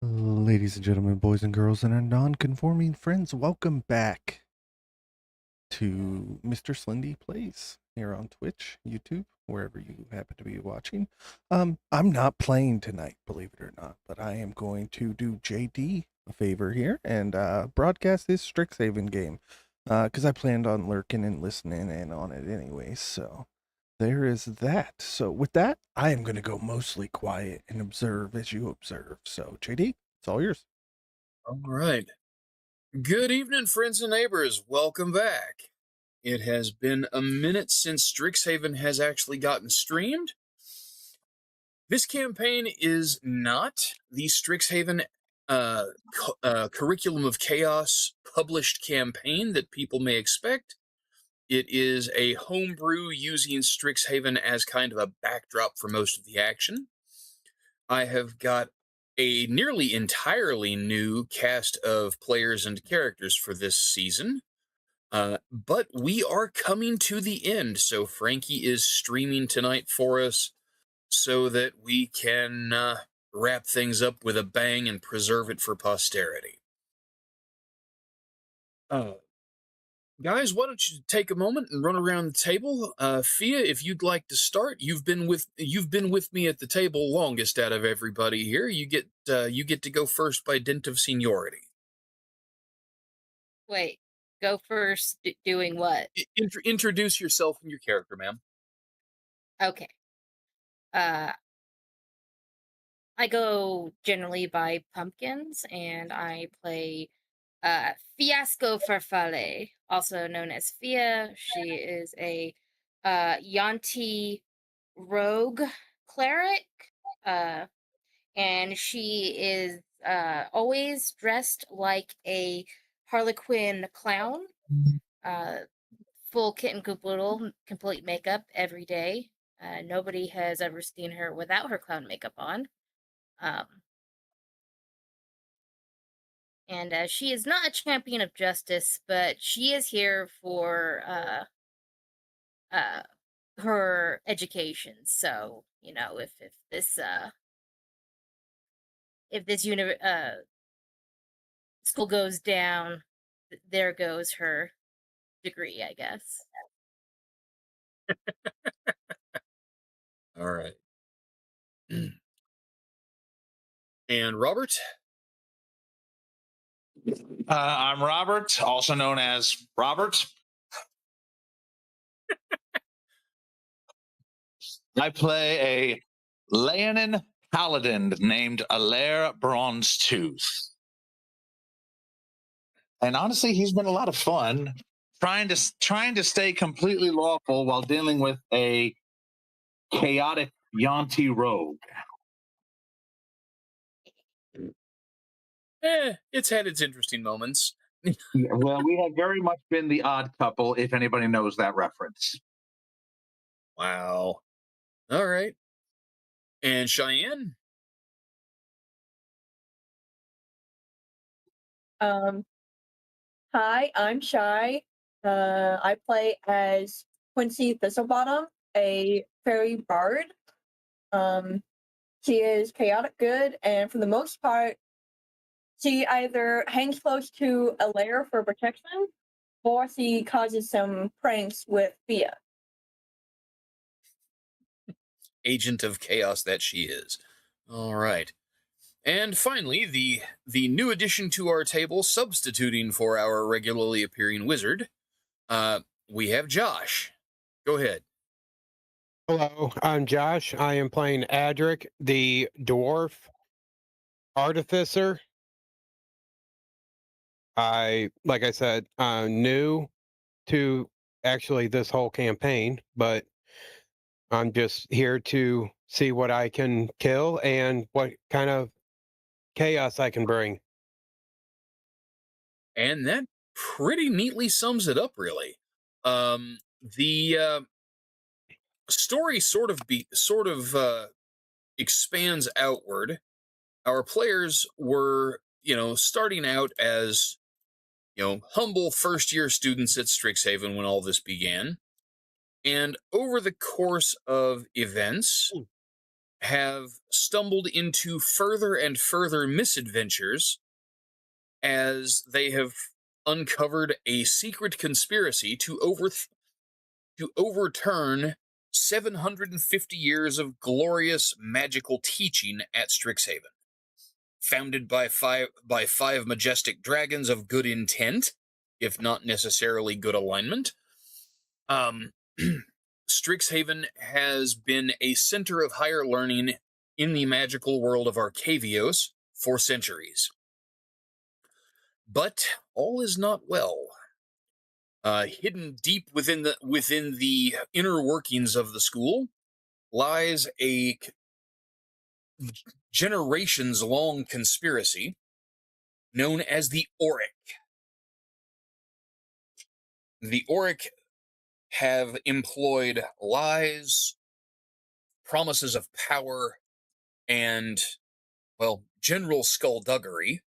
Ladies and gentlemen, boys and girls, and our non-conforming friends, welcome back to Mr. Slendy Plays here on Twitch, YouTube, wherever you happen to be watching. I'm not playing tonight, believe it or not, but I am going to do JD a favor here and broadcast this Strixhaven game because I planned on lurking and listening in on it anyway, so there is that. So with that, I am going to go mostly quiet and observe as you observe. So JD, it's all yours. All right. Good evening, friends and neighbors. Welcome back. It has been a minute since Strixhaven has actually gotten streamed. This campaign is not the Strixhaven Curriculum of Chaos published campaign that people may expect. It is a homebrew using Strixhaven as kind of a backdrop for most of the action. I have got a nearly entirely new cast of players and characters for this season. But we are coming to the end, so Frankie is streaming tonight for us so that we can wrap things up with a bang and preserve it for posterity. Uh, Guys, why don't you take a moment and run around the table? Fia, if you'd like to start, you've been with me at the table longest out of everybody here. You get to go first by dint of seniority. Wait, go first doing what? Introduce yourself and your character, ma'am. Okay. Uh, I go generally by pumpkins, and I play Fiasco Farfalle, also known as Fia. She is a Yanti rogue cleric, uh, and she is always dressed like a Harlequin clown. Uh, Full kit and caboodle, complete makeup every day. Nobody has ever seen her without her clown makeup on. Um, and she is not a champion of justice, but she is here for uh, her education. So if this school goes down, there goes her degree, I guess. All right. And Robert? I'm Robert, also known as Robert. I play a Leonin paladin named Alaire Bronzetooth. And honestly, he's been a lot of fun trying to stay completely lawful while dealing with a chaotic Yanti rogue. It's had its interesting moments. Well, we have very much been the odd couple, if anybody knows that reference. Wow. All right. And Cheyenne? Um, Hi, I'm Shy. I play as Quincy Thistlebottom, a fairy bard. Um, she is chaotic good, and for the most part, she either hangs close to a lair for protection, or she causes some pranks with Fia. Agent of chaos that she is. All right. And finally, the new addition to our table, substituting for our regularly appearing wizard, we have Josh. Go ahead. Hello, I'm Josh. I am playing Adric, the dwarf artificer. Like I said, I'm new to actually this whole campaign, but I'm just here to see what I can kill and what kind of chaos I can bring. And that pretty neatly sums it up, really. The story sort of expands outward. Our players were, starting out as, humble first-year students at Strixhaven when all this began. And over the course of events, have stumbled into further and further misadventures as they have uncovered a secret conspiracy to overturn 750 years of glorious magical teaching at Strixhaven. Founded by five majestic dragons of good intent, if not necessarily good alignment, Strixhaven has been a center of higher learning in the magical world of Arcavios for centuries. But all is not well. Hidden deep within the inner workings of the school lies a generations-long conspiracy known as the Auric. The Auric have employed lies, promises of power, and, well, general skullduggery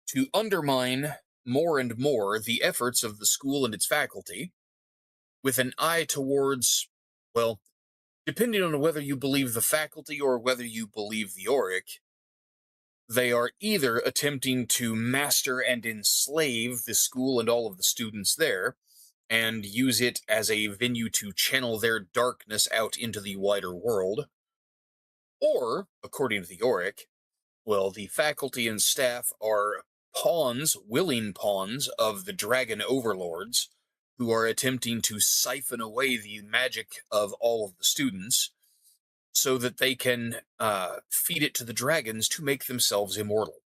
to undermine more and more the efforts of the school and its faculty, with an eye towards, well, depending on whether you believe the faculty or whether you believe the Auric, they are either attempting to master and enslave the school and all of the students there, and use it as a venue to channel their darkness out into the wider world, or, according to the Auric, well, the faculty and staff are willing pawns of the dragon overlords, who are attempting to siphon away the magic of all of the students so that they can feed it to the dragons to make themselves immortal.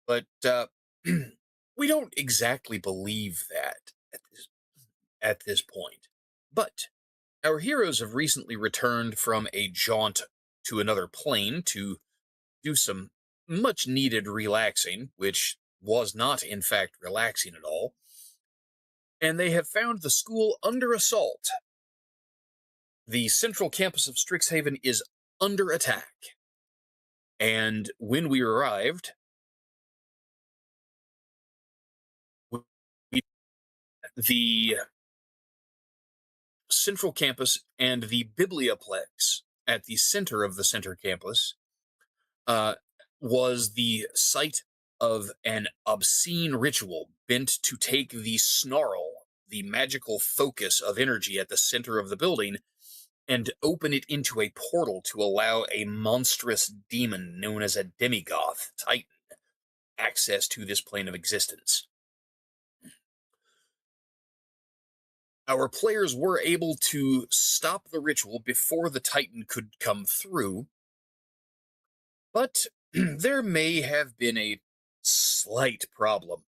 But we don't exactly believe that at this point. But our heroes have recently returned from a jaunt to another plane to do some much needed relaxing, which was not in fact relaxing at all. And they have found the school under assault. The central campus of Strixhaven is under attack. And when we arrived, the central campus and the biblioplex at the center of the center campus was the site of an obscene ritual bent to take the snarl, the magical focus of energy at the center of the building, and open it into a portal to allow a monstrous demon known as a demigoth titan access to this plane of existence. Our players were able to stop the ritual before the titan could come through, but there may have been a slight problem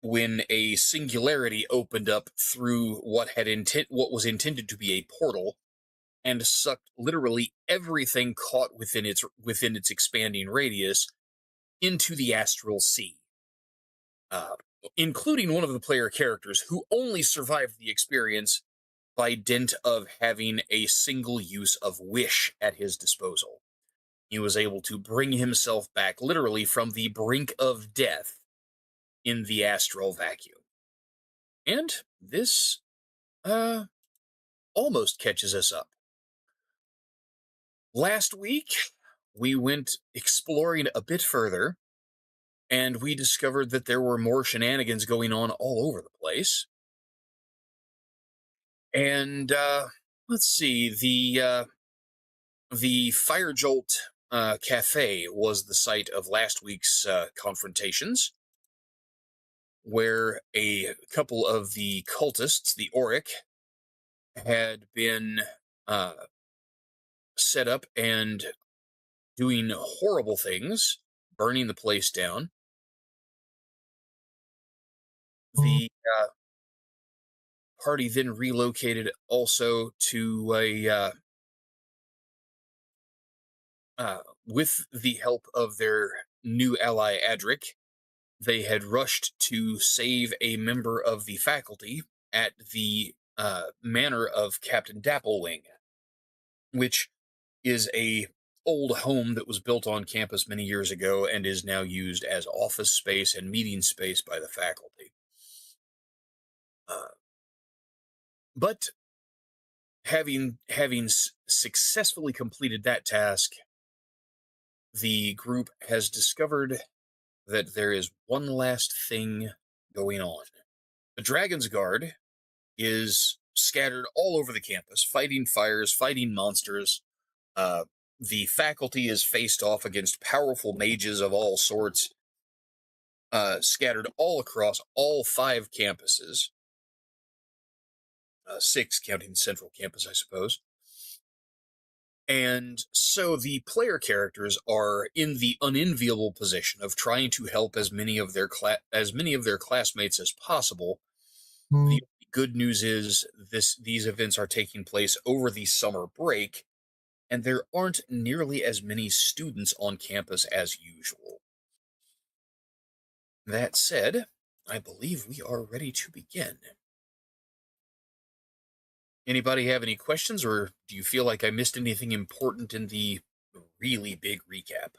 when a singularity opened up through what was intended to be a portal and sucked literally everything caught within its expanding radius into the astral sea, including one of the player characters who only survived the experience by dint of having a single use of wish at his disposal. He was able to bring himself back literally from the brink of death in the astral vacuum. And this almost catches us up. Last week, we went exploring a bit further, and we discovered that there were more shenanigans going on all over the place. And let's see, the Fire Jolt Cafe was the site of last week's confrontations, where a couple of the cultists, the Auric, had been set up and doing horrible things, burning the place down. The party then relocated also to with the help of their new ally Adric, they had rushed to save a member of the faculty at the manor of Captain Dapplewing, which is a old home that was built on campus many years ago and is now used as office space and meeting space by the faculty. But having successfully completed that task, the group has discovered that there is one last thing going on. The Dragon's Guard is scattered all over the campus, fighting fires, fighting monsters. The faculty is faced off against powerful mages of all sorts, scattered all across all 5 campuses. 6, counting the central campus, I suppose. And so the player characters are in the unenviable position of trying to help as many of their classmates as possible. The good news is these events are taking place over the summer break, and there aren't nearly as many students on campus as usual. That said, I believe we are ready to begin. Anybody have any questions, or do you feel like I missed anything important in the really big recap?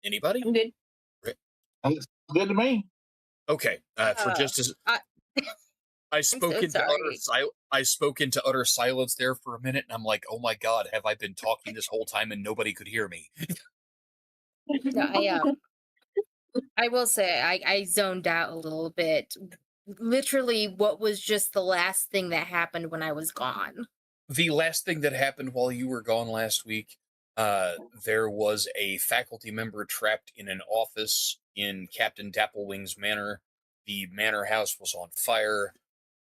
Anybody? I'm good. That's good to me. Okay. For just as I spoke so into sorry. I spoke into utter silence there for a minute, and I'm like, oh my god, have I been talking this whole time and nobody could hear me? No, I will say I zoned out a little bit. Literally, what was just the last thing that happened when I was gone? The last thing that happened while you were gone last week, there was a faculty member trapped in an office in Captain Dapplewing's manor. The manor house was on fire.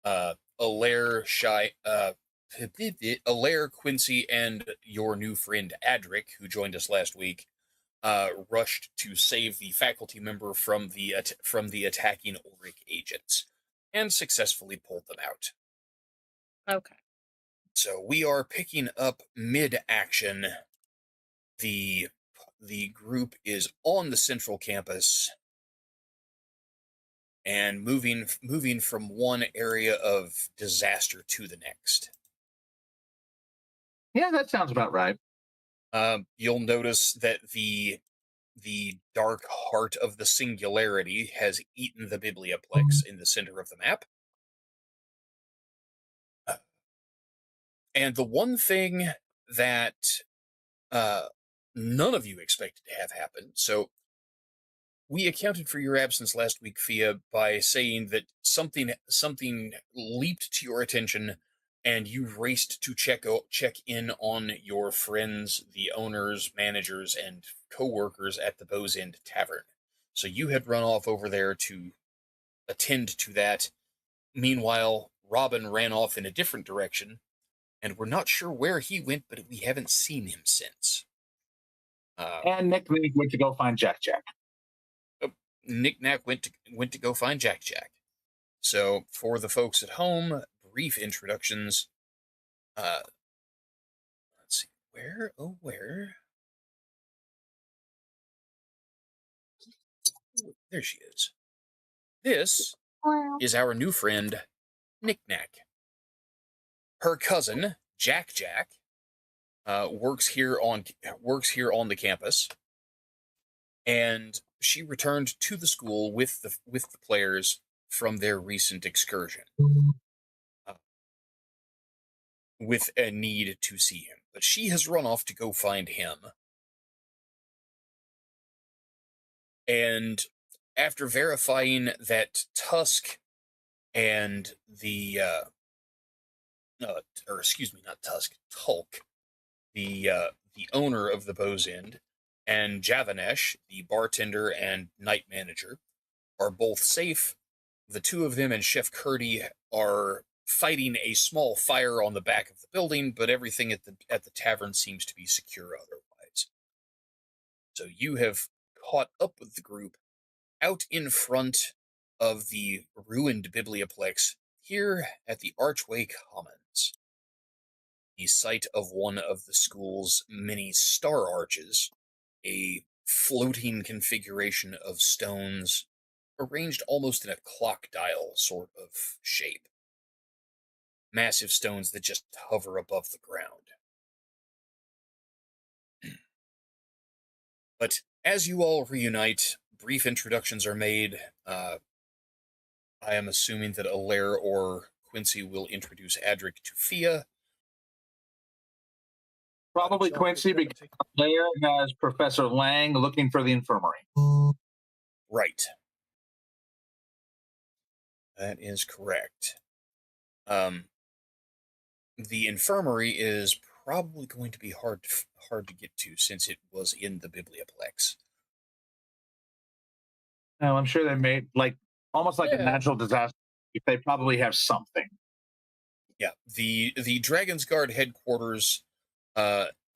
Alaire, Quincy, and your new friend Adric, who joined us last week, rushed to save the faculty member from the attacking Auric agents, and successfully pulled them out. Okay. So we are picking up mid-action. The group is on the central campus and moving from one area of disaster to the next. Yeah, that sounds about right. You'll notice that the dark heart of the singularity has eaten the biblioplex in the center of the map. And the one thing that none of you expected to have happen. So we accounted for your absence last week, Fia, by saying that something leaped to your attention, and you raced to check in on your friends, the owners, managers, and co-workers at the Bow's End Tavern. So you had run off over there to attend to that. Meanwhile, Robin ran off in a different direction, and we're not sure where he went, but we haven't seen him since. And Nick went to go find Jack Jack. Nick Nack went to go find Jack Jack. So for the folks at home, brief introductions. Let's see, where? There she is. This is our new friend, Nick Nack. Her cousin, Jack Jack, works here on the campus, and she returned to the school with the players from their recent excursion, with a need to see him. But she has run off to go find him. And after verifying that Tusk and Tulk, the owner of the Bow's End, and Javanesh, the bartender and night manager, are both safe, the two of them and Chef Curdy are fighting a small fire on the back of the building, but everything at the tavern seems to be secure otherwise. So you have caught up with the group out in front of the ruined biblioplex here at the Archway Commons, the site of one of the school's many star arches, a floating configuration of stones arranged almost in a clock dial sort of shape. Massive stones that just hover above the ground. But as you all reunite, brief introductions are made. I am assuming that Alaire or Quincy will introduce Adric to Fia. Probably Quincy, because Blair has Professor Lang looking for the infirmary. Right. That is correct. The infirmary is probably going to be hard to get to since it was in the Biblioplex. Well, I'm sure they made almost like a Yeah. natural disaster. They probably have something. Yeah, the Dragon's Guard headquarters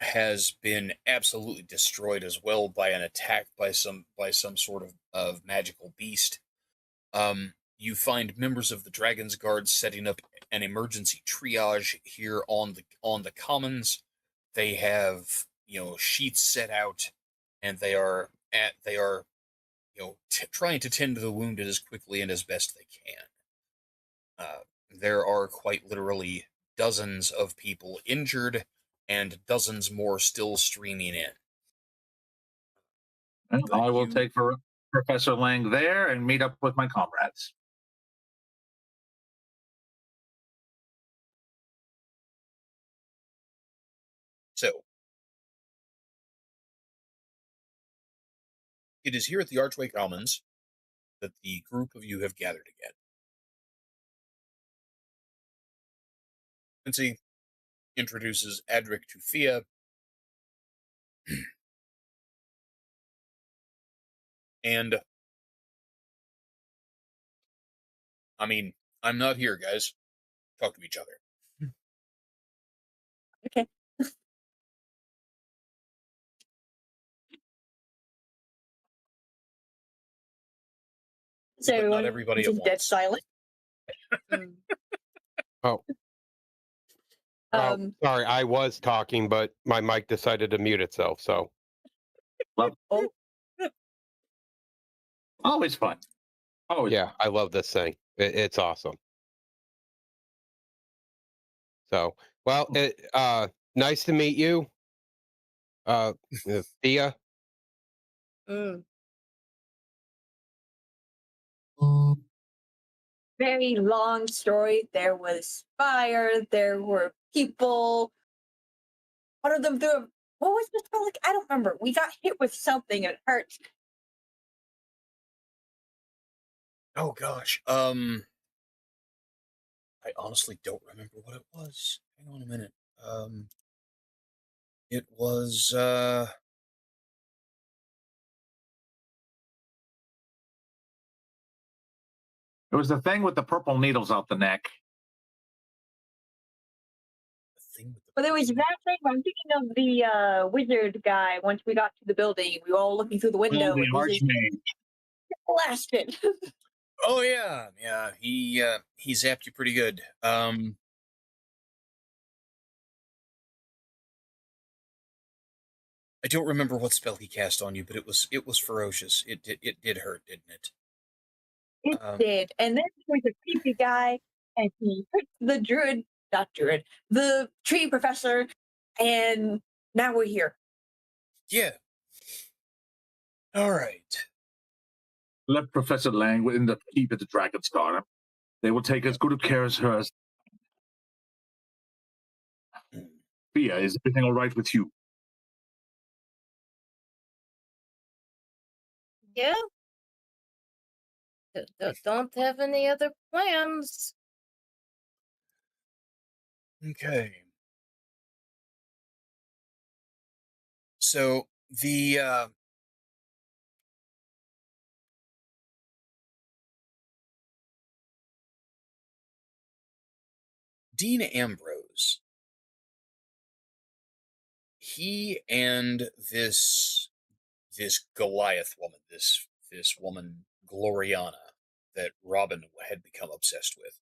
has been absolutely destroyed as well by an attack by some sort of magical beast. You find members of the Dragon's Guard setting up an emergency triage here on the commons. They have sheets set out, and they are trying to tend to the wounded as quickly and as best they can. There are quite literally dozens of people injured and dozens more still streaming in. And I will take Professor Lang there and meet up with my comrades. So, it is here at the Archway Commons that the group of you have gathered again. Quincy introduces Adric to Fia. And, I mean, I'm not here, guys. Talk to each other. Okay. So But not everyone everybody is at dead once. silent. Oh, sorry, I was talking, but my mic decided to mute itself. So Oh, Always fun. Always. yeah, I love this thing. It's awesome. So, well, nice to meet you, Thea. mm. Very long story. There was fire. There were people. One of them threw a, what was the spell like? I don't remember. We got hit with something and it hurt. Oh gosh. I honestly don't remember what it was. Hang on a minute. It was It was the thing with the purple needles out the neck. the thing with the But there was that thing. I'm thinking of the wizard guy. Once we got to the building, we were all looking through the window the and he just Archmage. blasted. Oh yeah, he zapped you pretty good. I don't remember what spell he cast on you, but it was ferocious. It did hurt, didn't it? It did. And then there was a creepy guy, and he hurt the druid, not druid, the tree professor, and now we're here. Yeah. All right. Let Professor Lang in the keep at the Dragon's Guard. They will take as good of care as hers. Fia, is everything all right with you? Yeah. Don't have any other plans. Okay. So the Dean Ambrose, he and this Goliath woman, this woman Gloriana, that Robin had become obsessed with.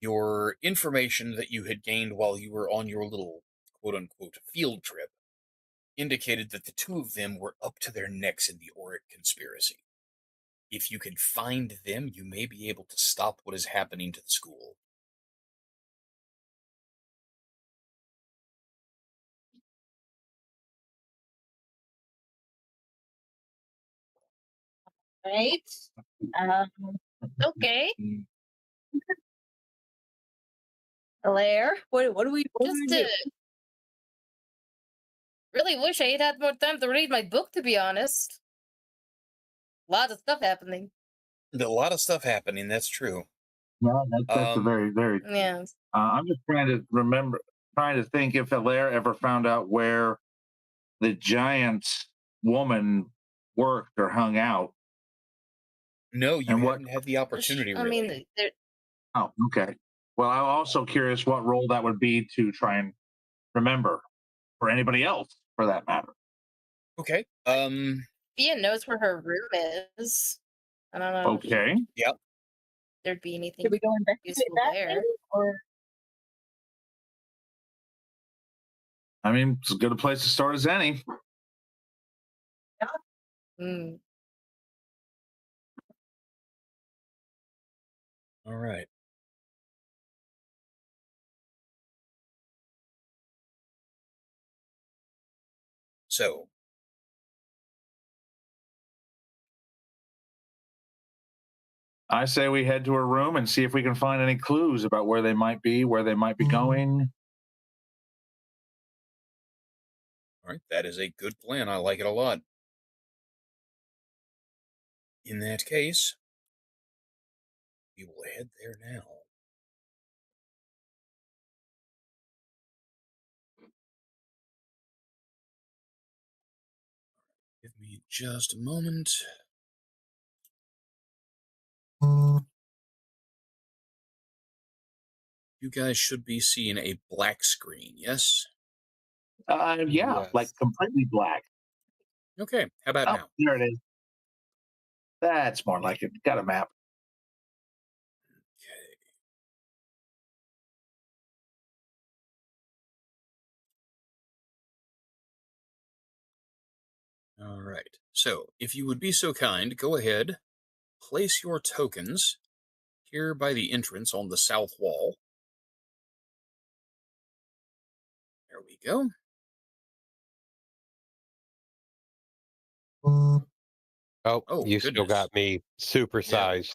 Your information that you had gained while you were on your little quote-unquote field trip indicated that the two of them were up to their necks in the Auric conspiracy. If you can find them, you may be able to stop what is happening to the school. Right? Um, Okay. Blair, what do we Just do? really wish I had had more time to read my book, to be honest. Lots of stuff happening. A lot of stuff happening. That's true. Yeah, that's a very, very. Yeah. I'm just trying to think if Hilaire ever found out where the giant woman worked or hung out. No, you And what? haven't had the opportunity, I really. mean, there, Oh, okay. Well, I'm also curious what role that would be to try and remember for anybody else, for that matter. Okay. Thea knows where her room is. I don't know if Okay. Yeah. there'd be anything Should we go investigate useful that there. thing, or I mean, it's as good a place to start as any. Mm. All right. So, I say we head to her room and see if we can find any clues about where they might be, where they might be going. all right, that is a good plan. I like it a lot. In that case, we will head there now. Give me just a moment. You guys should be seeing a black screen, yes? Yeah, like Yes. completely black. Okay, how about Oh, now? there it is. That's more like it. Got a map. Okay. All right. So, if you would be so kind, go ahead, place your tokens here by the entrance on the south wall. There we go. Oh, Oh, you still goodness. got me supersized.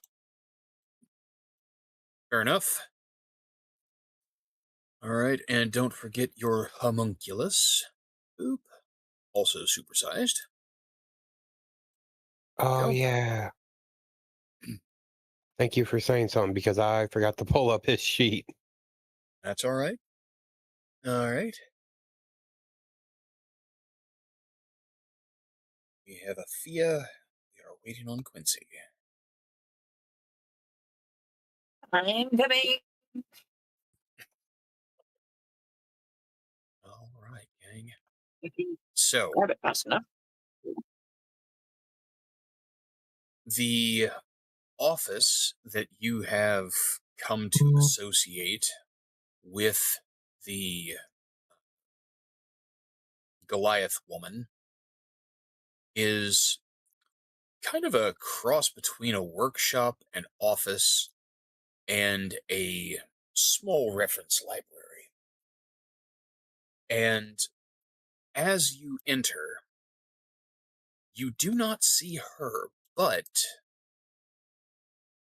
Fair enough. All right, and don't forget your homunculus. Boop. Also supersized. Oh, Go. yeah. Thank you for saying something because I forgot to pull up his sheet. That's all right. All right. We have a Thea. We are waiting on Quincy. I'm coming? All right, gang. If you So, grab it fast enough. the office that you have come to associate with the Goliath woman is kind of a cross between a workshop, an office, and a small reference library. And as you enter, you do not see her, but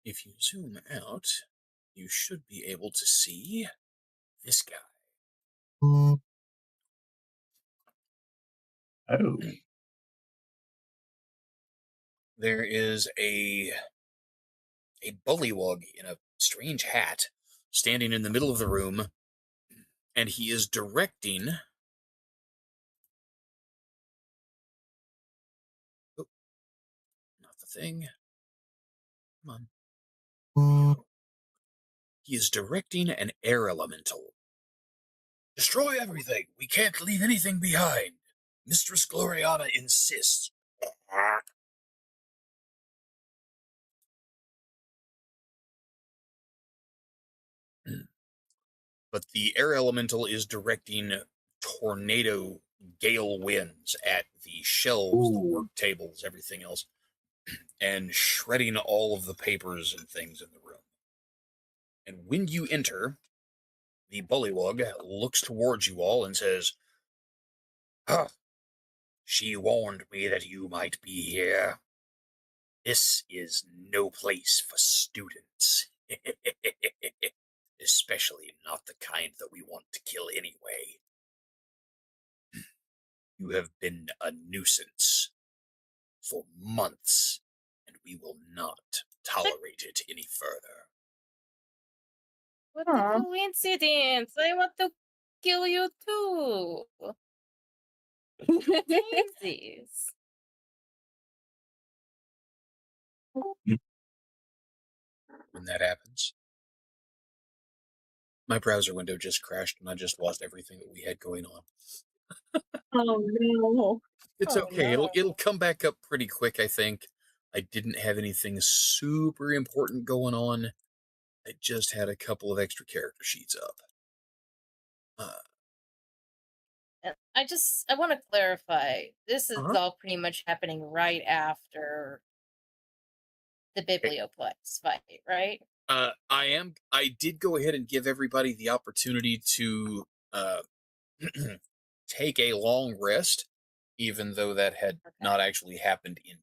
if you zoom out, you should be able to see this guy. Oh. There is a bullywug in a strange hat standing in the middle of the room, and he is directing. Oh, not the thing. Come on. He is directing an air elemental. Destroy everything. We can't leave anything behind. Mistress Gloriana insists. But the air elemental is directing tornado gale winds at the shelves, the work tables, everything else, and shredding all of the papers and things in the room. And when you enter, the bullywug looks towards you all and says, "Huh, she warned me that you might be here. This is no place for students. Especially not the kind that we want to kill anyway. You have been a nuisance for months, and we will not tolerate it any further. What Aw. a coincidence! I want to kill you too. Jesus. When that happens, my browser window just crashed and I just lost everything that we had going on. Oh no. It's Oh, okay. no. It'll come back up pretty quick, I think. I didn't have anything super important going on. I just had a couple of extra character sheets up. I want to clarify. This is Uh-huh. all pretty much happening right after the Biblioplex fight, right? I did go ahead and give everybody the opportunity to take a long rest, even though that had not actually happened in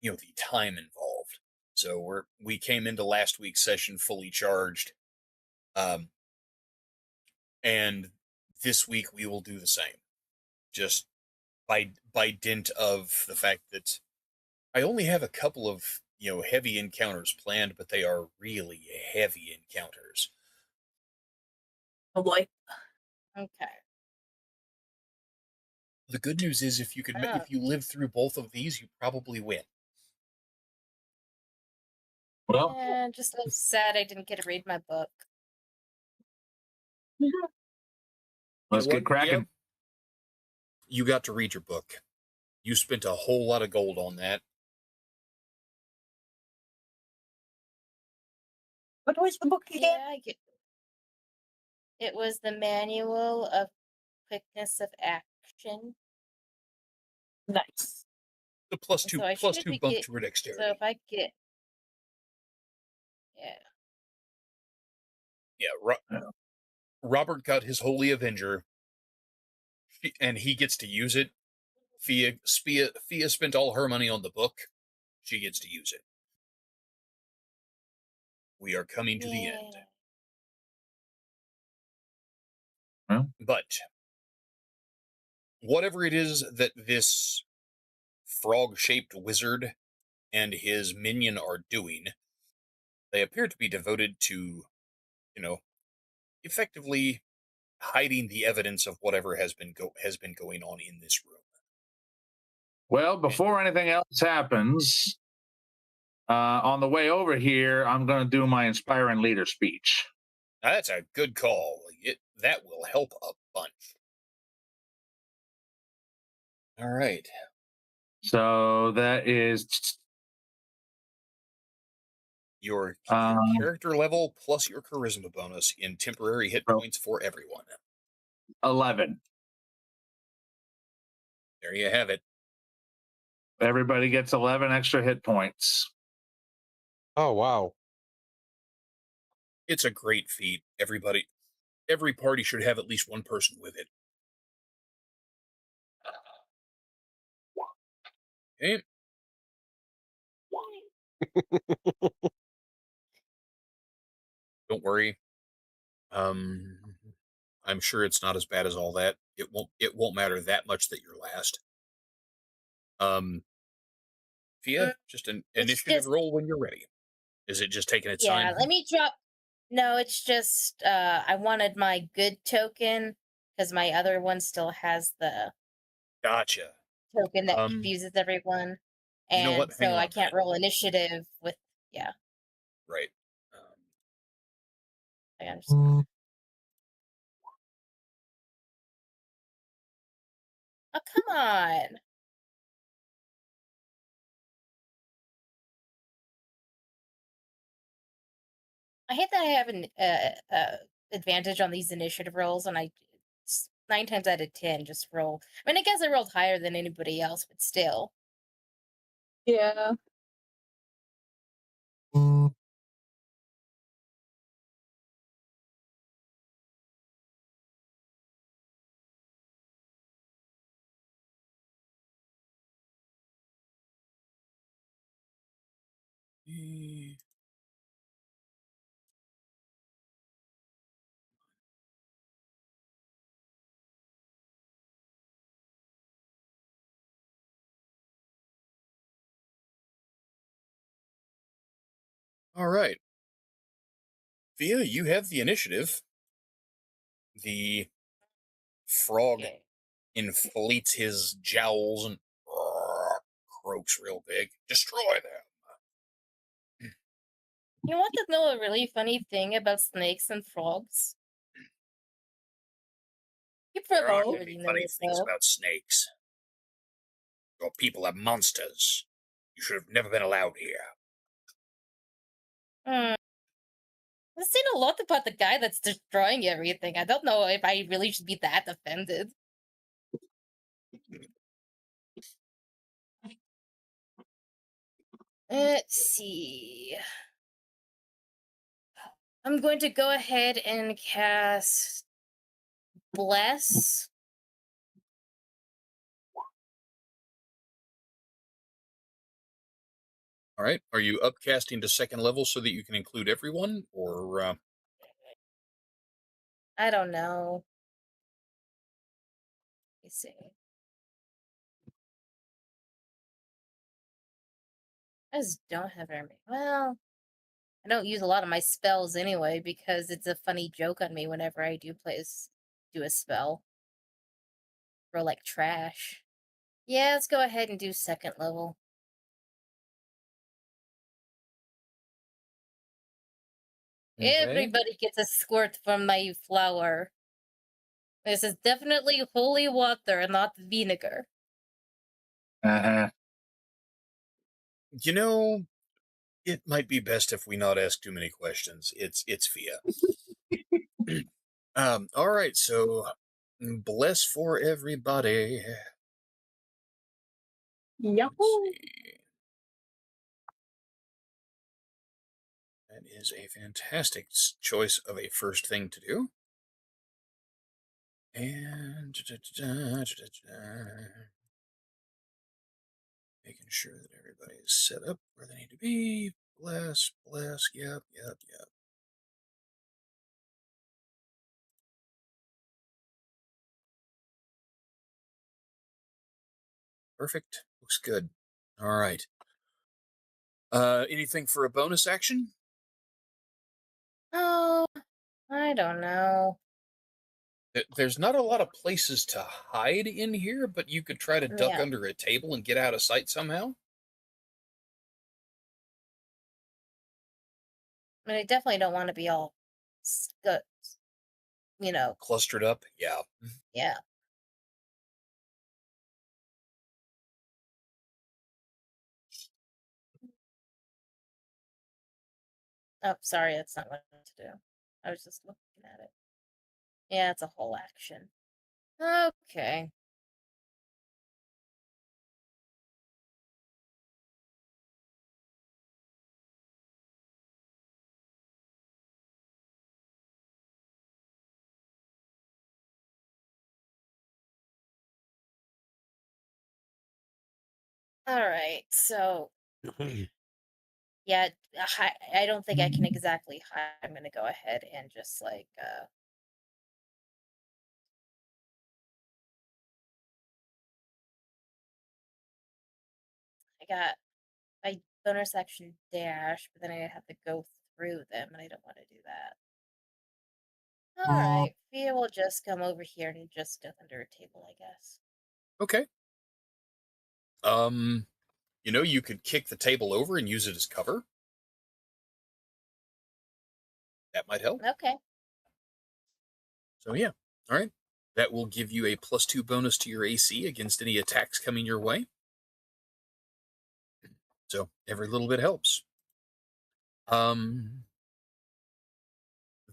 the time involved. So we came into last week's session fully charged. And this week we will do the same. Just by dint of the fact that I only have a couple of heavy encounters planned, but they are really heavy encounters. Oh boy. Okay. The good news is if you live through both of these, you probably win. Well, Yeah, just a little sad I didn't get to read my book. let's You know get what? cracking. Yep. You got to read your book. You spent a whole lot of gold on that. What was the book again? Yeah, I get. It was the Manual of Quickness of Action. Nice. The plus So two I plus should two be bump get. to her dexterity. So if I get. Yeah. Yeah, Robert got his Holy Avenger, and he gets to use it. Fia spent all her money on the book. She gets to use it. We are coming to the end. Well, But whatever it is that this frog-shaped wizard and his minion are doing, they appear to be devoted to, effectively hiding the evidence of whatever has been going on in this room. well, before anything else happens, on the way over here, I'm going to do my inspiring leader speech. Now, that's a good call. That will help a bunch. All right. So that is Your Um, character level plus your charisma bonus in temporary hit Oh. points for everyone. 11. There you have it. Everybody gets 11 extra hit points. Oh, wow. It's a great feat. Every party should have at least one person with it. Okay. Don't worry. I'm sure it's not as bad as all that. It won't matter that much that you're last. Fia, just an initiative just- roll when you're ready. Is it just taking its Yeah, time? let me drop. No, it's just I wanted my good token because my other one still has the Gotcha. token that confuses everyone, You know and what? Hang so on I a can't minute. roll initiative with. Yeah, Right. I understand. Oh, come on. I hate that I have an advantage on these initiative rolls, and 9 times out of 10 just roll. I mean, I guess I rolled higher than anybody else, but still. Yeah. see. All right. Via, you have the initiative. The frog Okay. inflates his jowls and croaks real big. Destroy them. You want to know a really funny thing about snakes and frogs? You There aren't probably any already know funny this things though. about snakes. Your people are monsters. You should have never been allowed here. Hmm. I've seen a lot about the guy that's destroying everything. I don't know if I really should be that offended. Let's see. I'm going to go ahead and cast Bless. All right. Are you upcasting to second level so that you can include everyone, or I don't know. Let's see. I just don't have very many. Well, I don't use a lot of my spells anyway because it's a funny joke on me whenever I do do a spell. Or like trash. Yeah, let's go ahead and do second level. okay? Everybody gets a squirt from my flower. This is definitely holy water, not vinegar. Uh-huh. You know, it might be best if we not ask too many questions. It's Via. All right. So, bless for everybody. Let's Yahoo! see. That is a fantastic choice of a first thing to do. And making sure that everybody is set up where they need to be. Bless, bless. Yep, yep, yep. Perfect. Looks good. All right. Anything for a bonus action? Oh, I don't know. There's not a lot of places to hide in here, but you could try to duck Yeah, under a table and get out of sight somehow. I mean, I definitely don't want to be all scut, you know. Clustered up. Yeah. Yeah. Oh, sorry, that's not what I meant to do. I was just looking at it. Yeah, it's a whole action. Okay. All right. So, yeah, I don't think I can exactly hide. I'm going to go ahead and just like I got my bonus action dash, but then I have to go through them, and I don't want to do that. All right, Fia will just come over here and just duck under a table, I guess. Okay. You could kick the table over and use it as cover. That might help. Okay. So yeah. All right. That will give you a +2 bonus to your AC against any attacks coming your way. So every little bit helps. The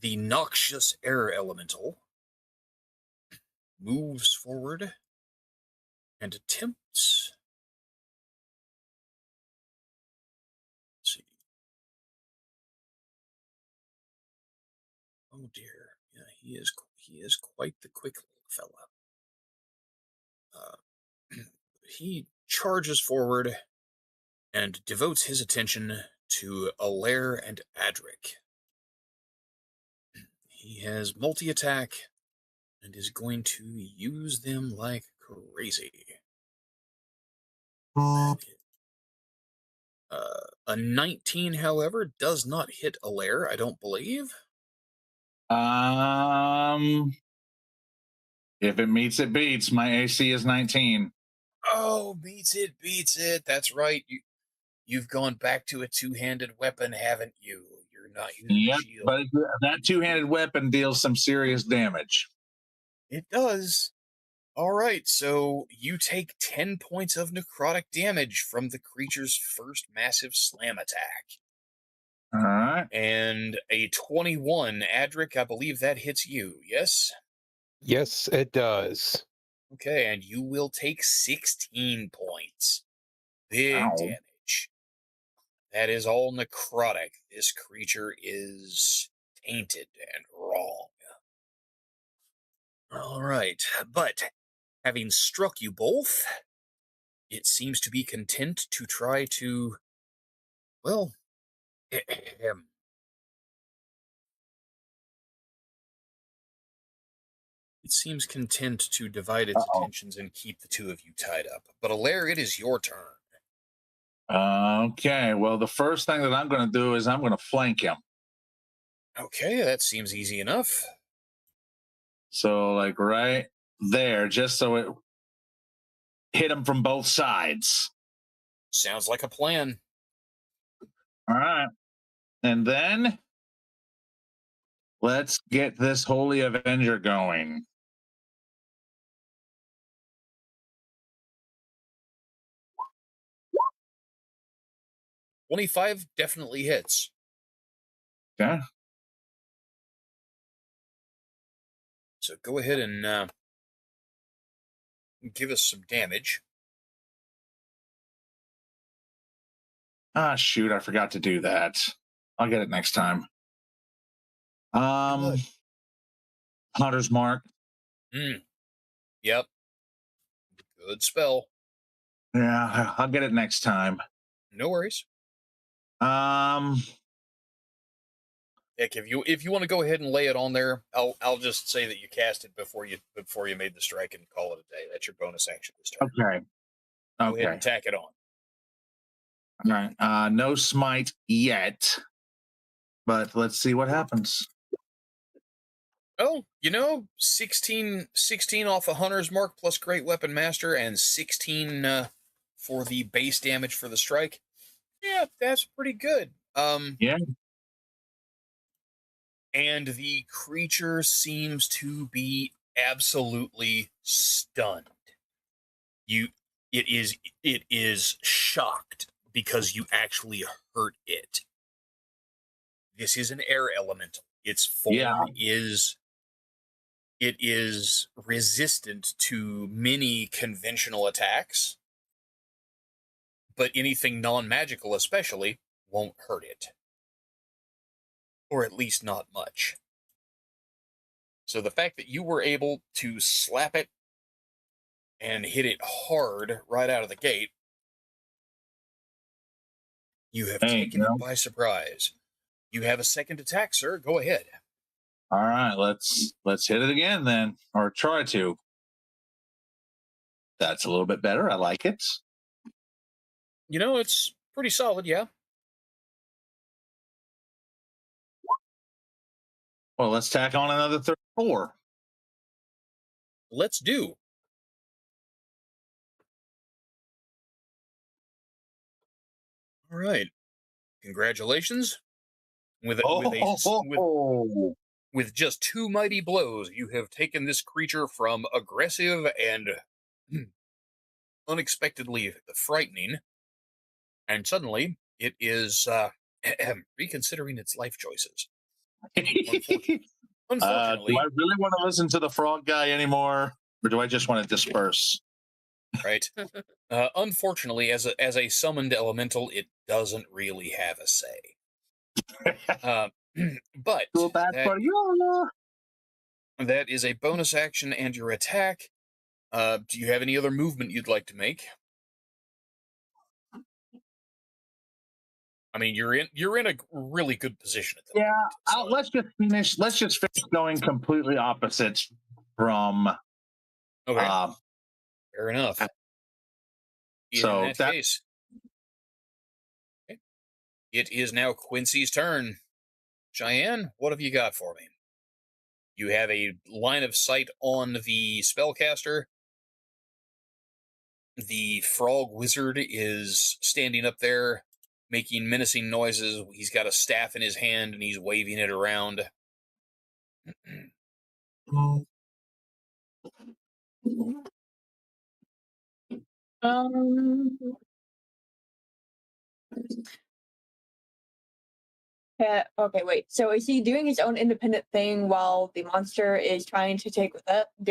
noxious air elemental moves forward and attempts. Let's see. Oh dear. Yeah, he is quite the quick little fella. He charges forward and devotes his attention to Alair and Adric. He has multi-attack and is going to use them like crazy. A 19, however, does not hit Alair, I don't believe. If it meets, it beats. My AC is 19. Oh, beats it. That's right. You've gone back to a two-handed weapon, haven't you? You're not using Yep, a shield. but that two-handed weapon deals some serious damage. It does. All right, so you take 10 points of necrotic damage from the creature's first massive slam attack. All right. And a 21, Adric, I believe that hits you, yes? Yes, it does. Okay, and you will take 16 points. Big Ow. damage. That is all necrotic. This creature is tainted and wrong. All right, but having struck you both, it seems to be content to try to, well, it seems content to divide its attentions and keep the two of you tied up. But Alair, it is your turn. Okay, well, the first thing that I'm going to do is I'm going to flank him. Okay, that seems easy enough. So, like, right there, just so it hit him from both sides. Sounds like a plan. All right. And then let's get this Holy Avenger going. $25 definitely hits. Okay. So go ahead and give us some damage. Ah, shoot, I forgot to do that. I'll get it next time. Good. Hunter's Mark. Yep. Good spell. Yeah, I'll get it next time. No worries. Heck, if you want to go ahead and lay it on there, I'll just say that you cast it before you made the strike and call it a day. That's your bonus action this turn. Okay. Go ahead and tack it on. All right. No smite yet, but let's see what happens. Oh, 16 off a Hunter's Mark plus Great Weapon Master and 16 for the base damage for the strike. Yeah, that's pretty good. Yeah. And the creature seems to be absolutely stunned. It is shocked because you actually hurt it. This is an air elemental. Its form is resistant to many conventional attacks, but anything non-magical especially won't hurt it. Or at least not much. So the fact that you were able to slap it and hit it hard right out of the gate, you have taken it by surprise. You have a second attack, sir. Go ahead. All right, let's hit it again then, or try to. That's a little bit better. I like it. It's pretty solid, yeah. Well, let's tack on another 34. Let's do. All right. Congratulations. With just 2 mighty blows, you have taken this creature from aggressive and unexpectedly frightening, and suddenly it is reconsidering its life choices. Unfortunately, do I really want to listen to the frog guy anymore, or do I just want to disperse? Right. Unfortunately, as a summoned elemental, it doesn't really have a say. But that is a bonus action and your attack. Do you have any other movement you'd like to make? I mean, you're in a really good position at the Yeah, moment. So, let's just finish going completely opposites from. okay, fair enough. In So that that case, okay, it is now Quincy's turn. Cheyenne, what have you got for me? You have a line of sight on the spellcaster. The frog wizard is standing up there, making menacing noises. He's got a staff in his hand and he's waving it around. Um. Yeah, okay, wait. So is he doing his own independent thing while the monster is trying to deal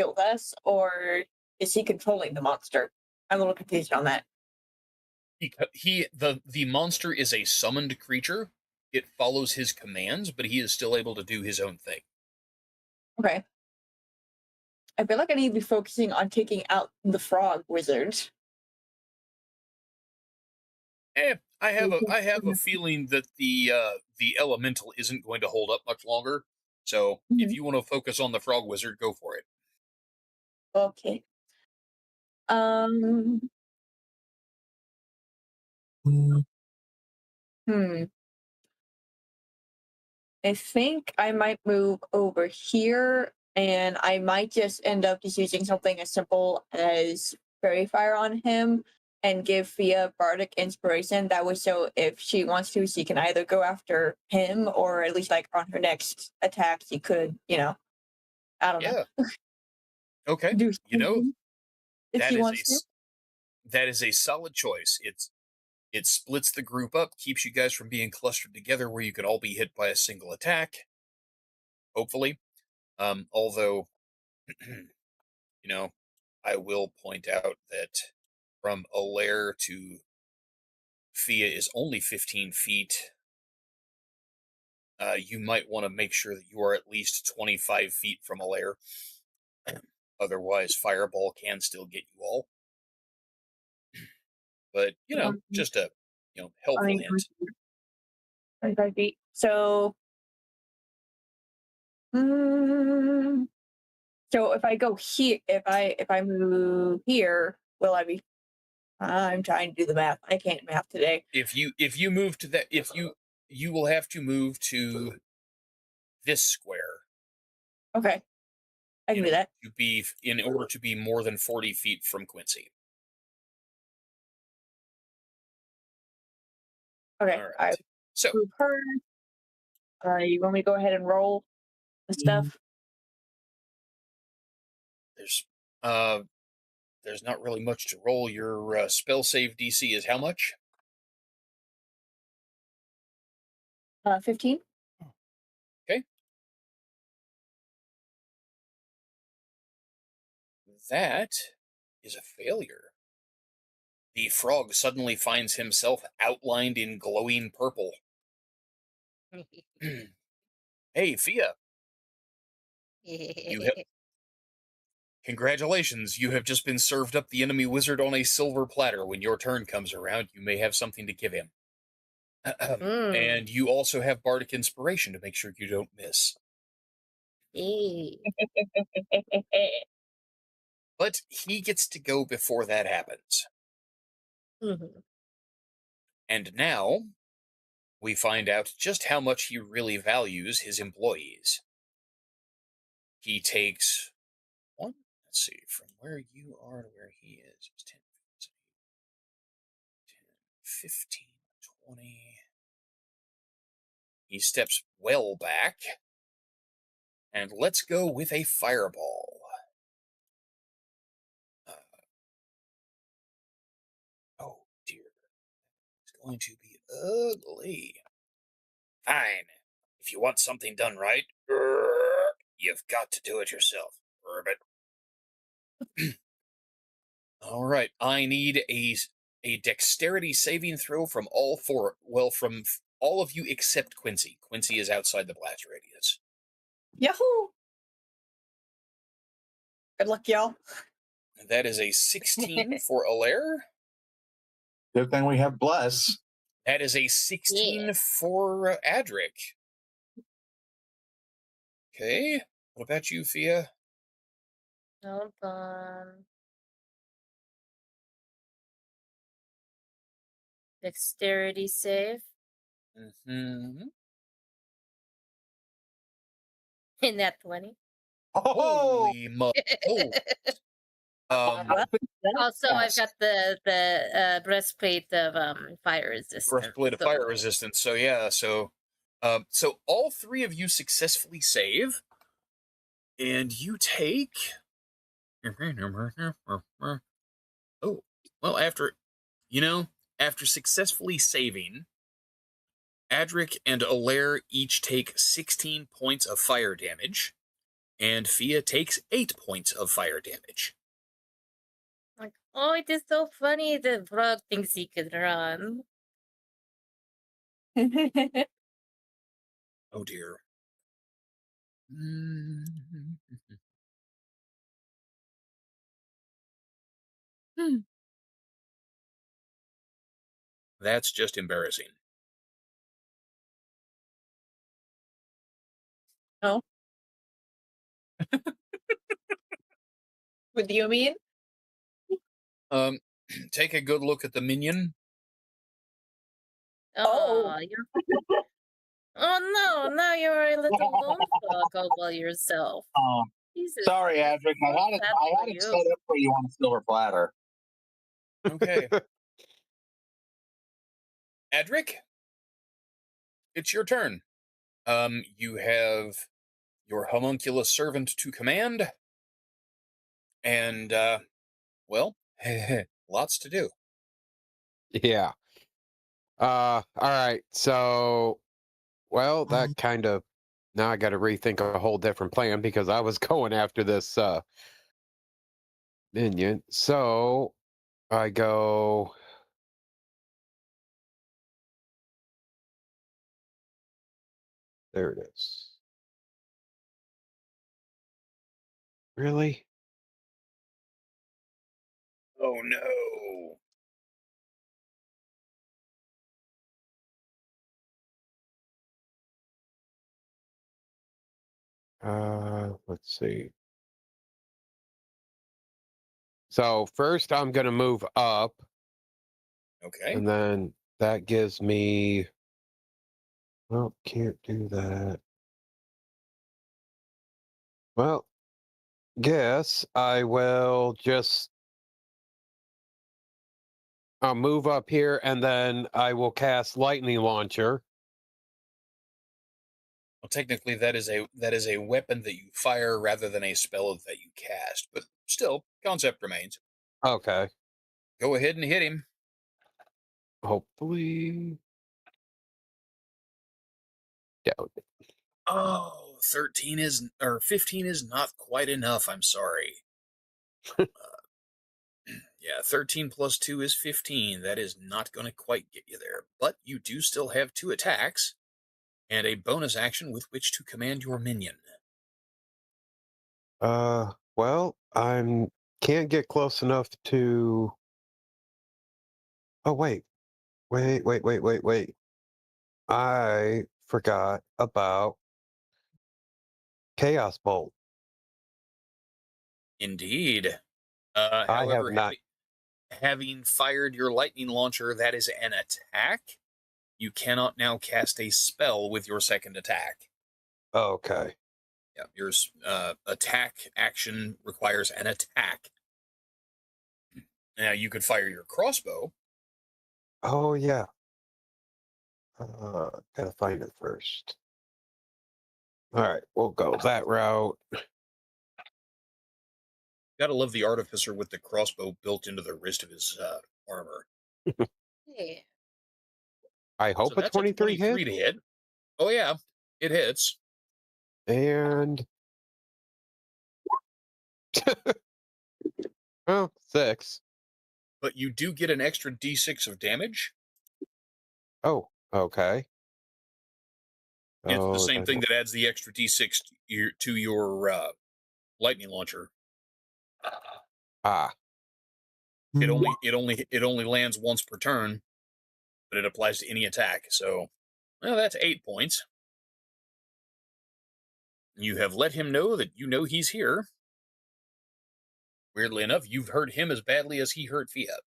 with us, or is he controlling the monster? I'm a little confused on that. The monster is a summoned creature. It follows his commands, but he is still able to do his own thing. Okay. I feel like I need to be focusing on taking out the frog wizard. I have a feeling that the elemental isn't going to hold up much longer. So if you want to focus on the frog wizard, go for it. Okay. Um. Hmm. I think I might move over here, and I might just end up just using something as simple as Fairy Fire on him and give Fia Bardic Inspiration. That way, so if she wants to, she can either go after him or at least like on her next attack, she could, I don't know, Yeah. Okay. do You know, something if that she is wants to. that is a solid choice. It splits the group up, keeps you guys from being clustered together where you could all be hit by a single attack. Hopefully. Although I will point out that from Alair to Fia is only 15 feet. You might want to make sure that you are at least 25 feet from Alair. Otherwise, Fireball can still get you all. But, just a helpful hint. 25 feet. So, mm, so if I go here, if I move here, will I be? I'm trying to do the math. I can't math today. If you move to that, if you will have to move to this square Okay, I can do that. in order to be more than 40 feet from Quincy. Okay, All I right. So move her. You want me to go ahead and roll the stuff? there's not really much to roll. Your spell save DC is how much? 15. Okay. That is a failure. The frog suddenly finds himself outlined in glowing purple. Hey, Fia. Congratulations, you have just been served up the enemy wizard on a silver platter. When your turn comes around, you may have something to give him. And you also have Bardic Inspiration to make sure you don't miss. But he gets to go before that happens. And now, we find out just how much he really values his employees. He takes one, let's see, from where you are to where he is, it's 10, 15, 20. He steps well back, and let's go with a fireball. Oh dear, it's going to be ugly. Fine. If you want something done right, you've got to do it yourself, Ribbit. All right, I need a dexterity saving throw from all four. Well, from all of you except Quincy. Quincy is outside the blast radius. Yahoo! Good luck, y'all. That is a 16 for Alair. Good thing we have Bless. That is a 16 for Adric. Okay. What about you, Fia? Hold on. Dexterity save. Mm-hmm. In that 20. Holy mo! Well, also, I've got the breastplate of fire resistance. Breastplate of fire resistance. So yeah, so all three of you successfully save, and you take. Oh, well, after successfully saving, Adric and Alaire each take 16 points of fire damage, and Fia takes 8 points of fire damage. Like, oh, it is so funny. The frog thinks he could run. Oh dear. That's just embarrassing. Oh. What do you mean? Take a good look at the minion. Oh, oh no! Now you're a little lone frog all by yourself. Oh, Jesus, sorry, Adric. I had it. sad I for had it you. set up for you on a silver platter. Okay. Adric, it's your turn. You have your homunculus servant to command, and well, lots to do. Yeah. All right. So, well, that kind of now I got to rethink a whole different plan because I was going after this minion. So I go. There it is. Really? Oh no. Let's see. So first I'm going to move up, Okay. and then that gives me. Well, can't do that. Well, guess I will just. I'll move up here, and then I will cast lightning launcher. Well, technically, that is a weapon that you fire rather than a spell that you cast, but still, concept remains. Okay. Go ahead and hit him. Hopefully. Yeah. Oh, 15 is not quite enough. I'm sorry. Yeah, 13 plus 2 is 15. That is not going to quite get you there, but you do still have 2 attacks and a bonus action with which to command your minion. Well, I'm can't get close enough to. Oh, wait. I forgot about Chaos Bolt. Indeed. I have However, not. having fired your lightning launcher, that is an attack. You cannot now cast a spell with your second attack. Okay. Yeah, your attack action requires an attack. Now, you could fire your crossbow. Oh, yeah. Gotta find it first. All right, we'll go that route. Gotta love the artificer with the crossbow built into the wrist of his armor. Yeah. I hope So a that's 23 a 23 hit. to hit. Oh yeah, it hits. And oh, 6. But you do get an extra d6 of damage. Oh, okay. It's the Oh, same thing that adds the extra d6 to your lightning launcher. ah. It only lands once per turn. but it applies to any attack. So, well, that's 8 points. You have let him know that you know he's here. Weirdly enough, you've hurt him as badly as he hurt Fia.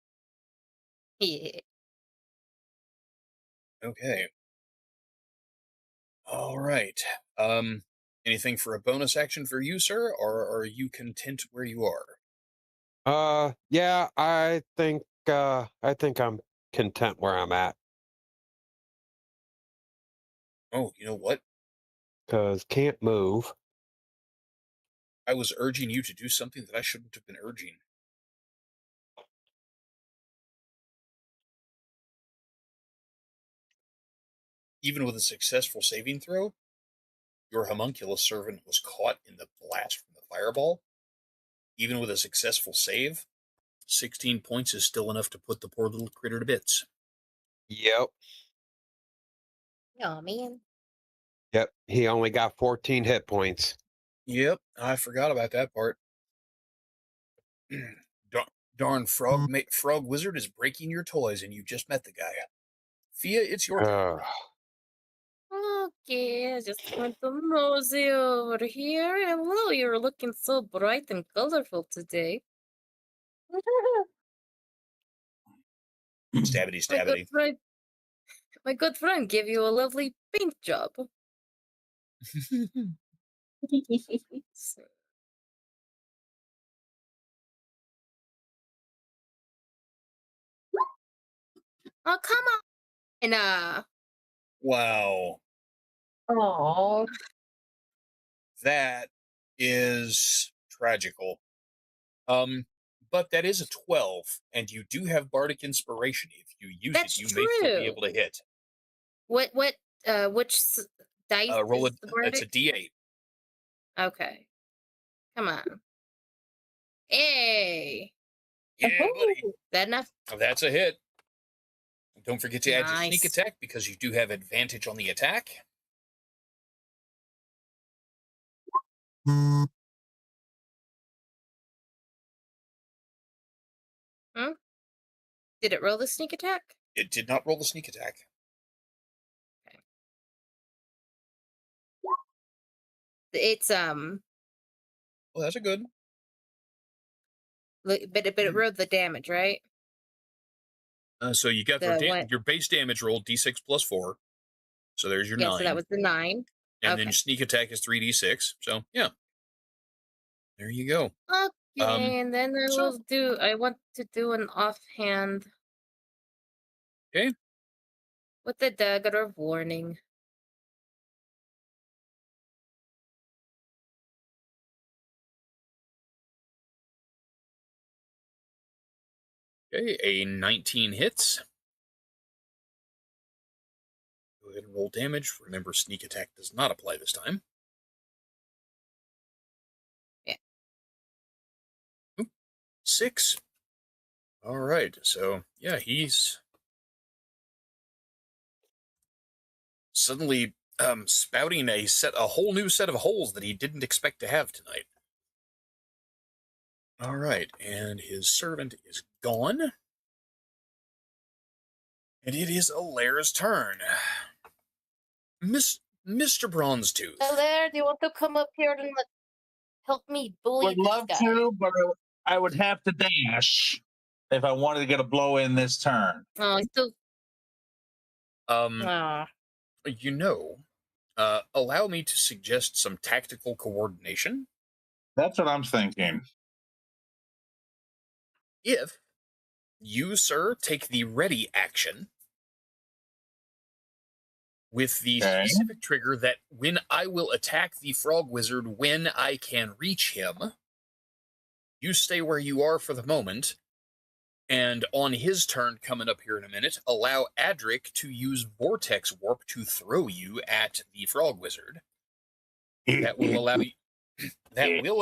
Yeah. Okay. All right. Anything for a bonus action for you, sir, or are you content where you are? Yeah, I think I'm content where I'm at, Oh, you know what? because can't move. I was urging you to do something that I shouldn't have been urging. Even with a successful saving throw, your homunculus servant was caught in the blast from the fireball. Even with a successful save, 16 points is still enough to put the poor little critter to bits. Yep. Oh man. Yep. He only got 14 hit points. Yep, I forgot about that part. Darn frog wizard is breaking your toys, and you just met the guy. Fia, it's your turn. Okay, I just want to mosey over here. Hello, you're looking so bright and colorful today. Stabbity, stabbity. My good friend gave you a lovely paint job. Oh, come on! Wow. Oh, That is tragical. But that is a 12, and you do have Bardic Inspiration. If you use That's it, you may still be true. able to hit. Which dice Roll is it. the It's a verdict? D8. Okay. Come on. Hey! Yeah, buddy. Is that enough? That's a hit. Don't forget to add your sneak Nice. attack because you do have advantage on the attack. Did it roll the sneak attack? It did not roll the sneak attack. It's Well, that's a good. but it rolled the damage, right? So you got your base damage roll, D6 plus 4. So there's your 9. So that was the 9. And then your sneak attack is 3d6. So, yeah. There you go. Okay, and then I want to do an offhand. Okay. With the dagger of warning. Okay, a 19 hits. Go ahead and roll damage. Remember, sneak attack does not apply this time. Yeah. Ooh, 6. All right, so yeah, he's suddenly spouting a whole new set of holes that he didn't expect to have tonight. All right, and his servant is gone. And it is Alair's turn. Mr. Bronzetooth. Alair, do you want to come up here and help me bully Would this love guy? to, but I would have to dash if I wanted to get a blow in this turn. Oh, he's still. Allow me to suggest some tactical coordination. That's what I'm thinking. If you, sir, take the ready action with the specific trigger that when I will attack the frog wizard when I can reach him, you stay where you are for the moment, and on his turn coming up here in a minute, allow Adric to use Vortex Warp to throw you at the frog wizard. That will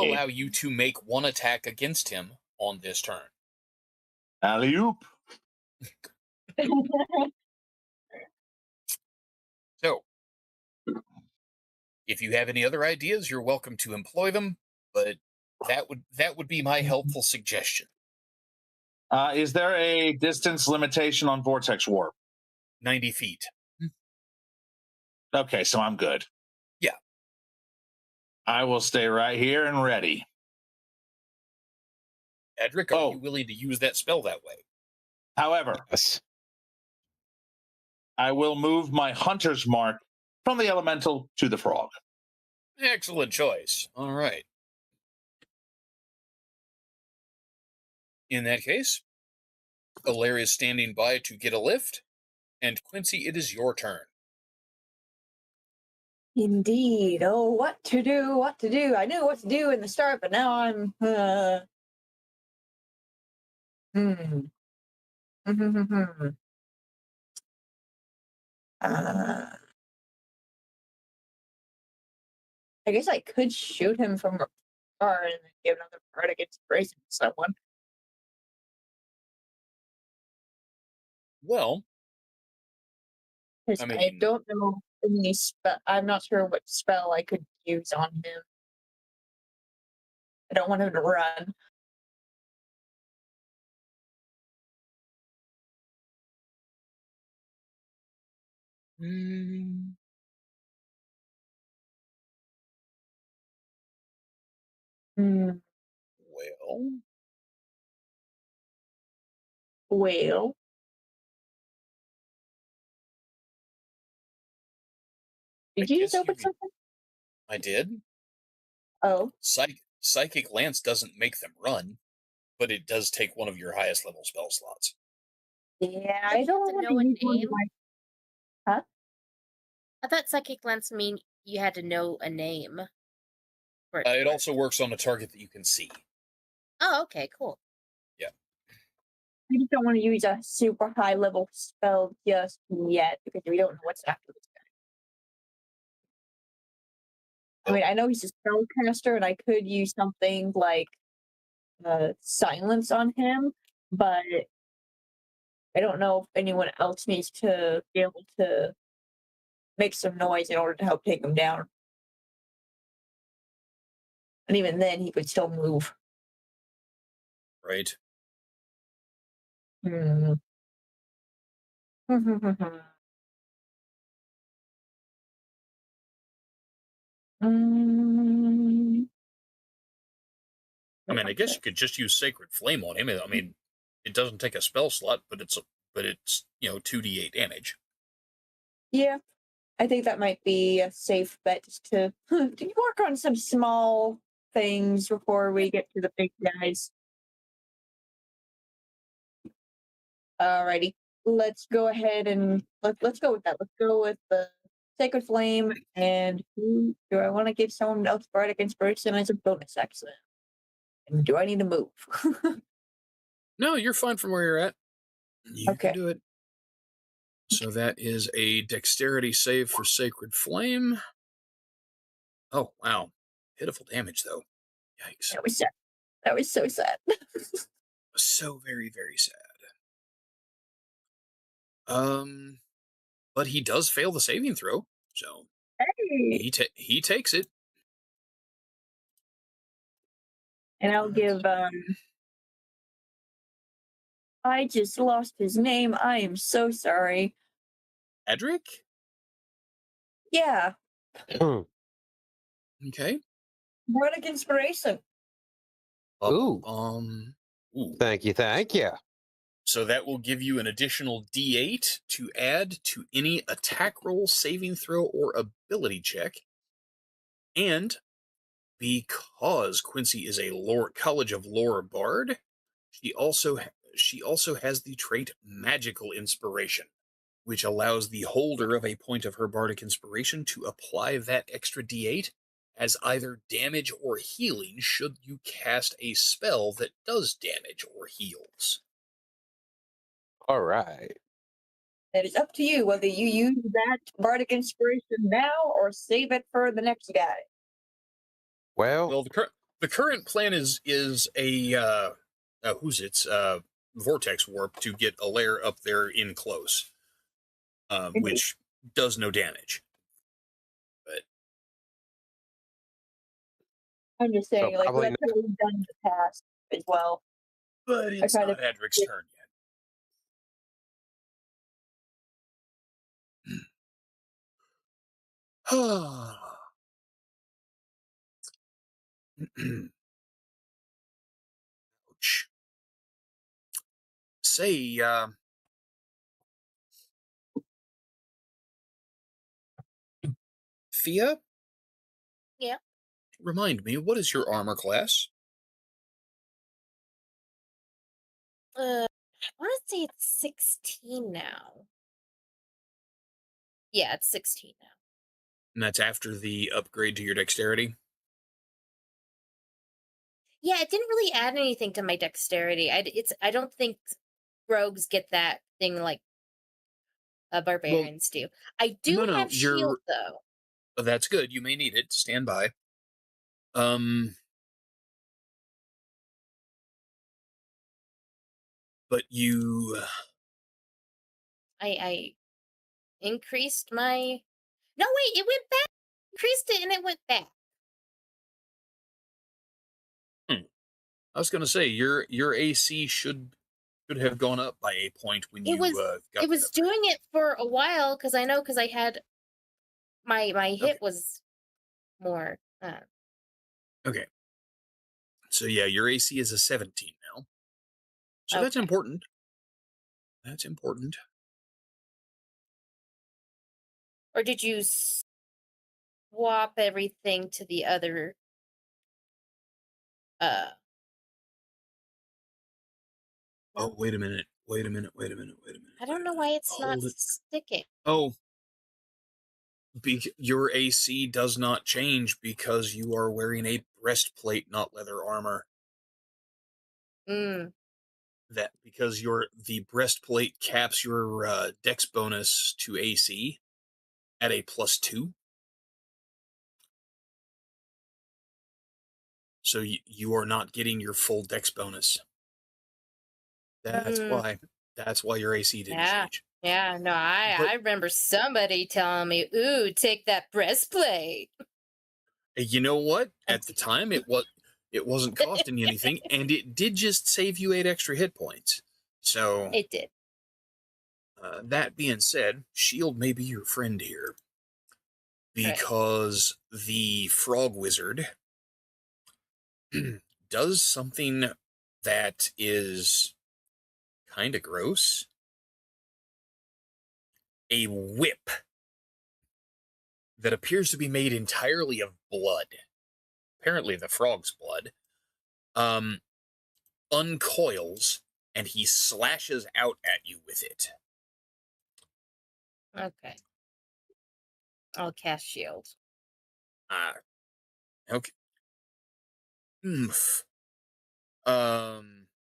allow you to make one attack against him on this turn. Alley-oop. So, if you have any other ideas, you're welcome to employ them, but that would be my helpful suggestion. Is there a distance limitation on Vortex Warp? 90 feet. Okay, so I'm good. Yeah. I will stay right here and ready. Edric, are you willing to use that spell that way? However, Yes. I will move my hunter's mark from the elemental to the frog. Excellent choice. All right. In that case, Alaire is standing by to get a lift, and Quincy, it is your turn. Indeed. Oh, what to do? What to do? I knew what to do in the start, but now I'm. Hmm. I guess I could shoot him from afar and then give another part against bracing someone. Well, Because I I mean, don't know any spell. I'm not sure what spell I could use on him. I don't want him to run. mm, Hmm. well, Well, I did you just guess you open could. something? I did. Oh, Psychic Lance doesn't make them run, but it does take one of your highest level spell slots. yeah. Don't I you don't have to want know to a use one of name? my. Huh? I thought psychic lens mean you had to know a name. For it to It work. also works on a target that you can see. Oh, okay, cool. Yeah. I just don't want to use a super high level spell just yet because we don't know what's after this guy. I mean, I know he's a spellcaster, and I could use something like silence on him, but I don't know if anyone else needs to be able to make some noise in order to help take him down. And even then, he could still move. Right. Hmm. Mm. I mean, I guess you could just use Sacred Flame on him. I mean, it doesn't take a spell slot, but it's 2d8 damage. Yeah, I think that might be a safe bet just to work on some small things before we get to the big guys. Alrighty, let's go ahead and let's go with that. Let's go with the Sacred Flame. And who do I want to give someone else Bardic Inspiration as a bonus action? And do I need to move? No, you're fine from where you're at. You can Okay. do it. So that is a dexterity save for Sacred Flame. Oh, wow. Pitiful damage, though. Yikes. That was sad. That was so sad. So very, very sad. But he does fail the saving throw, so Hey! he takes it. And I'll give I just lost his name. I am so sorry. Edric? Yeah. Okay. Bardic Inspiration. Ooh. Ooh. Thank you. So that will give you an additional D8 to add to any attack roll, saving throw, or ability check. And because Quincy is a College of Lore bard, she also has the trait Magical Inspiration, which allows the holder of a point of her bardic inspiration to apply that extra D8 as either damage or healing should you cast a spell that does damage or heals. All right. It is up to you whether you use that Bardic Inspiration now or save it for the next guy. Well, the current plan is a vortex warp to get Alaire up there in close, which does no damage. But I'm just saying, like, probably that's what we've done in the past as well. it's tried not to- Edric's turn yet. Ouch. Say, Thea, Yeah. remind me, what is your armor class? I want to say it's 16 now. Yeah, it's 16 now. And that's after the upgrade to your dexterity? Yeah, it didn't really add anything to my dexterity. I don't think rogues get that thing like barbarians do. I do no, have shield though. That's good. You may need it. Stand by. But you... I increased my... No, wait, it went back. Increased it and it went back. I was going to say, your AC should have gone up by a point when It was got it was that upgrade. doing it for a while because I had my hit Okay. was more. Okay. So yeah, your AC is a 17 now. So that's Okay. important. That's important. Or did you swap everything to the other? Oh, No? wait a minute. I don't know why it's not Hold it. sticking. Oh, your AC does not change because you are wearing a breastplate, not leather armor. That because the breastplate caps your dex bonus to AC at a +2. So you are not getting your full dex bonus. That's why. That's why your AC didn't change. Yeah, no, I remember somebody telling me, "Ooh, take that breastplate." You know what? At the time, it wasn't costing you anything, and it did just save you 8 extra hit points. So It did. that being said, shield may be your friend here, because the frog wizard does something that is kind of gross. A whip that appears to be made entirely of blood, apparently the frog's blood, uncoils, and he slashes out at you with it. Okay. I'll cast shield. Okay.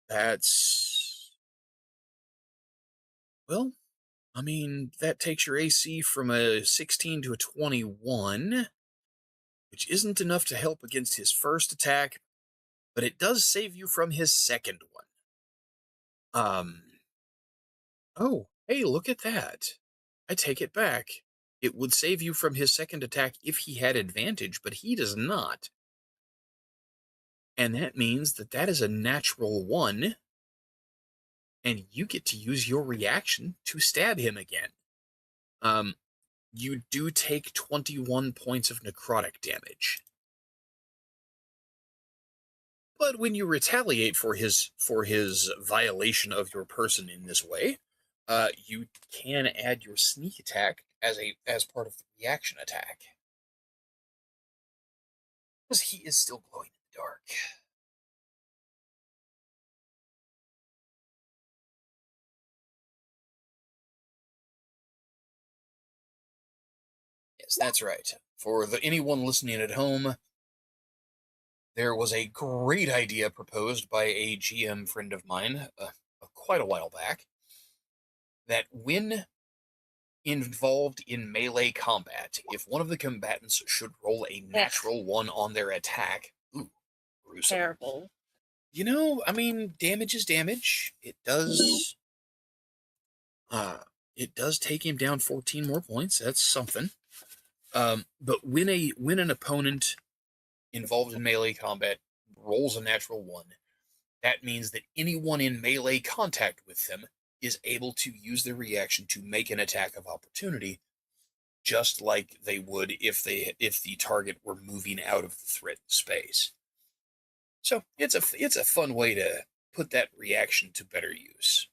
That's... Well, I mean, that takes your AC from a 16 to a 21, which isn't enough to help against his first attack, but it does save you from his second one. Oh, hey, look at that. I take it back. It would save you from his second attack if he had advantage, but he does not. And that means that is a natural 1, and you get to use your reaction to stab him again. You do take 21 points of necrotic damage. But when you retaliate for his violation of your person in this way, you can add your sneak attack as part of the reaction attack. Because he is still glowing in the dark. Yes, that's right. For anyone listening at home, there was a great idea proposed by a GM friend of mine quite a while back, that when involved in melee combat, if one of the combatants should roll a natural 1 on their attack, gruesome. Terrible. You know, I mean, damage is damage. It does take him down 14 more points. That's something. But when an opponent involved in melee combat rolls a natural 1, that means that anyone in melee contact with them is able to use their reaction to make an attack of opportunity, just like they would if the target were moving out of the threat space. So it's a fun way to put that reaction to better use.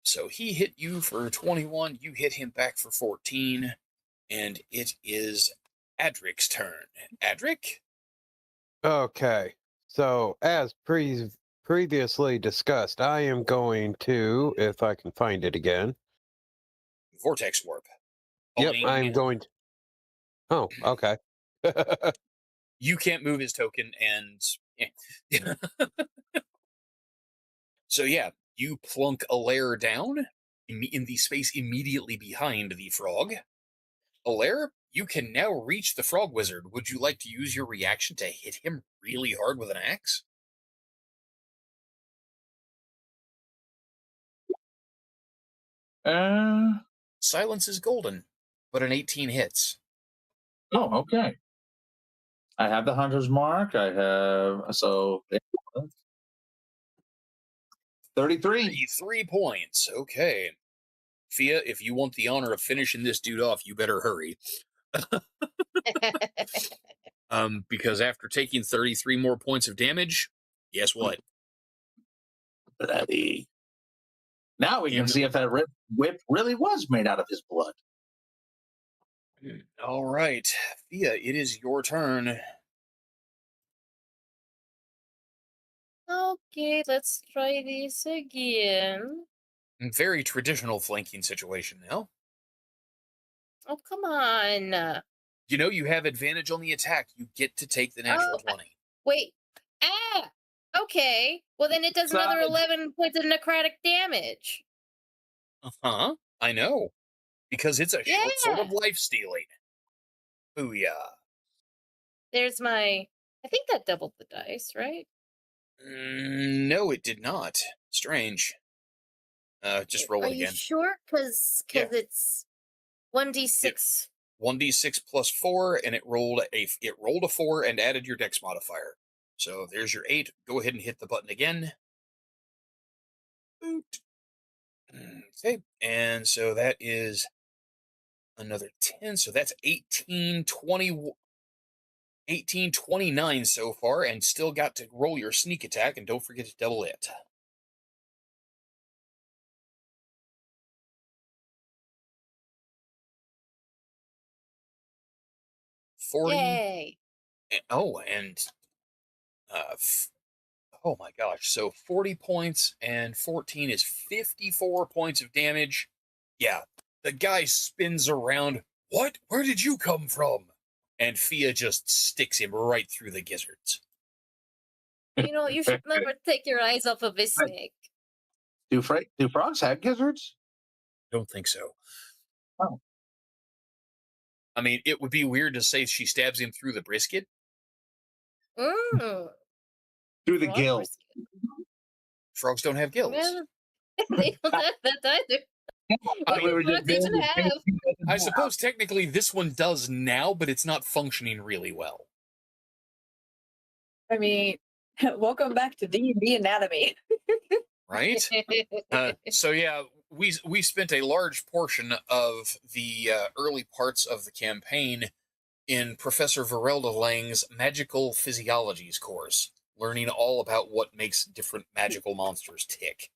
So he hit you for 21, you hit him back for 14, and it is Adric's turn. Adric? Okay. So, as previously discussed, I am going to, if I can find it again. Vortex Warp. Yep, I'm Boing. going. Oh, okay. You can't move his token, and so yeah, you plunk a layer down in the space immediately behind the frog. Alaire, you can now reach the frog wizard. Would you like to use your reaction to hit him really hard with an axe? Silence is golden, but an 18 hits. Oh, okay. I have the hunter's mark. I have 33. 33 points. Okay. Fia, if you want the honor of finishing this dude off, you better hurry. Because after taking 33 more points of damage, guess what? Bloody. Now we can see if that whip really was made out of his blood. All right. Fia, it is your turn. Okay, let's try this again. Very traditional flanking situation now. Oh, come on. You know you have advantage on the attack. You get to take the natural 20. Wait. Ah! Okay. Well, then it does another 11 points of necrotic damage. Uh-huh. I know. Because it's a short sword of life stealing. Booyah. There's my... I think that doubled the dice, right? No, it did not. Strange. Just roll it again. Are you sure? Because it's 1d6. 1d6 plus 4, and it rolled a 4 and added your dex modifier. So there's your 8. Go ahead and hit the button again. Boot. Okay, and so that is another 10. So that's 18, 29 so far, and still got to roll your sneak attack, and don't forget to double it. Yay! Oh, and oh my gosh! So 40 points and 14 is 54 points of damage. Yeah, the guy spins around. What? Where did you come from? And Fia just sticks him right through the gizzards. You know, you should never take your eyes off of a snake. Do frogs have gizzards? Don't think so. Oh. I mean, it would be weird to say she stabs him through the brisket. Mm. Through the gills. Frogs don't have gills. Well, they don't have that either. I suppose technically this one does now, but it's not functioning really well. I mean, welcome back to D&D Anatomy. Right? So yeah, we spent a large portion of the early parts of the campaign in Professor Verelda Lang's Magical Physiologies course, learning all about what makes different magical monsters tick.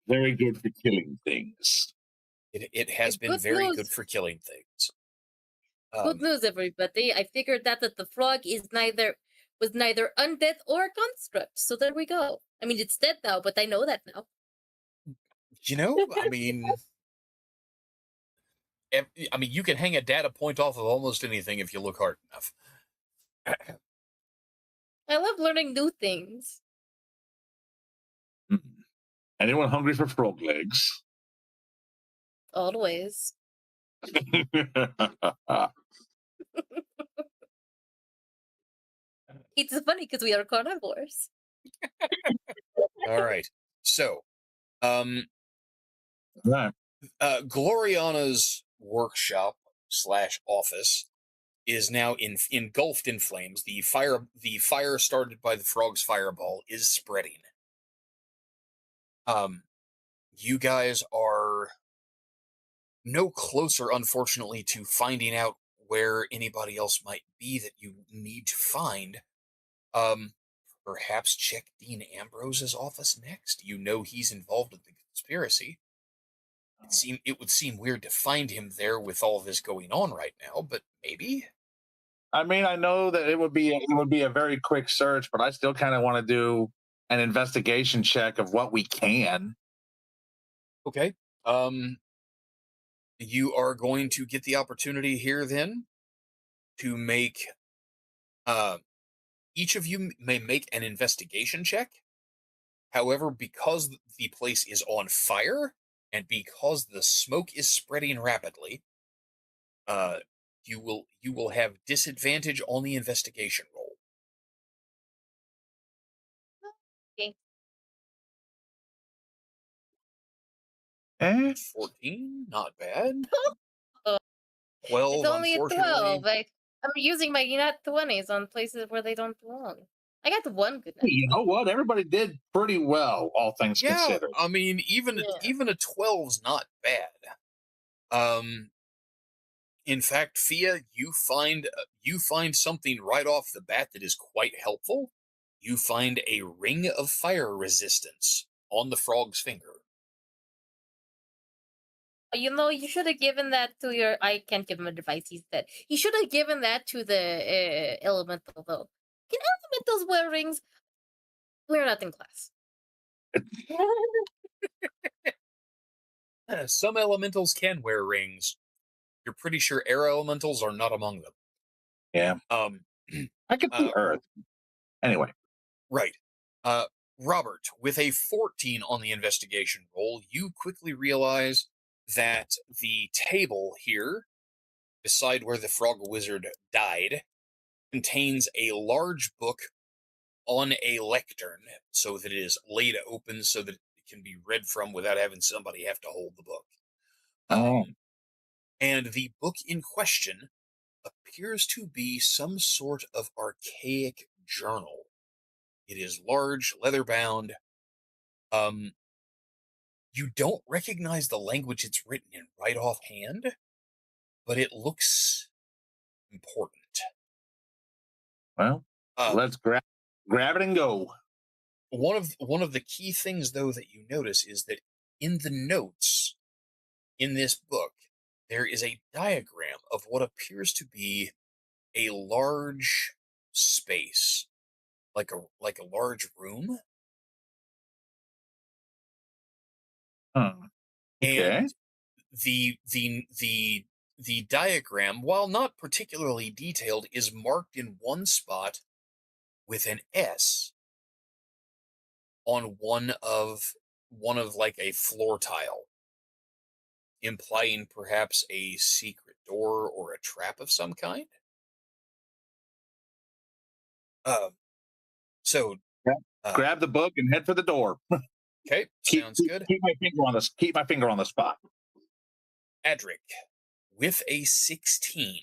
Very good for killing things. It has been very good for killing things. Good news, everybody. I figured out that the frog was neither undead or a construct. So there we go. I mean, it's dead now, but I know that now. You know, I mean, you can hang a data point off of almost anything if you look hard enough. I love learning new things. Anyone hungry for frog legs? Always. It's funny because we are carnivores. All right. So, right. Gloriana's workshop / office is now engulfed in flames. The fire started by the frog's fireball is spreading. You guys are no closer, unfortunately, to finding out where anybody else might be that you need to find. Um, Perhaps check Dean Ambrose's office next. You know he's involved in the conspiracy. It would seem weird to find him there with all this going on right now, but maybe. I mean, I know that it would be a very quick search, but I still kind of want to do an investigation check of what we can. Okay. You are going to get the opportunity here then to make each of you may make an investigation check. However, because the place is on fire and because the smoke is spreading rapidly, uh, you will have disadvantage on the investigation roll. Okay. 14, not bad. Uh, 12, It's only a unfortunately. 12. I'm using my nat 20s on places where they don't belong. I got one good nat You know what? Everybody did pretty well, all things Yeah, considered. I mean, Yeah. even a 12's not bad. In fact, Fia, you find something right off the bat that is quite helpful. You find a ring of fire resistance on the frog's finger. You know, you should have given that to your. I can't give him a device. He's dead. You should have given that to the elemental, though. Can elementals wear rings? We're not in class. Some elementals can wear rings. You're pretty sure air elementals are not among them. Yeah, Um, I could see Earth. Anyway, right. Robert, with a 14 on the investigation roll, you quickly realize that the table here, beside where the frog wizard died, contains a large book on a lectern so that it is laid open so that it can be read from without having somebody have to hold the book. Oh. And the book in question appears to be some sort of archaic journal. It is large, leather bound. You don't recognize the language it's written in right offhand, but it looks important. Well, let's grab it and go. One of the key things, though, that you notice is that in the notes in this book, there is a diagram of what appears to be a large space, like a large room. Huh. Okay. And the diagram, while not particularly detailed, is marked in one spot with an S on one of like a floor tile, implying perhaps a secret door or a trap of some kind. So Grab the book and head for the door. okay, sounds good. Keep my finger on this. Keep my finger on the spot. Adric, with a 16,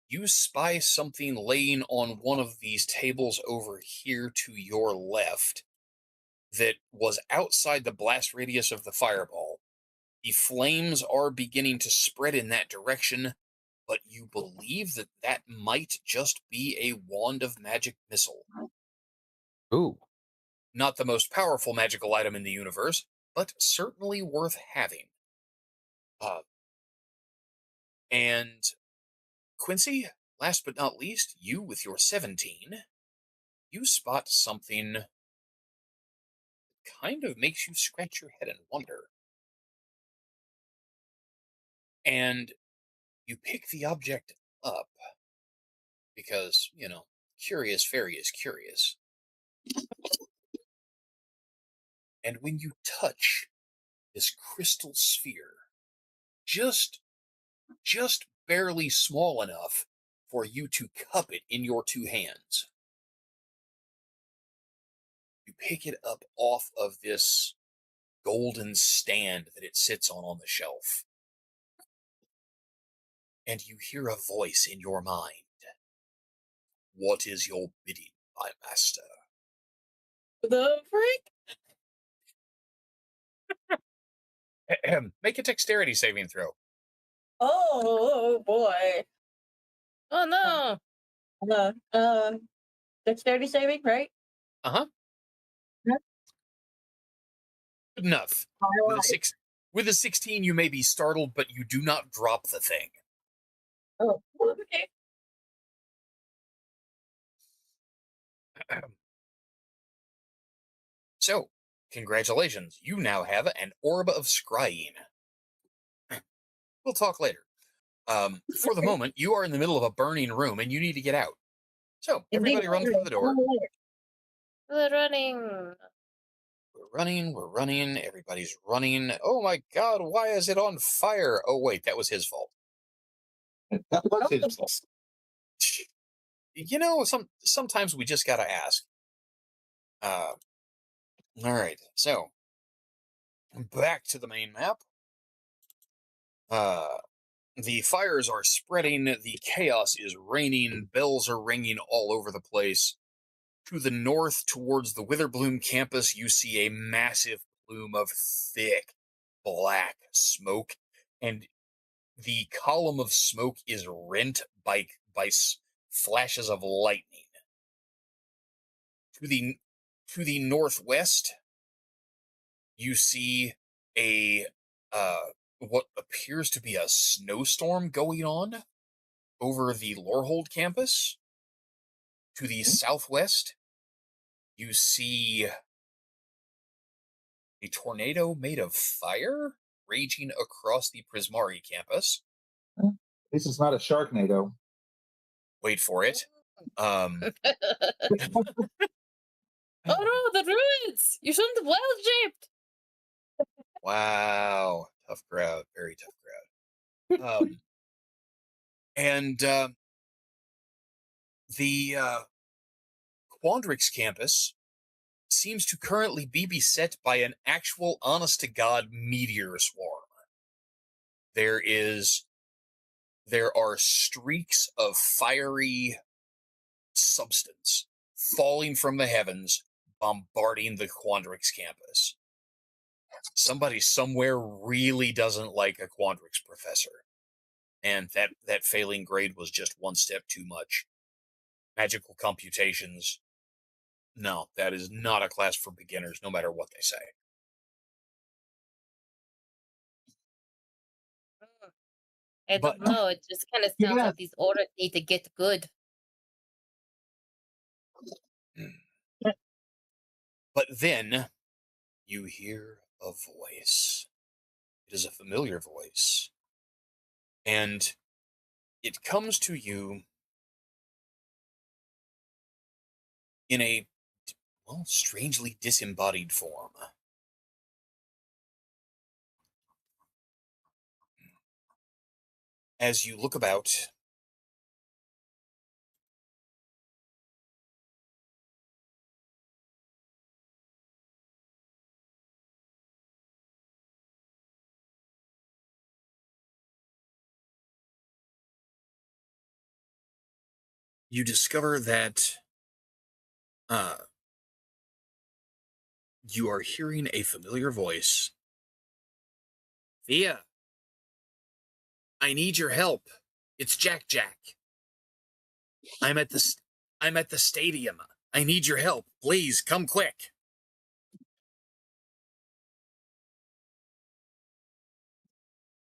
you spy something laying on one of these tables over here to your left that was outside the blast radius of the fireball. The flames are beginning to spread in that direction, but you believe that that might just be a wand of magic missile. Ooh. Not the most powerful magical item in the universe, but certainly worth having. And Quincy, last but not least, you with your 17, you spot something that kind of makes you scratch your head and wonder. And you pick the object up because, curious fairy is curious. And when you touch this crystal sphere, just barely small enough for you to cup it in your two hands, you pick it up off of this golden stand that it sits on the shelf. And you hear a voice in your mind. What is your bidding, my master? The freak? Make a dexterity saving throw. Oh boy. Oh no! Dexterity saving, right? Uh huh. Yeah. Good enough. All With a right. six, with a 16, you may be startled, but you do not drop the thing. Oh, okay. So, congratulations. You now have an orb of scrying. We'll talk later. For the moment, you are in the middle of a burning room and you need to get out. So, everybody run through the door. We're running. We're running, everybody's running. Oh my god, why is it on fire? Oh wait, that was his fault. That was his fault. You know, sometimes we just gotta ask. Alright, so back to the main map. The fires are spreading, the chaos is raining, bells are ringing all over the place. To the north, towards the Witherbloom campus, you see a massive plume of thick, black smoke, and the column of smoke is rent by flashes of lightning. To the northwest, you see a what appears to be a snowstorm going on over the Lorehold campus. To the southwest, you see a tornado made of fire raging across the Prismari campus. This is not a Sharknado. Wait for it. Oh no, the ruins! You shouldn't have wild shaped! Wow. Tough crowd. Very tough crowd. And the Quandrix campus seems to currently be beset by an actual honest-to-God meteor swarm. There are streaks of fiery substance falling from the heavens, bombarding the Quandrix campus. Somebody somewhere really doesn't like a Quandrix professor. And that failing grade was just one step too much. Magical computations. No, that is not a class for beginners, no matter what they say. I don't know, it just kind of sounds like these orders need to get good. But then you hear a voice. It is a familiar voice. And it comes to you in a, well, strangely disembodied form. As you look about, you discover that you are hearing a familiar voice. Thea, I need your help. It's Jack. I'm at the stadium. I need your help. Please come quick.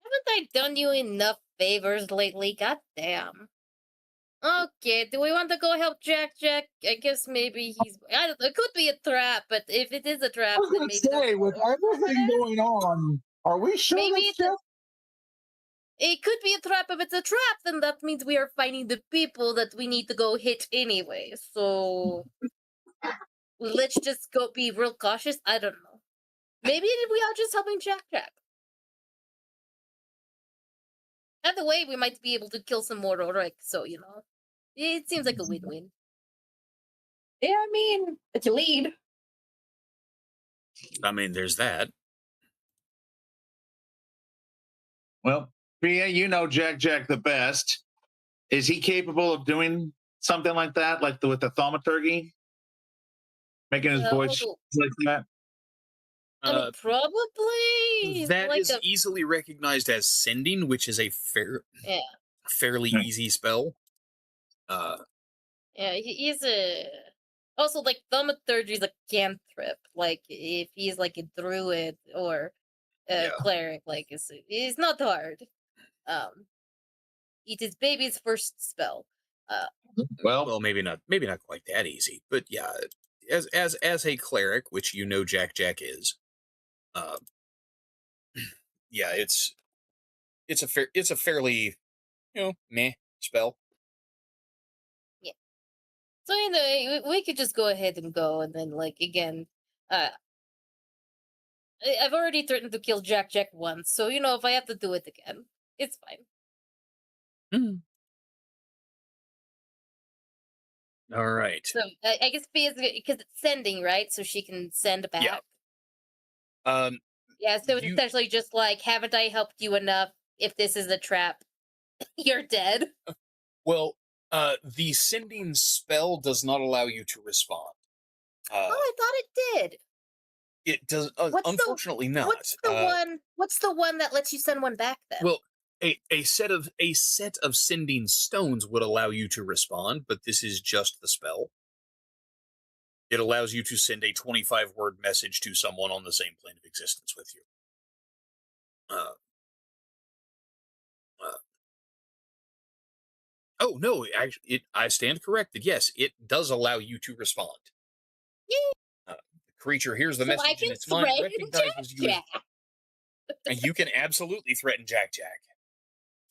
Haven't I done you enough favors lately? God damn. Okay, do we want to go help Jack? I guess maybe I don't know, it could be a trap, but if it is a trap, I then would maybe say, with everything going on, are we sure maybe that's just it could be a trap. If it's a trap, then that means we are finding the people that we need to go hit anyway. So let's just go be real cautious. I don't know. Maybe we are just helping Jack. Either way, we might be able to kill some more Roderick, so it seems like a win-win. Yeah, I mean, it's a lead. I mean, there's that. Well, Priya, you know Jack the best. Is he capable of doing something like that, with the thaumaturgy? Making his voice like that? I mean, probably That like is a easily recognized as sending, which is a yeah, fairly Hmm. easy spell. yeah. He's a also like thaumaturgy is a cantrip. Like if he's like a druid or a Yeah. cleric, like it's not hard. It is baby's first spell. Well, Well, maybe not quite that easy, but yeah, as a cleric, which you know Jack is, uh, yeah, it's a fairly meh spell. Yeah. So anyway, we could just go ahead and go, and then like again, uh, I've already threatened to kill Jack once, so if I have to do it again, it's fine. Mm. All right. So I guess because it's sending, right? So she can send back. Yeah. Um. Yeah, so it's You essentially just like, haven't I helped you enough? If this is a trap, you're dead. well, the sending spell does not allow you to respond. Oh, I thought it did. It does. Unfortunately, not. What's the one that lets you send one back then? Well, a set of sending stones would allow you to respond, but this is just the spell. It allows you to send a 25-word message to someone on the same plane of existence with you. Uh, uh, oh no, I stand corrected. Yes, it does allow you to respond. Yay! The creature hears the So I message in can its mind, threaten recognizes you, Jack. and you can absolutely threaten Jack.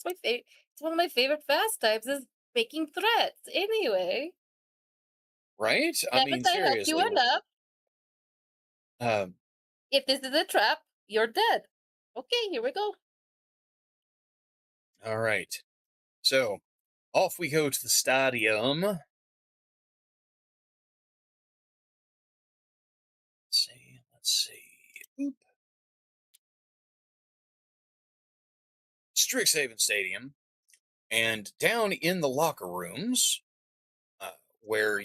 It's my favorite. It's one of my favorite pastimes is making threats. Anyway, Right? I mean, haven't I helped you seriously. enough? Um, If this is a trap, you're dead. Okay, here we go. all right. So, off we go to the stadium. Let's see. Oop. Strixhaven Stadium. And down in the locker rooms, where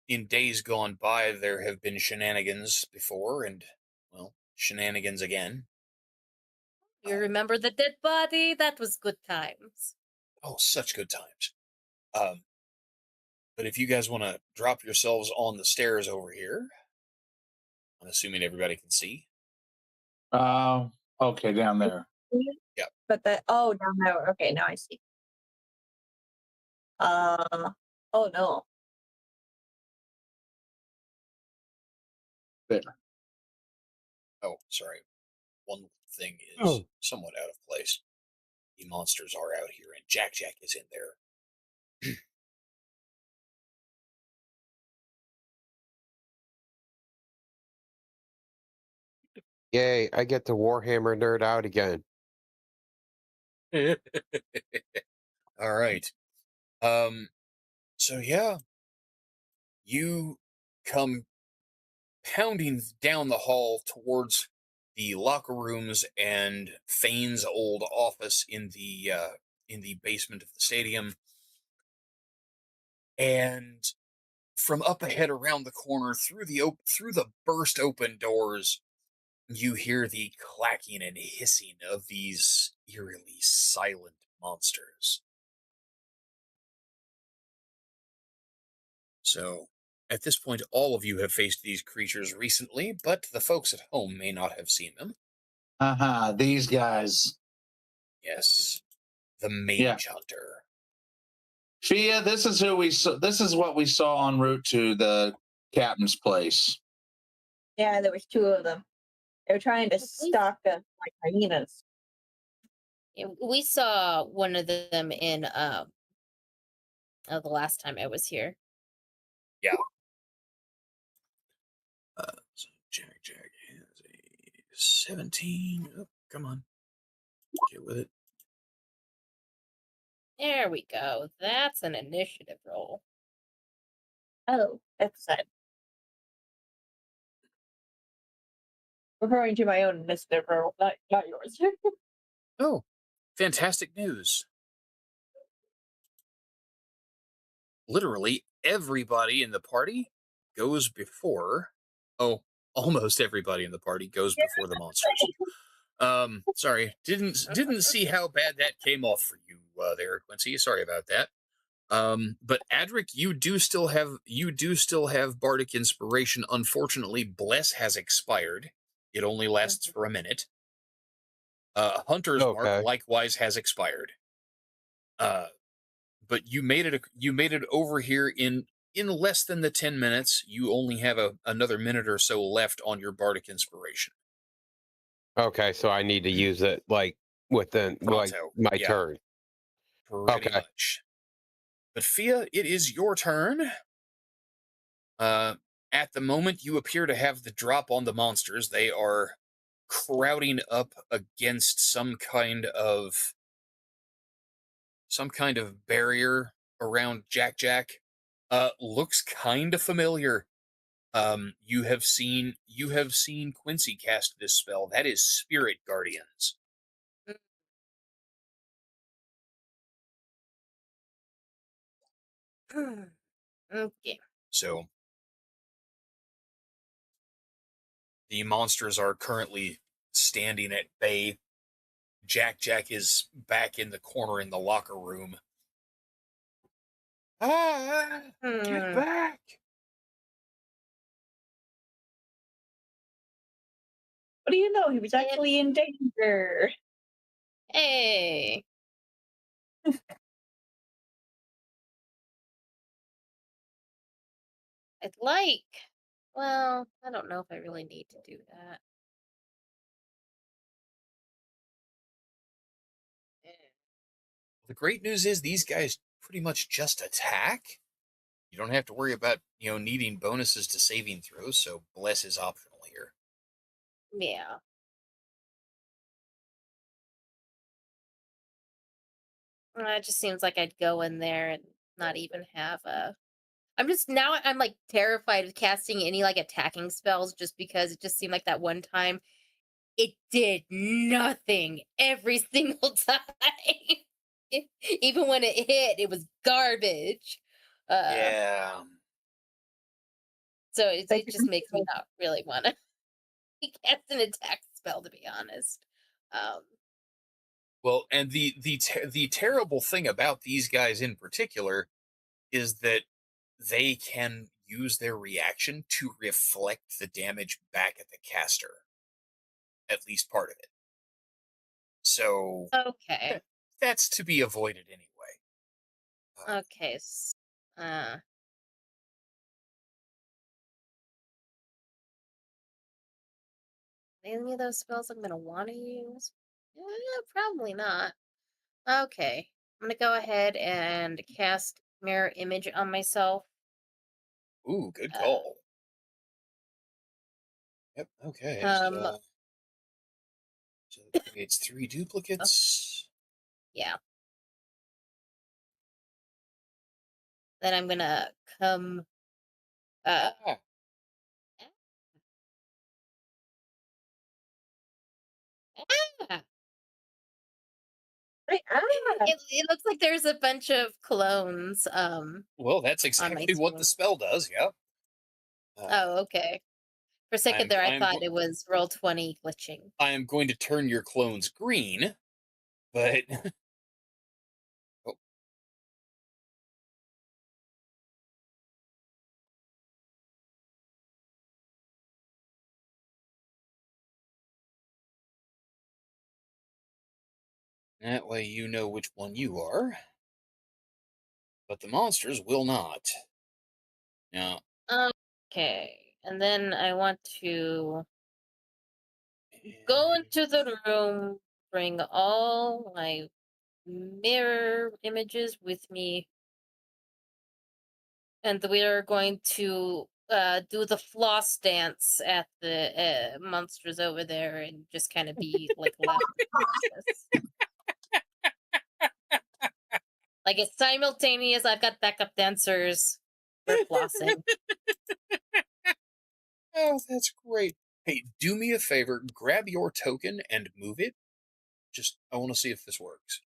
in days gone by, there have been shenanigans before, and, well, shenanigans again. You remember the dead body? That was good times. Oh, such good times. But if you guys want to drop yourselves on the stairs over here, I'm assuming everybody can see. okay, down there. Yep. But down there. Okay, now I see. Oh no. There. Oh, sorry. One thing is Oh. somewhat out of place. The monsters are out here, and Jack is in there. Yay, I get to Warhammer nerd out again. All right. So yeah, you come pounding down the hall towards the locker rooms and Fane's old office in the basement of the stadium. And from up ahead around the corner through the burst open doors, you hear the clacking and hissing of these eerily silent monsters. So, at this point, all of you have faced these creatures recently, but the folks at home may not have seen them. These guys. Yes, the Mage Yeah. Hunter. Fia, this is who we saw. This is what we saw en route to the captain's place. Yeah, there was two of them. They were trying to stalk us like hyenas. Yeah, we saw one of them in the last time I was here. Yeah. So Jack has a 17. Oh, come on. Get with it. There we go. That's an initiative roll. Oh, that's sad. Referring to my own initiative roll, not yours. Oh, fantastic news. Literally everybody in the party goes before. Oh, almost everybody in the party goes before the monsters. Sorry, didn't see how bad that came off for you there, Quincy. Sorry about that. But Adric, you do still have bardic inspiration. Unfortunately, bless has expired. It only lasts for a minute. Hunter's mark Okay. likewise has expired. But you made it over here in less than the 10 minutes. You only have another minute or so left on your bardic inspiration. Okay, so I need to use it like within like Pronto. my Yeah. turn. Pretty Okay. much. But Fia, it is your turn. At the moment, you appear to have the drop on the monsters. They are crowding up against some kind of barrier around Jack. Looks kind of familiar. You have seen Quincy cast this spell. That is Spirit Guardians. Okay. So the monsters are currently standing at bay. Jack is back in the corner in the locker room. Get back! What do you know? He was actually in danger. Hey. Well, I don't know if I really need to do that. The great news is these guys pretty much just attack. You don't have to worry about, needing bonuses to saving throws, so bless is optional here. Yeah. It just seems like I'd go in there and not even have a. I'm like terrified of casting any like attacking spells just because it just seemed like that one time it did nothing every single time. Even when it hit, it was garbage. Yeah. So it just makes me not really want to cast an attack spell, to be honest. Well, and the terrible thing about these guys in particular is that they can use their reaction to reflect the damage back at the caster. At least part of it. So Okay. that's to be avoided anyway. Okay. Any of those spells I'm gonna want to use? Probably not. Okay. I'm gonna go ahead and cast Mirror Image on myself. Ooh, good call. Yep. Okay. So it creates 3 duplicates. Yeah. Then I'm gonna come. Ah. It looks like there's a bunch of clones. Well, that's exactly what the spell does. Yep. Oh, okay. For a second there, I thought it was Roll20 glitching. I am going to turn your clones green, but oh. That way you know which one you are. But the monsters will not. Now. Okay. And then I want to go into the room, bring all my mirror images with me, and we are going to do the floss dance at the monsters over there and just kind of be like loud. Like it's simultaneous. I've got backup dancers. We're flossing. Oh, that's great. Hey, do me a favor, grab your token and move it. I want to see if this works.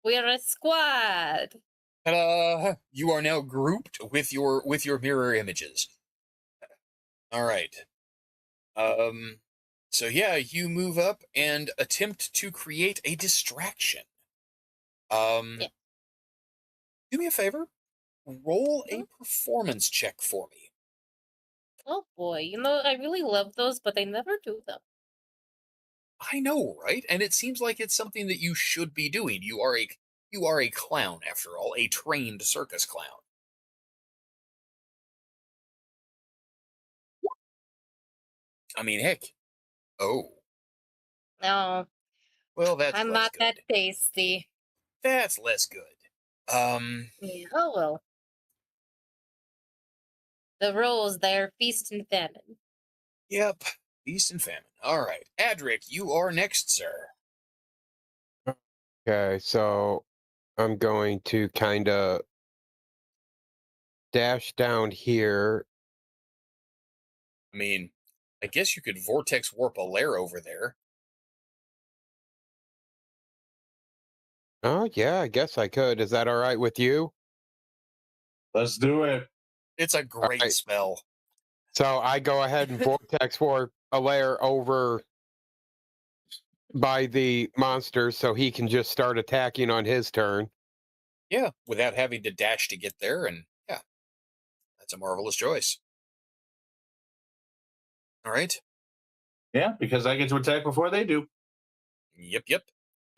We're a squad. Ta-da! You are now grouped with your mirror images. All right. So yeah, you move up and attempt to create a distraction. Yeah. Do me a favor. Roll a Mhm. performance check for me. Oh boy, I really love those, but they never do them. I know, right? And it seems like it's something that you should be doing. You are a clown, after all, a trained circus clown. I mean, heck. Oh, No, well, that's I'm less not that good. tasty. That's less good. Yeah. Oh well. The rules there, feast and famine. Yep. Feast and famine. All right. Adric, you are next, sir. Okay, so I'm going to kind of dash down here. I mean, I guess you could vortex warp a lair over there. Oh, yeah, I guess I could. Is that all right with you? Let's do it. It's a All great right. spell. So I go ahead and vortex for a layer over by the monster so he can just start attacking on his turn. Yeah, without having to dash to get there, and yeah, that's a marvelous choice. All right. Yeah, because I get to attack before they do. Yep.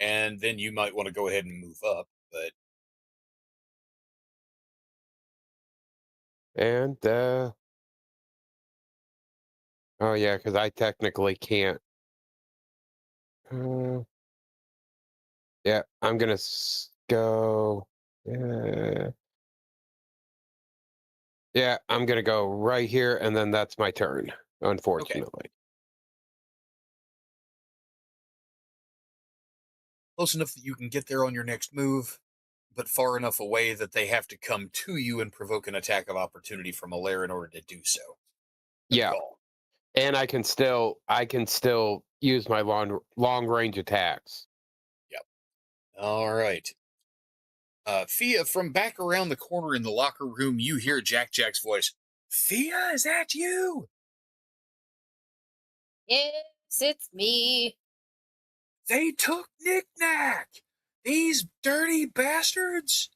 And then you might want to go ahead and move up, but And oh yeah, because I technically can't. Uh, yeah, I'm gonna go. Yeah, I'm gonna go right here, and then that's my turn. okay. Unfortunately. Close enough that you can get there on your next move, but far enough away that they have to come to you and provoke an attack of opportunity from a lair in order to do so. Good Yeah, call. and I can still use my long range attacks. Yep. All right. Fia, from back around the corner in the locker room, you hear Jack's voice. Fia, is that you? Yes, it's me. They took Knick Knack. These dirty bastards.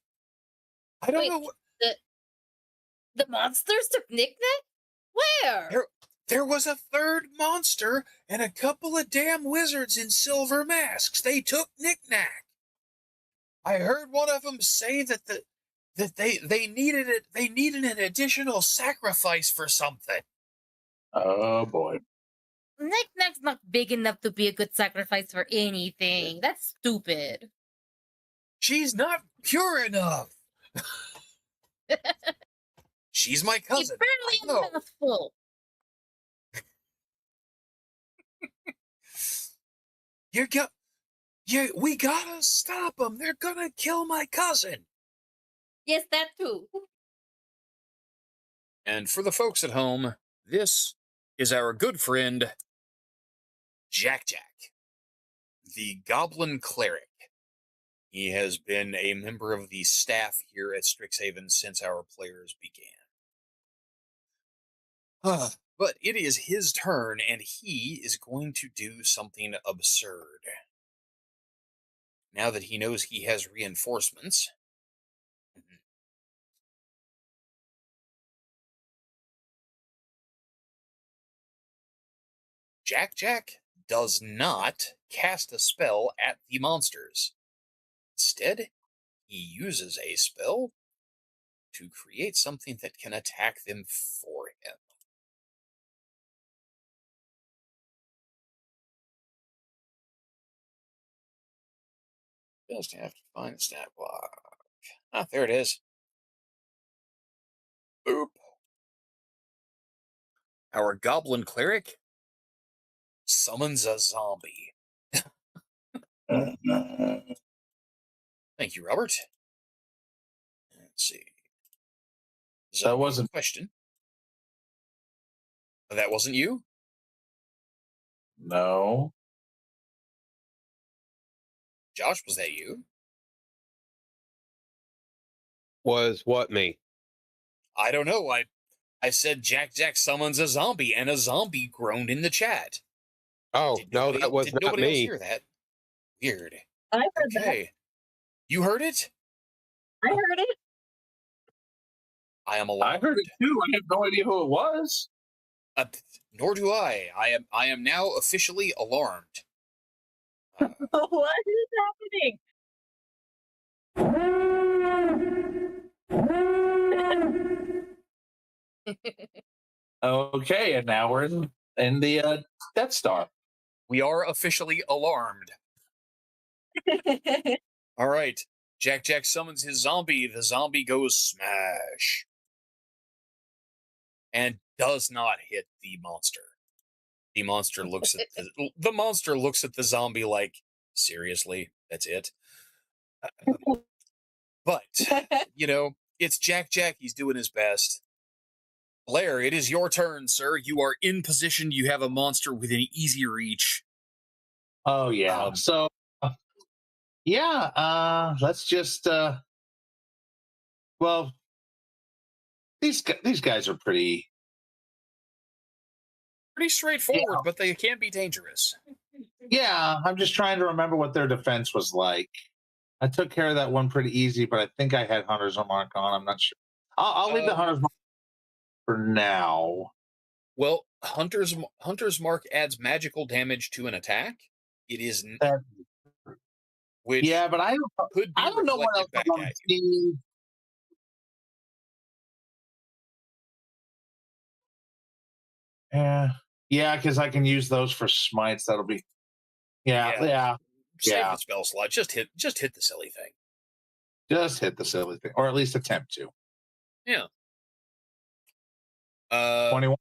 I don't Wait, know what. the monsters took Knick-Knack? Where? There was a third monster and a couple of damn wizards in silver masks. They took Knick Knack. I heard one of them say that they needed it. They needed an additional sacrifice for something. Oh boy. Knick-Knack's not big enough to be a good sacrifice for anything. That's stupid. She's not pure enough. She's my He's cousin. I barely a know. mouthful. You got. We gotta stop them. They're gonna kill my cousin. Yes, that too. And for the folks at home, this is our good friend Jack, the Goblin Cleric. He has been a member of the staff here at Strixhaven since our players began. But it is his turn, and he is going to do something absurd. Now that he knows he has reinforcements, Jack does not cast a spell at the monsters. Instead, he uses a spell to create something that can attack them for him. Just have to find the stat block. Ah, there it is. Boop. Our Goblin Cleric summons a zombie. Thank you, Robert. Let's see. Zombie wasn't- question. That wasn't you? No. Josh, was that you? was what me? I don't know. I said Jack summons a zombie, and a zombie groaned in the chat. Oh, no, that was did not nobody else me. hear that? Weird. I heard that. Okay. You heard it? I heard it. I am I alarmed. heard it too. I have no idea who it was. Nor do I. I am now officially alarmed. What is happening? Okay, and now we're in the Death Star. We are officially alarmed. All right. Jack summons his zombie. The zombie goes smash. And does not hit the monster. The monster looks at the monster looks at the zombie like, seriously, that's it. But you know, it's Jack. He's doing his best. Blair, it is your turn, sir. You are in position. You have a monster within easy reach. Oh yeah. So yeah, let's just well, these guys are pretty straightforward, but they can be dangerous. Yeah, I'm just trying to remember what their defense was like. I took care of that one pretty easy, but I think I had Hunter's Mark on. I'm not sure. I'll leave the Hunter's Mark for now. Well, Hunter's Mark adds magical damage to an attack. It is which yeah, but I don't know what else back I'm at you. Yeah, because I can use those for smites. That'll be yeah. Save the spell slot. Just hit the silly thing. Just hit the silly thing, or at least attempt to. Yeah. 21.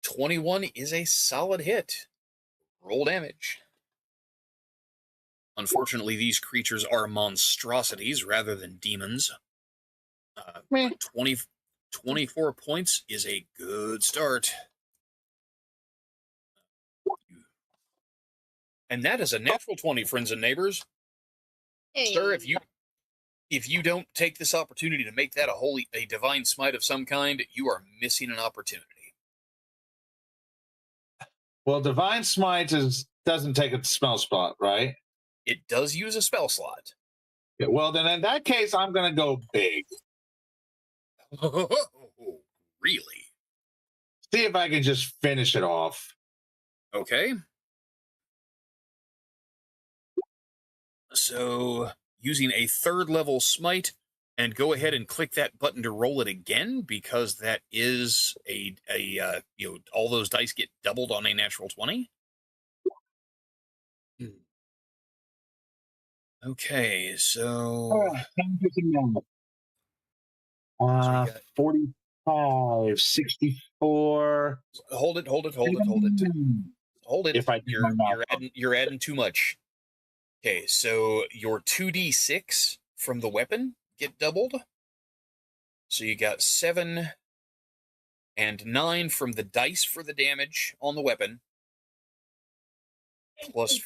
21 is a solid hit. Roll damage. Unfortunately, these creatures are monstrosities rather than demons. 24 points is a good start. And that is a natural 20, friends and neighbors. Hey. Sir, if you don't take this opportunity to make that a divine smite of some kind, you are missing an opportunity. Well, divine smite doesn't take a spell slot, right? It does use a spell slot. Yeah, well, then in that case, I'm going to go big. Really? See if I can just finish it off. Okay. So, using a 3rd level smite, and go ahead and click that button to roll it again, because that is all those dice get doubled on a natural 20. Okay, so 45, 64. Hold it. If I You're adding too much. Okay, so your 2d6 from the weapon get doubled. So you got 7 and 9 from the dice for the damage on the weapon, plus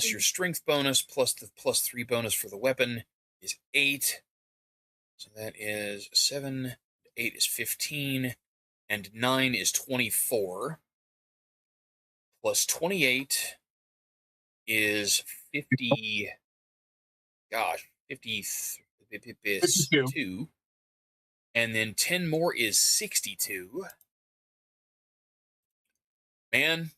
your strength bonus, plus the +3 bonus for the weapon is 8. So that is 7, 8 is 15, and 9 is 24. Plus 28 is 50. Gosh, 52. And then 10 more is 62. Man,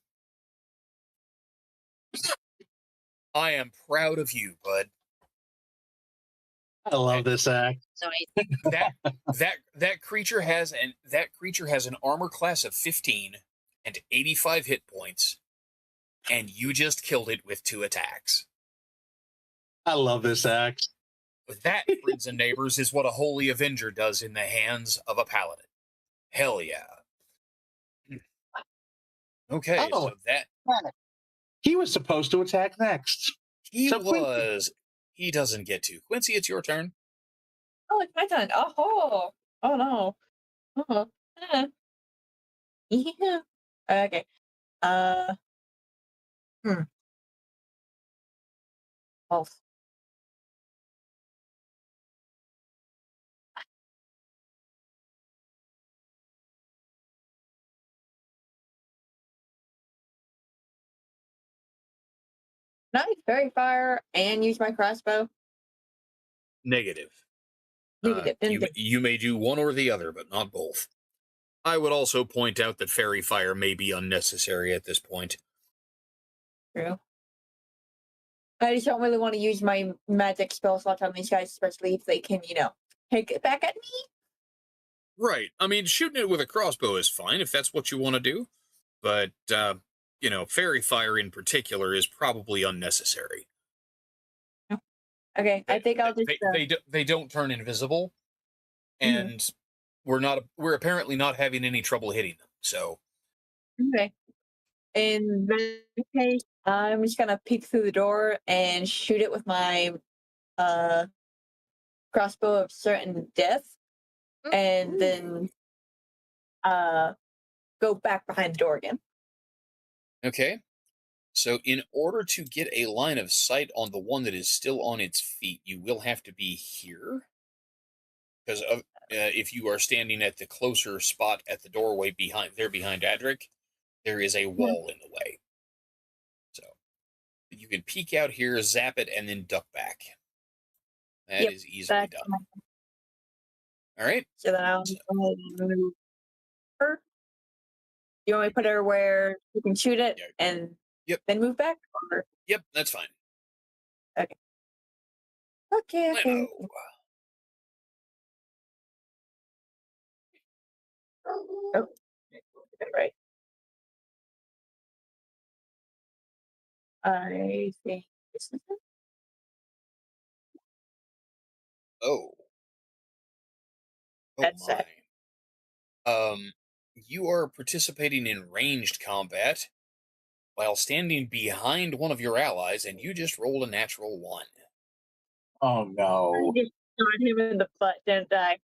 I am proud of you, bud. I love this act. That creature has an armor class of 15 and 85 hit points, and you just killed it with 2 attacks. I love this act. That, friends and neighbors, is what a Holy Avenger does in the hands of a paladin. Hell yeah. Okay, so that... He was supposed to attack next. He doesn't get to. Quincy, it's your turn. Oh, it's my turn. Oh no. Yeah. Okay. Both. Can I fairy fire and use my crossbow? Negative. Negative. You may do one or the other, but not both. I would also point out that fairy fire may be unnecessary at this point. True. I just don't really want to use my magic spell slot on these guys, especially if they can, take it back at me. Right. I mean, shooting it with a crossbow is fine if that's what you want to do. But, fairy fire in particular is probably unnecessary. Okay, I think I'll just... They don't turn invisible, and we're apparently not having any trouble hitting them, so... Okay. In that case, I'm just gonna peek through the door and shoot it with my crossbow of certain death, and then go back behind the door again. Okay. So in order to get a line of sight on the one that is still on its feet, you will have to be here. Because if you are standing at the closer spot at the doorway behind Adric, there is a wall in the way. So you can peek out here, zap it, and then duck back. That is easily done. All right. So then I'll move her. You want me to put her where you can shoot it and then move back? Or? Yep, that's fine. Okay. Okay. Oh, right. I think this is it. Oh. That's my. You are participating in ranged combat while standing behind one of your allies, and you just rolled a natural 1. Oh no! I just shot him in the butt, didn't I?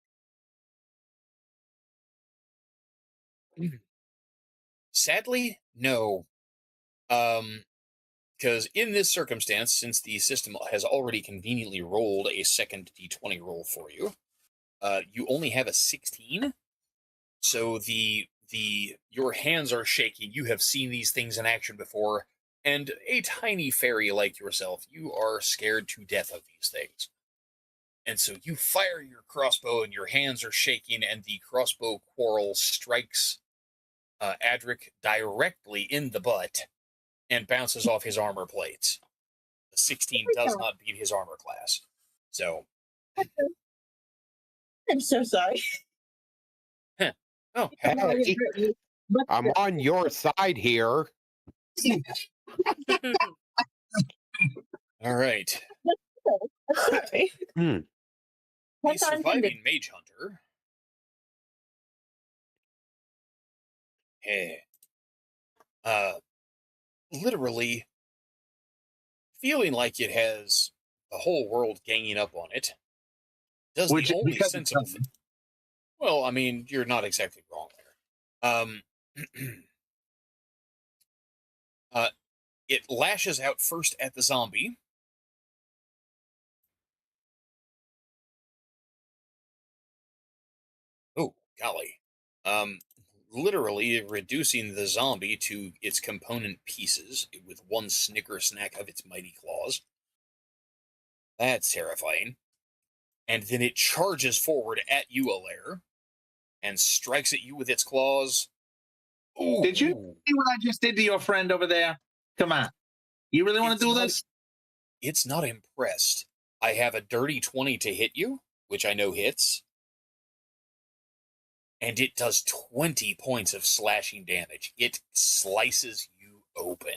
Sadly, no. Because in this circumstance, since the system has already conveniently rolled a second d20 roll for you, you only have a 16. So your hands are shaking. You have seen these things in action before, and a tiny fairy like yourself, you are scared to death of these things. And so you fire your crossbow, and your hands are shaking, and the crossbow quarrel strikes Adric directly in the butt and bounces off his armor plates. The 16 does not beat his armor class. So... I'm so sorry. Oh, hey, I'm on your side here. All right. Sorry. The surviving mage hunter. Hey. Literally feeling like it has the whole world ganging up on it. Does the only sensible thing. Well, I mean, you're not exactly wrong there. It lashes out first at the zombie. Oh, golly. Literally reducing the zombie to its component pieces with one snicker snack of its mighty claws. That's terrifying. And then it charges forward at you, Alair, and strikes at you with its claws. Ooh. Did you see what I just did to your friend over there? Come on. You really want to do this? It's not impressed. I have a dirty 20 to hit you, which I know hits. And it does 20 points of slashing damage. It slices you open.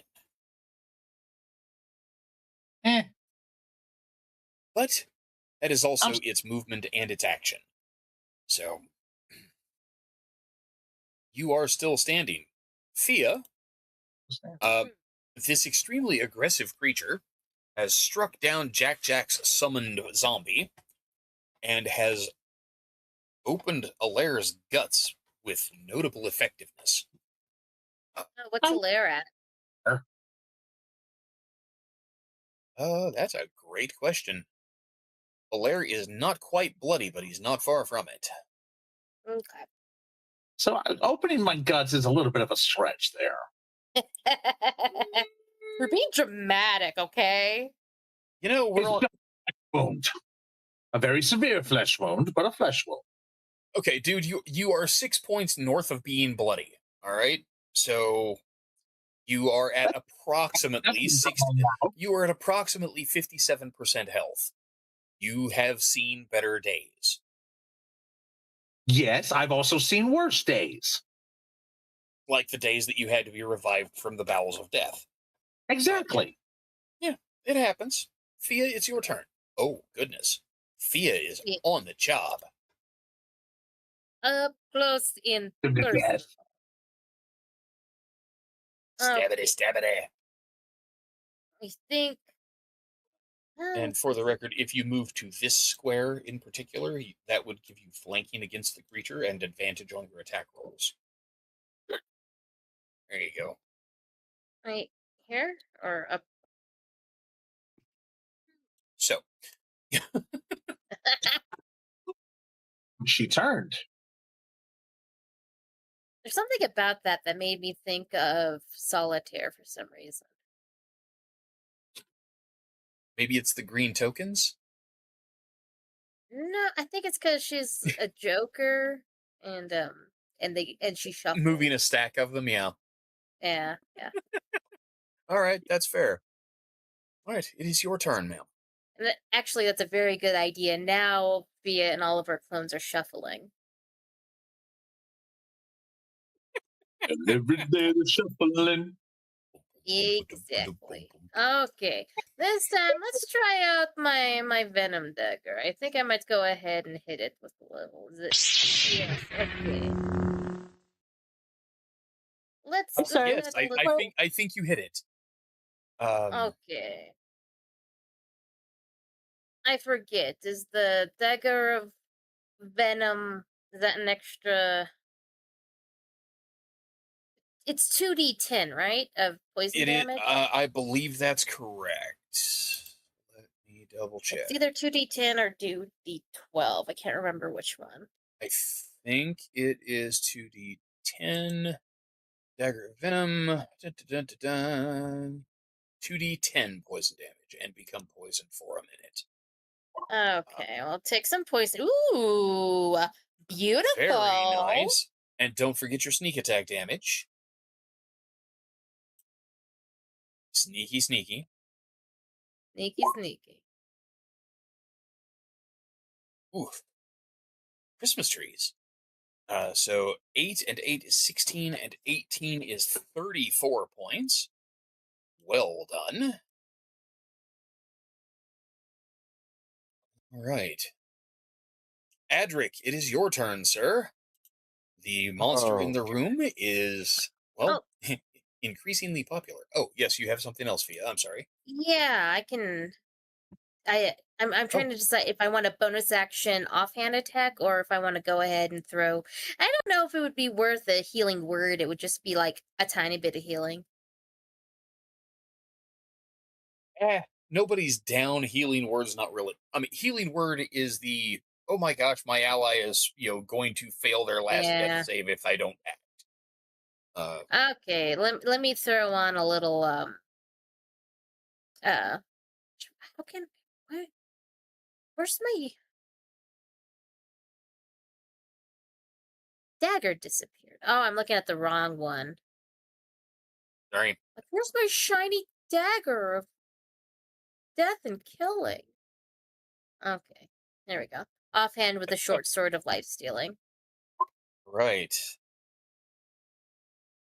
But that is also its movement and its action. So, you are still standing. Fia, this extremely aggressive creature has struck down Jack's summoned zombie and has opened Alair's guts with notable effectiveness. What's Alair at? That's a great question. Alair is not quite bloody, but he's not far from it. Okay. So opening my guts is a little bit of a stretch there. You're being dramatic, okay? You know, we're It's all just a wound. A very severe flesh wound, but a flesh wound. okay, dude. You are 6 points north of being bloody. All right, so you are at approximately That's 60. now. You are at approximately 57% health. You have seen better days. Yes, I've also seen worse days. Like the days that you had to be revived from the bowels of death. Exactly. Yeah, it happens. Fia, it's your turn. Oh, goodness. Fia is Yeah. on the job. Up close in To the person. death. Stabbity, stabbity. I think. And for the record, if you move to this square in particular, that would give you flanking against the creature and advantage on your attack rolls. There you go. Right here or up? So, She turned. There's something about that that made me think of solitaire for some reason. maybe it's the green tokens? No, I think it's because she's a joker and she shuffles. Moving a stack of them, yeah. Yeah. All right, that's fair. All right, it is your turn, ma'am. And actually, that's a very good idea. Now, Fia and all of our clones are shuffling. And every day they're shuffling. Exactly. Okay. This time, let's try out my venom dagger. I think I might go ahead and hit it with the level. Yes. Okay. Let's. Okay. Yes, I think you hit it. Okay. I forget. Is the dagger of venom, is that an extra? It's 2d10, right? Of poison It is. damage? I believe that's correct. Let me double check. It's either 2d10 or 2d12. I can't remember which one. I think it is 2d10. Dagger of Venom. Dun, dun, dun, dun, dun. 2d10 poison damage and become poisoned for a minute. Okay, well, take some poison. Ooh, beautiful. Very nice. And don't forget your sneak attack damage. Sneaky, sneaky. Sneaky, sneaky. Oof. Christmas trees. So 8 and 8 is 16, and 18 is 34 points. Well done. All right. Adric, it is your turn, sir. The monster in the room is, well, increasingly popular. Oh, yes, you have something else, Fia. I'm sorry. Yeah, I can. I'm trying to decide if I want a bonus action offhand attack or if I want to go ahead and throw. I don't know if it would be worth a healing word. It would just be like a tiny bit of healing. Nobody's down healing word's not really. I mean, healing word is the, oh my gosh, my ally is, going to fail their last death save if I don't act. Okay, let me throw on a little how can where's my dagger disappeared? Oh, I'm looking at the wrong one. Sorry. Like, where's my shiny dagger of death and killing? Okay, there we go. Offhand with a short sword of life stealing. Right.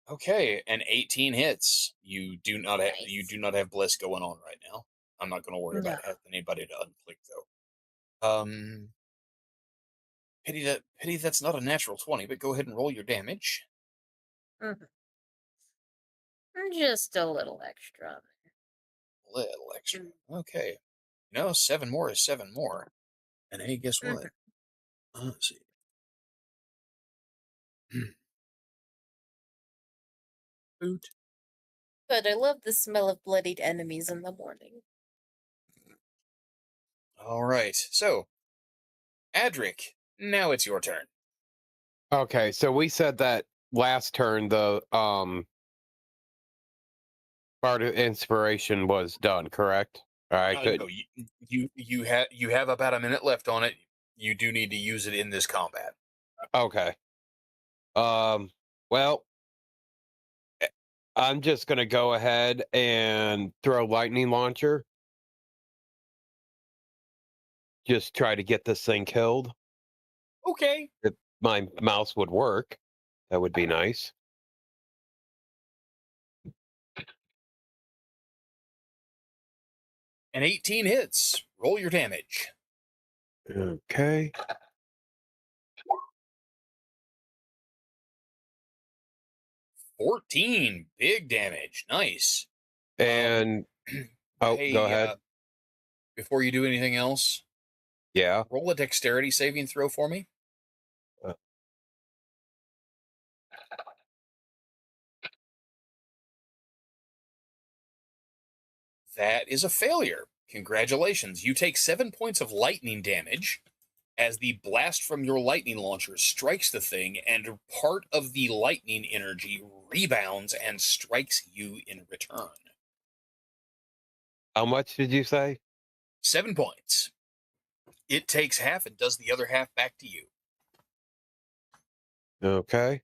Okay, an 18 hits. You do not have bliss going on right now. I'm not going to worry about having anybody to unflick though. Pity that's not a natural 20, but go ahead and roll your damage. Mm-hmm. Just a little extra. Little extra. Okay. 7 more is 7 more. And hey, guess what? Let's see. Boot. But I love the smell of bloodied enemies in the morning. All right. So, Adric, now it's your turn. Okay, so we said that last turn the Part of inspiration was done, correct? All right, good. No, you have about a minute left on it. You do need to use it in this combat. Okay. Well, I'm just gonna go ahead and throw lightning launcher. Just try to get this thing killed. Okay. If my mouse would work, that would be nice. And 18 hits. Roll your damage. Okay. 14. Big damage. Nice. And oh, Hey, go ahead. Before you do anything else, Yeah. roll a dexterity saving throw for me. Uh. That is a failure. Congratulations. You take 7 points of lightning damage as the blast from your lightning launcher strikes the thing, and part of the lightning energy rebounds and strikes you in return. How much did you say? 7 points. It takes half and does the other half back to you. Okay.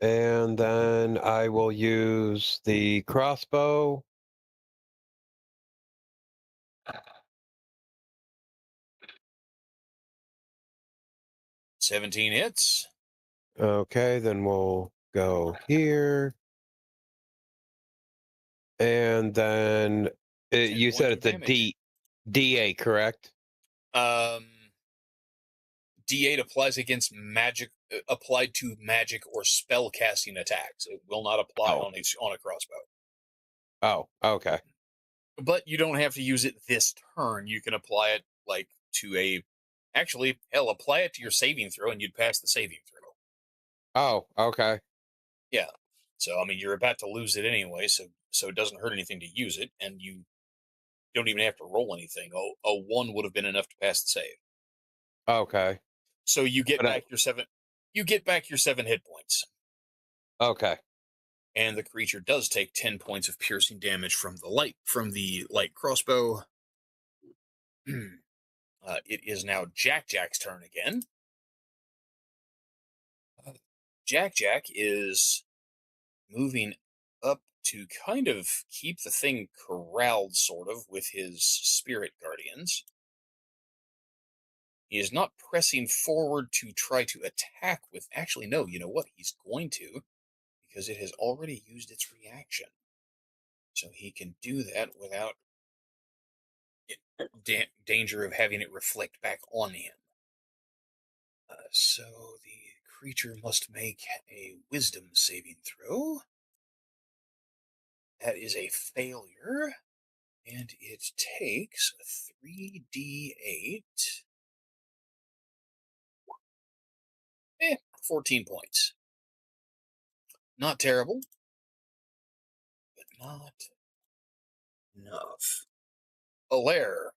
And then I will use the crossbow. "17 hits. Okay, then we'll go here. And then 10 you said points it's of a damage. D8, correct? D8 applies against magic, applied to magic or spell casting attacks. It will not apply Oh. on a crossbow. Oh, okay. But you don't have to use it this turn. You can apply it like to a. Actually, hell, apply it to your saving throw, and you'd pass the saving throw. Oh, okay. Yeah. So I mean, you're about to lose it anyway, so it doesn't hurt anything to use it, and you don't even have to roll anything. A 1 would have been enough to pass the save. Okay. So you get But back your 7. You get back your 7 hit points. Okay. And the creature does take 10 points of piercing damage from the light crossbow. It is now Jack's turn again. Jack is moving up to kind of keep the thing corralled, sort of, with his spirit guardians. He is not pressing forward to try to attack with. Actually, no, you know what? He's going to, because it has already used its reaction. So he can do that without danger of having it reflect back on him. So the creature must make a wisdom saving throw. That is a failure. And it takes 3d8. 14 points. Not terrible, but not enough. Alaire,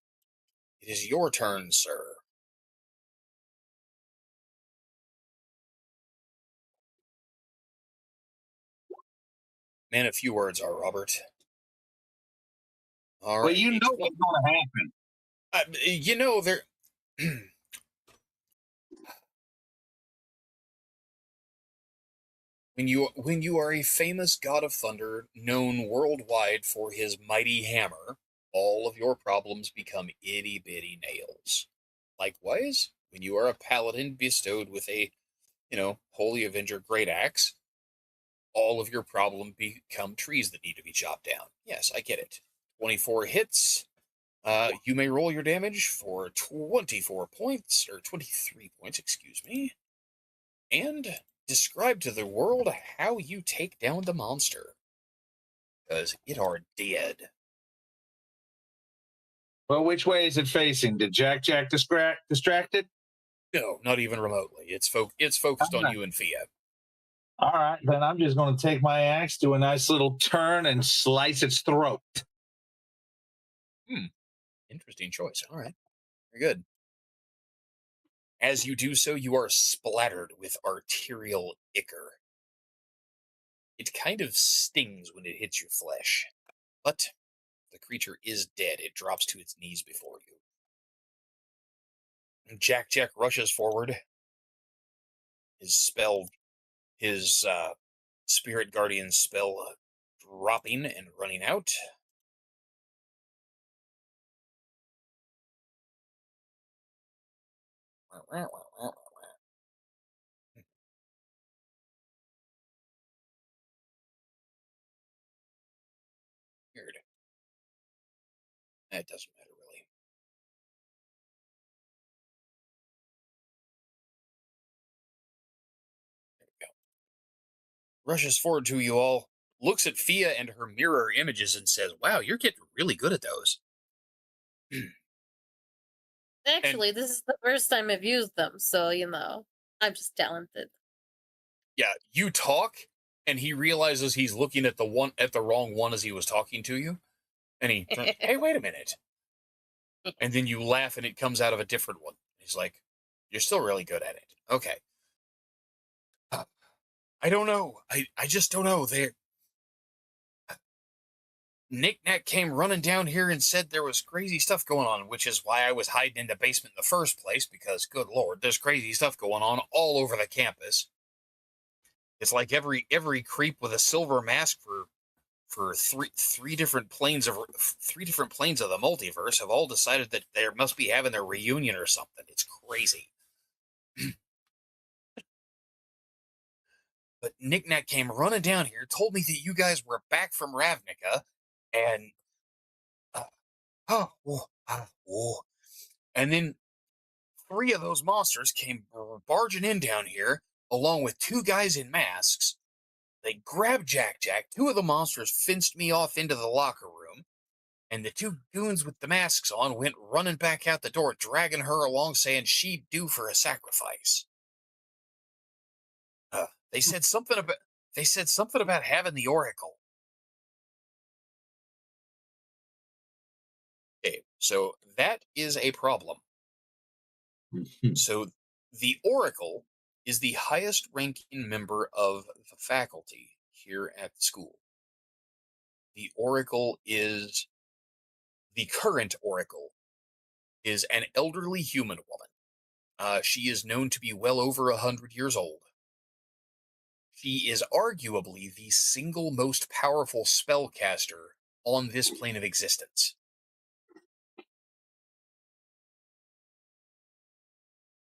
it is your turn, sir. Man, a few words are, Robert. All right. Well, you know what's going to happen. You know, there. When you are a famous god of thunder, known worldwide for his mighty hammer, all of your problems become itty-bitty nails. Likewise, when you are a paladin bestowed with a, Holy Avenger great axe, all of your problems become trees that need to be chopped down. Yes, I get it. 24 hits. You may roll your damage for 24 points, or 23 points, excuse me. And describe to the world how you take down the monster. Because it are dead. Well, which way is it facing? Did Jack distract it? No, not even remotely. It's focused on you and Fia. All right, then I'm just going to take my axe, do a nice little turn, and slice its throat. Interesting choice. All right. Very good. As you do so, you are splattered with arterial ichor. It kind of stings when it hits your flesh, but the creature is dead. It drops to its knees before you. Jack rushes forward, his spell, his Spirit Guardian spell dropping and running out. Weird. That doesn't matter really. There we go. Rushes forward to you all, looks at Fia and her mirror images and says, "Wow, you're getting really good at those." Actually, this is the first time I've used them, so I'm just talented. Yeah, you talk, and he realizes he's looking at the wrong one as he was talking to you, and he turns, "Hey, wait a minute!" And then you laugh, and it comes out of a different one. He's like, "You're still really good at it." Okay. I don't know. I just don't know. Nick Nack came running down here and said there was crazy stuff going on, which is why I was hiding in the basement in the first place, because, good lord, there's crazy stuff going on all over the campus. It's like every creep with a silver mask for three different planes of the multiverse have all decided that they must be having their reunion or something. It's crazy. But Nick Nack came running down here, told me that you guys were back from Ravnica, and and then 3 of those monsters came barging in down here, along with 2 guys in masks. They grabbed Jack. 2 of the monsters fenced me off into the locker room, and the 2 goons with the masks on went running back out the door, dragging her along, saying she'd due for a sacrifice. They said something about having the Oracle. Okay, so that is a problem. So the Oracle is the highest ranking member of the faculty here at the school. The current Oracle is an elderly human woman. She is known to be well over 100 years old. She is arguably the single most powerful spellcaster on this plane of existence.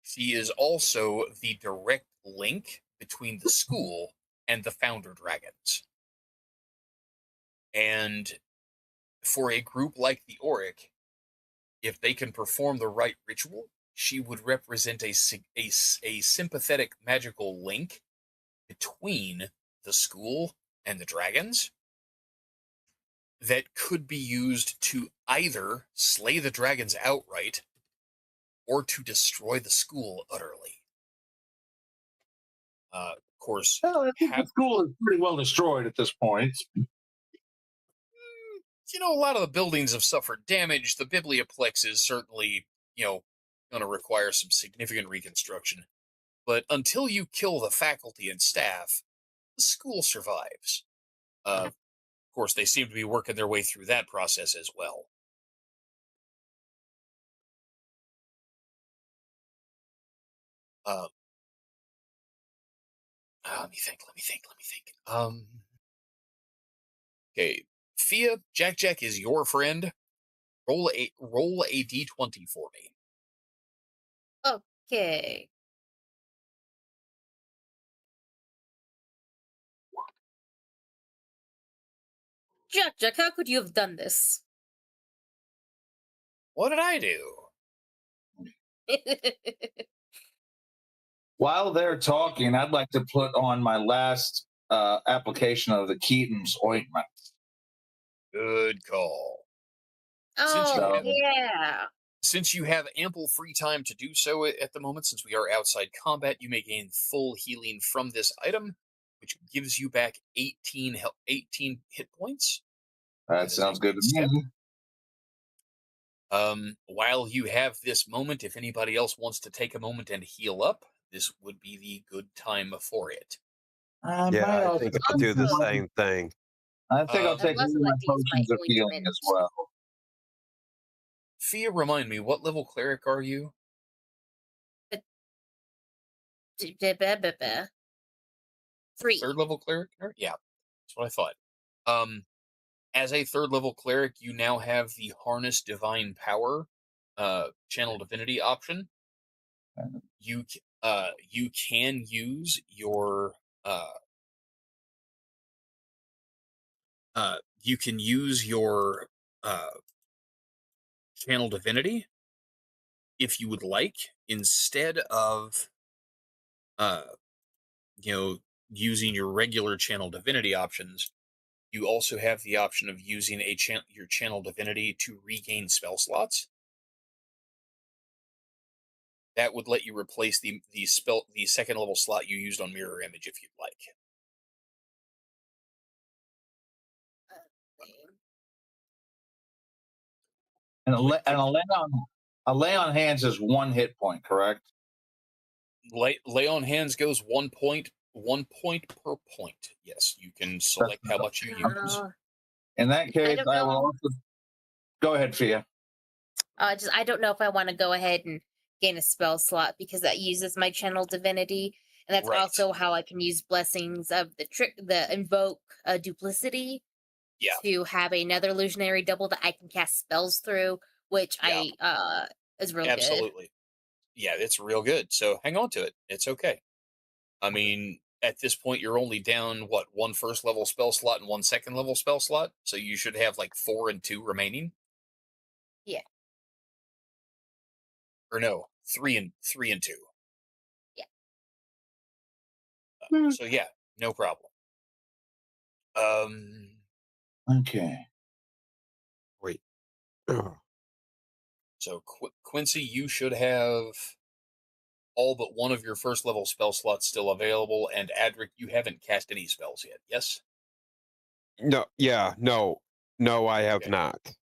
She is also the direct link between the school and the Founder Dragons. And for a group like the Auric, if they can perform the right ritual, she would represent a sympathetic magical link between the school and the dragons that could be used to either slay the dragons outright or to destroy the school utterly. Of course, Well, I think the school is pretty well destroyed at this point. A lot of the buildings have suffered damage. The Biblioplex is certainly, going to require some significant reconstruction. But until you kill the faculty and staff, the school survives. Of course, they seem to be working their way through that process as well. Let me think. Okay, Fia, Jack is your friend. Roll a d20 for me. Okay. Jack, how could you have done this? What did I do? While they're talking, I'd like to put on my last application of the Keaton's ointment. Good call. Oh, yeah. Since you have ample free time to do so at the moment, since we are outside combat, you may gain full healing from this item, which gives you back 18 hit points. That sounds good to me. While you have this moment, if anybody else wants to take a moment and heal up, this would be the good time for it. I Yeah, might I also. think I'll do the Also- same thing. I think I'll I'd take also one of my like to use my potions of healing ointment. as well. Fia, remind me, what level cleric are you? Three. Third level cleric? Yeah, that's what I thought. As a third level cleric, you now have the Harness Divine Power channel divinity option. You you can use your you can use your channel divinity if you would like, instead of uh you know using your regular channel divinity options. You also have the option of using your channel divinity to regain spell slots. That would let you replace the second level slot you used on mirror image if you'd like. And Click- click- a lay on hands is 1 hit point, correct? lay on hands goes 1 point per point. Yes, you can select how much you use. In that case, don't I will know. also go ahead, Fia. I don't know if I want to go ahead and gain a spell slot because that uses my channel divinity, and that's Right. also how I can use blessings of the invoke duplicity Yeah. to have another illusionary double that I can cast spells through, which Yeah. is real good. Absolutely. Yeah, it's real good. So hang on to it. It's okay. I mean, at this point, you're only down one first level spell slot and 1 second level spell slot, so you should have like 4 and 2 remaining. Yeah. Or no, 3 and 2. Yeah. So yeah, no problem. Okay. Wait. So Quincy, you should have all but one of your first level spell slots still available, and Adric, you haven't cast any spells yet. Yes. No, yeah, no, I have Okay. not.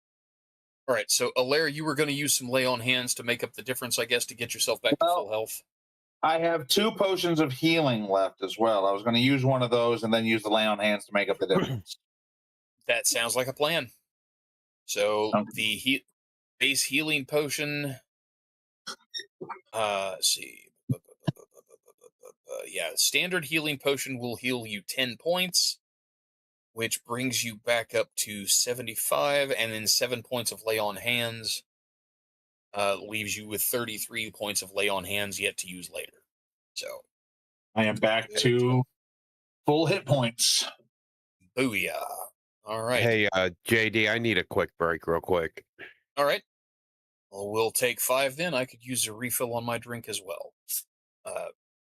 All right. So Alaire, you were going to use some lay on hands to make up the difference, I guess, to get yourself back to full health. I have 2 potions of healing left as well. I was going to use one of those and then use the lay on hands to make up the difference. That sounds like a plan. So Okay. the base healing potion. Let's see. Yeah, standard healing potion will heal you 10 points, which brings you back up to 75, and then 7 points of lay on hands leaves you with 33 points of lay on hands yet to use later. So I am back to full hit points. booyah. All right. Hey, JD, I need a quick break real quick. All right. Well, we'll take 5 then. I could use a refill on my drink as well.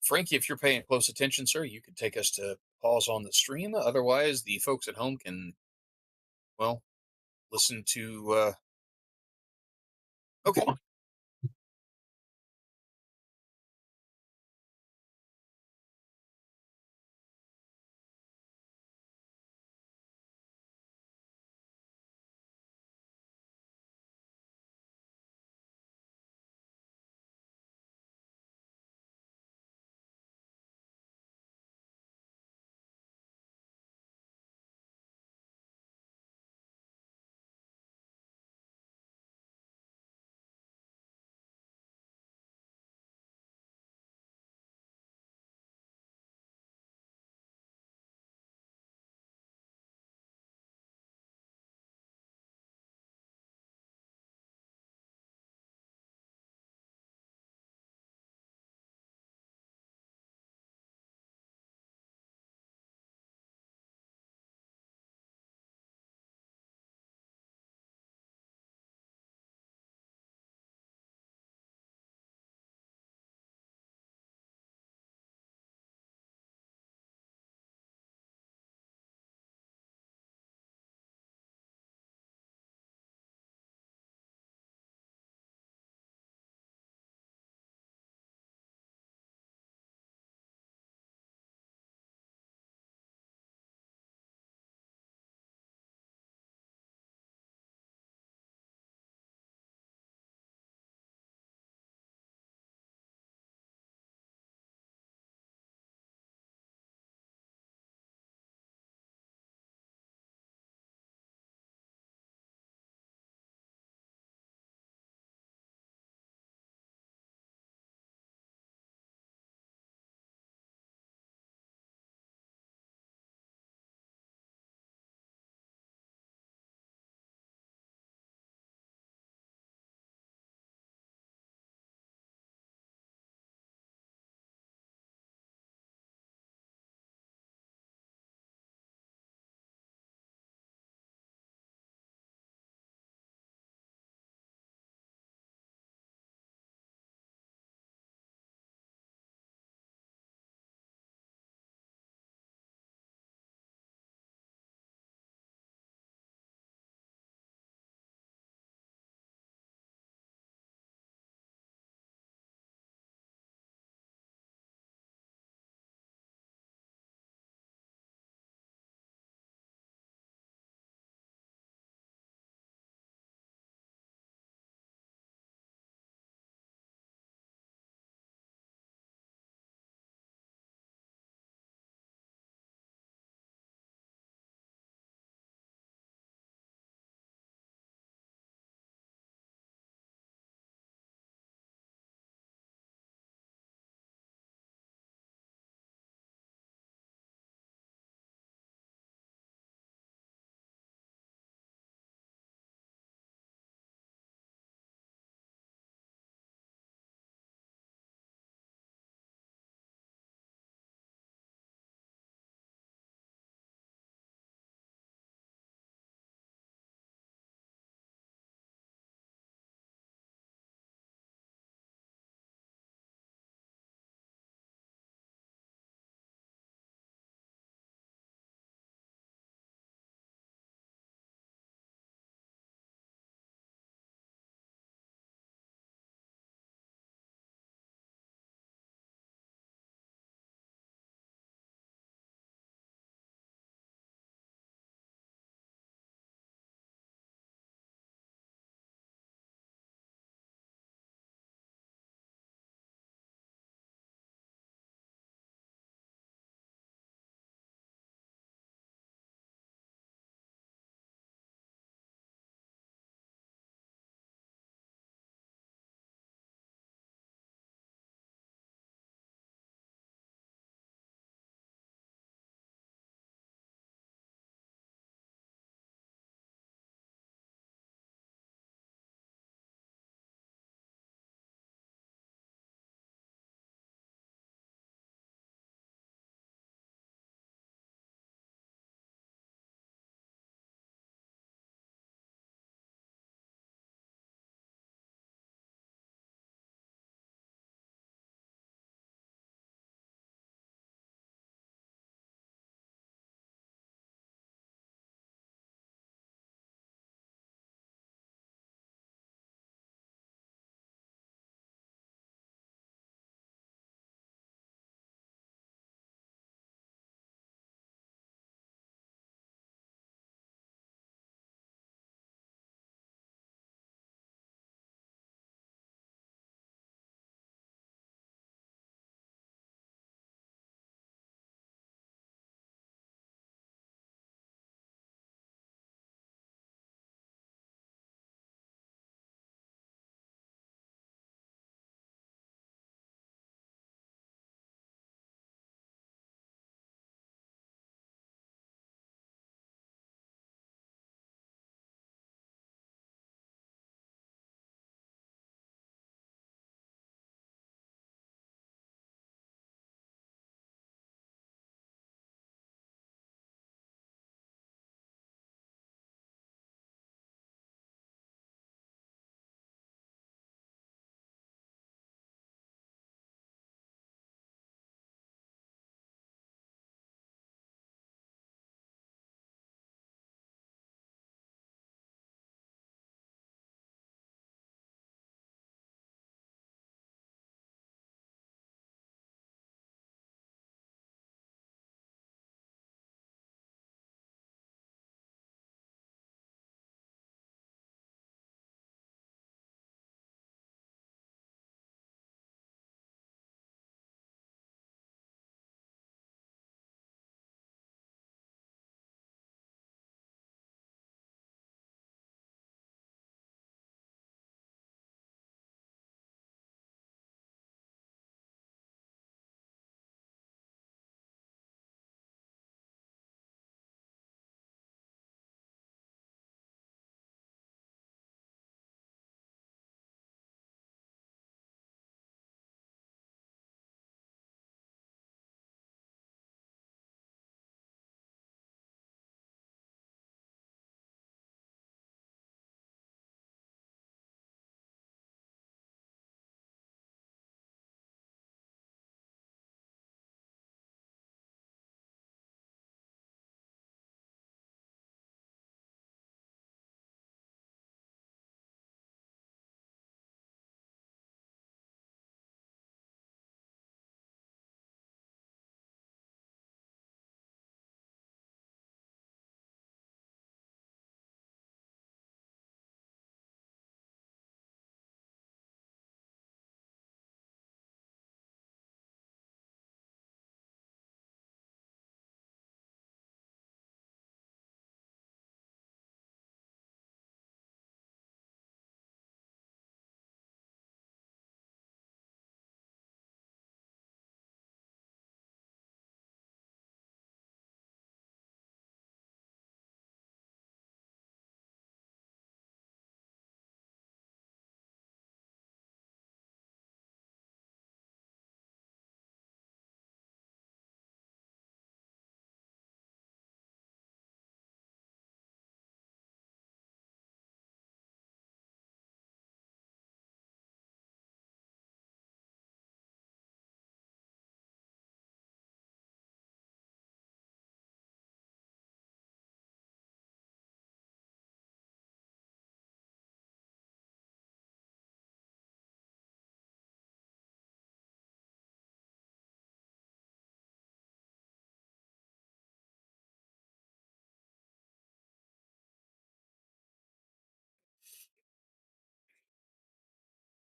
Frankie, if you're paying close attention, sir, you could take us to pause on the stream. Otherwise, the folks at home can, well, listen to. Okay.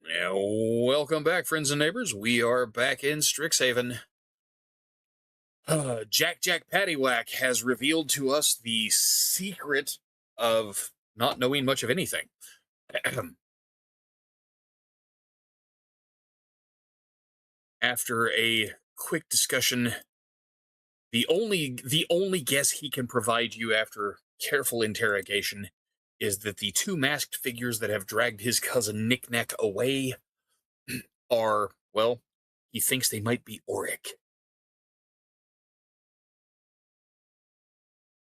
Yeah, welcome back, friends and neighbors. We are back in Strixhaven. Jack Paddywhack has revealed to us the secret of not knowing much of anything. After a quick discussion, the only guess he can provide you after careful interrogation is that the two masked figures that have dragged his cousin Knick-Knack away are, well, he thinks they might be Auric.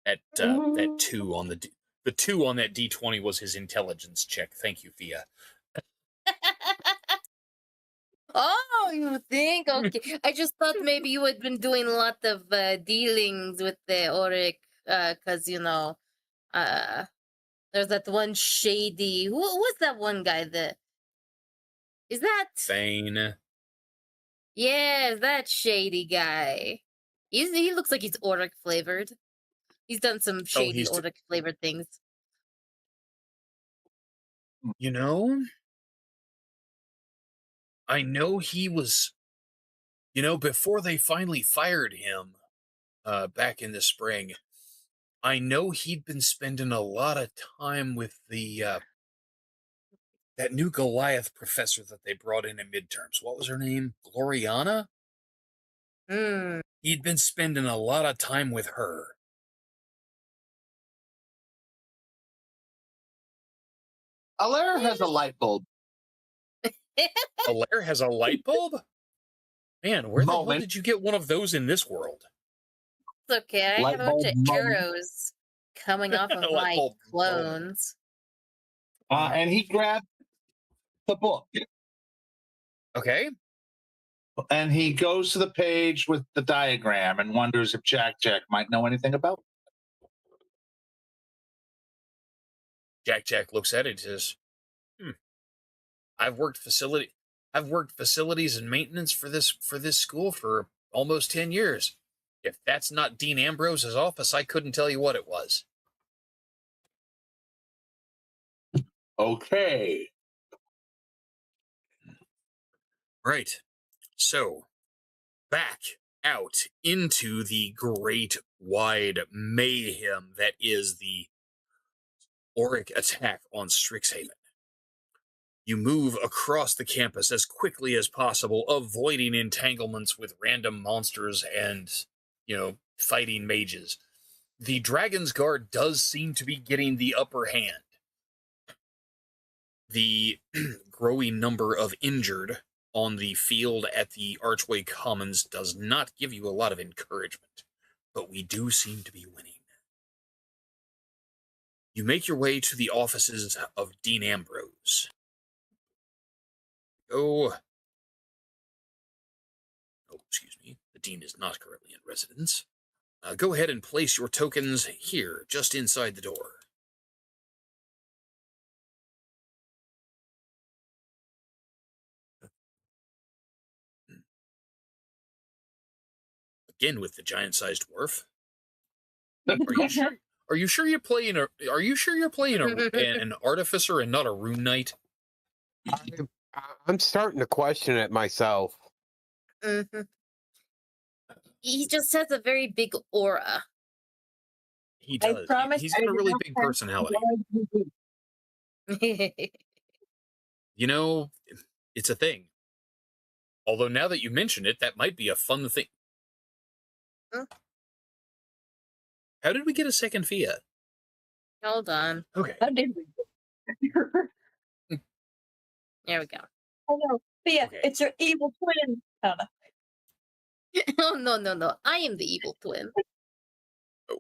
That two on the two on that D20 was his intelligence check. Thank you, Fia. Oh, you think? Okay. I just thought maybe you had been doing a lot of dealings with the Auric, because, there's that one shady... What's that one guy that... Is that... Thane. Yeah, that shady guy. He looks like he's Auric flavored. He's done some shady Auric flavored things. You know, I know he was, before they finally fired him back in the spring, I know he'd been spending a lot of time with that new Goliath professor that they brought in midterms. What was her name? Gloriana? He'd been spending a lot of time with her. Alaire has a light bulb. Alaire has a light bulb? Man, where the hell did you get one of those in this world? It's okay. I have a bunch of arrows coming off of my clones. And he grabbed the book. Okay. And he goes to the page with the diagram and wonders if Jack might know anything about it. Jack looks at it and says, I've worked facilities and maintenance for this school for almost 10 years. If that's not Dean Ambrose's office, I couldn't tell you what it was. Okay. Right. So, back out into the great wide mayhem that is the Auric attack on Strixhaven. You move across the campus as quickly as possible, avoiding entanglements with random monsters and, fighting mages. The Dragon's Guard does seem to be getting the upper hand. The growing number of injured on the field at the Archway Commons does not give you a lot of encouragement, but we do seem to be winning. You make your way to the offices of Dean Ambrose. Oh, excuse me. The Dean is not currently in residence. Go ahead and place your tokens here, just inside the door. Again with the giant-sized dwarf. Are you sure you're playing an artificer and not a rune knight? I'm starting to question it myself. Mm-hmm. He just has a very big aura. He does. He's got a really big personality. It's a thing. Although now that you mention it, that might be a fun thing. Huh? How did we get a second Fia? Hold on. Okay. How did we? There we go. Oh no, Fia, okay. It's your evil twin. Oh, no. No. I am the evil twin.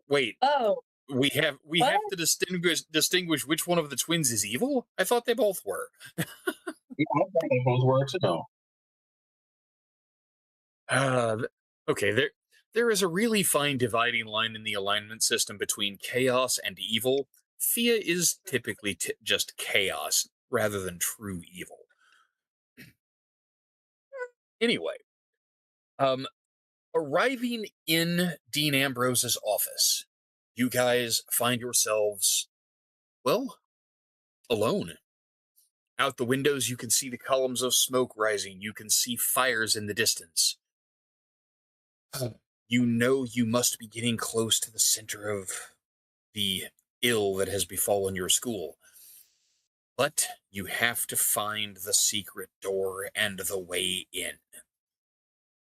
Wait. Oh. We have to distinguish which one of the twins is evil? I thought they both were. Yeah, I thought they both were too. Okay, there is a really fine dividing line in the alignment system between chaos and evil. Fia is typically just chaos rather than true evil. Anyway, arriving in Dean Ambrose's office, you guys find yourselves, well, alone. Out the windows, you can see the columns of smoke rising. You can see fires in the distance. You know you must be getting close to the center of the ill that has befallen your school. But you have to find the secret door and the way in.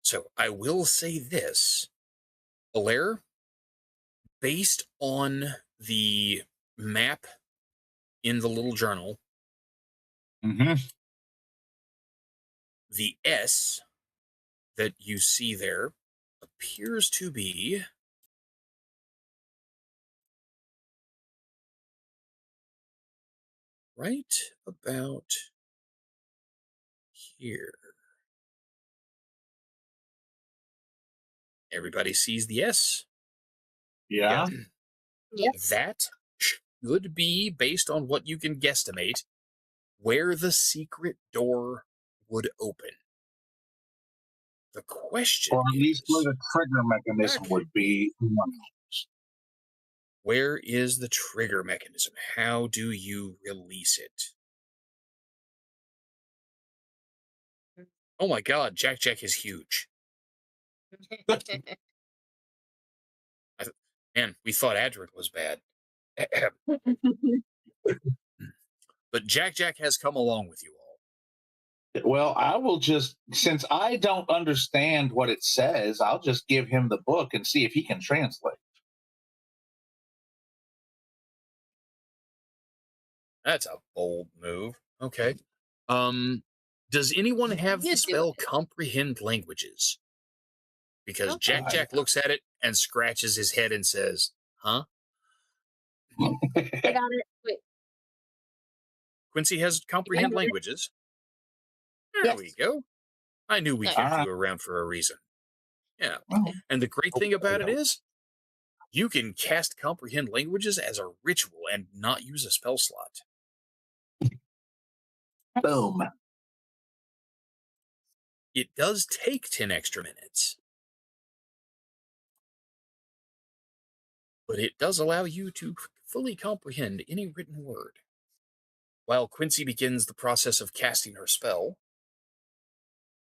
So I will say this, Alaire, based on the map in the little journal, Mm-hmm. the S that you see there appears to be right about here. Everybody sees the S? Yeah. Yes. That should be, based on what you can guesstimate, where the secret door would open. The question Or at least where is, the trigger mechanism Jack, would be. where is the trigger mechanism? How do you release it? Oh my god, Jack is huge. Man, we thought Adric was bad. But Jack has come along with you all. Well, I will just, since I don't understand what it says, I'll just give him the book and see if he can translate. That's a bold move. Okay. Does anyone have You the do spell it. Comprehend Languages? Because Okay. Jack looks at it and scratches his head and says, huh? I got it. Wait. Quincy has Comprehend Languages. There Yes. we go. I knew we Nice. kept you around for a reason. Yeah. Well, And the great thing about it is, you can cast Comprehend Languages as a ritual and not use a spell slot. boom. It does take 10 extra minutes, but it does allow you to fully comprehend any written word. While Quincy begins the process of casting her spell,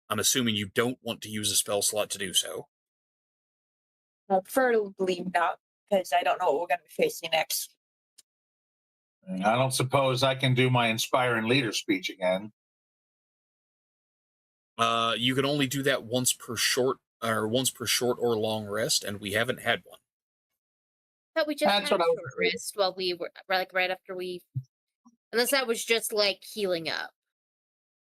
I'm assuming you don't want to use a spell slot to do so. Well, preferably not, because I don't know what we're going to be facing next. I don't suppose I can do my inspiring leader speech again. You can only do that once per short or long rest, and we haven't had one. Thought we just That's had what a I was short thinking. rest while we were like right after we, unless that was just like healing up.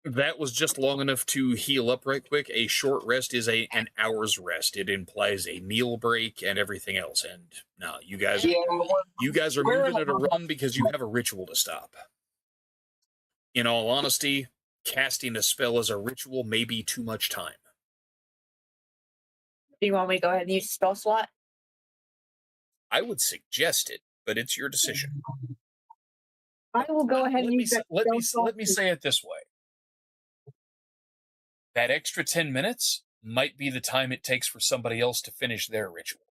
That was just long enough to heal up right quick. A short rest is an hour's rest. It implies a meal break and everything else. And no, you guys are moving at a run because you have a ritual to stop. In all honesty, casting a spell as a ritual may be too much time. Do you want me to go ahead and use the spell slot? I would suggest it, but it's your decision. I will go ahead and use that let spell me slot. say it this way. That extra 10 minutes might be the time it takes for somebody else to finish their ritual.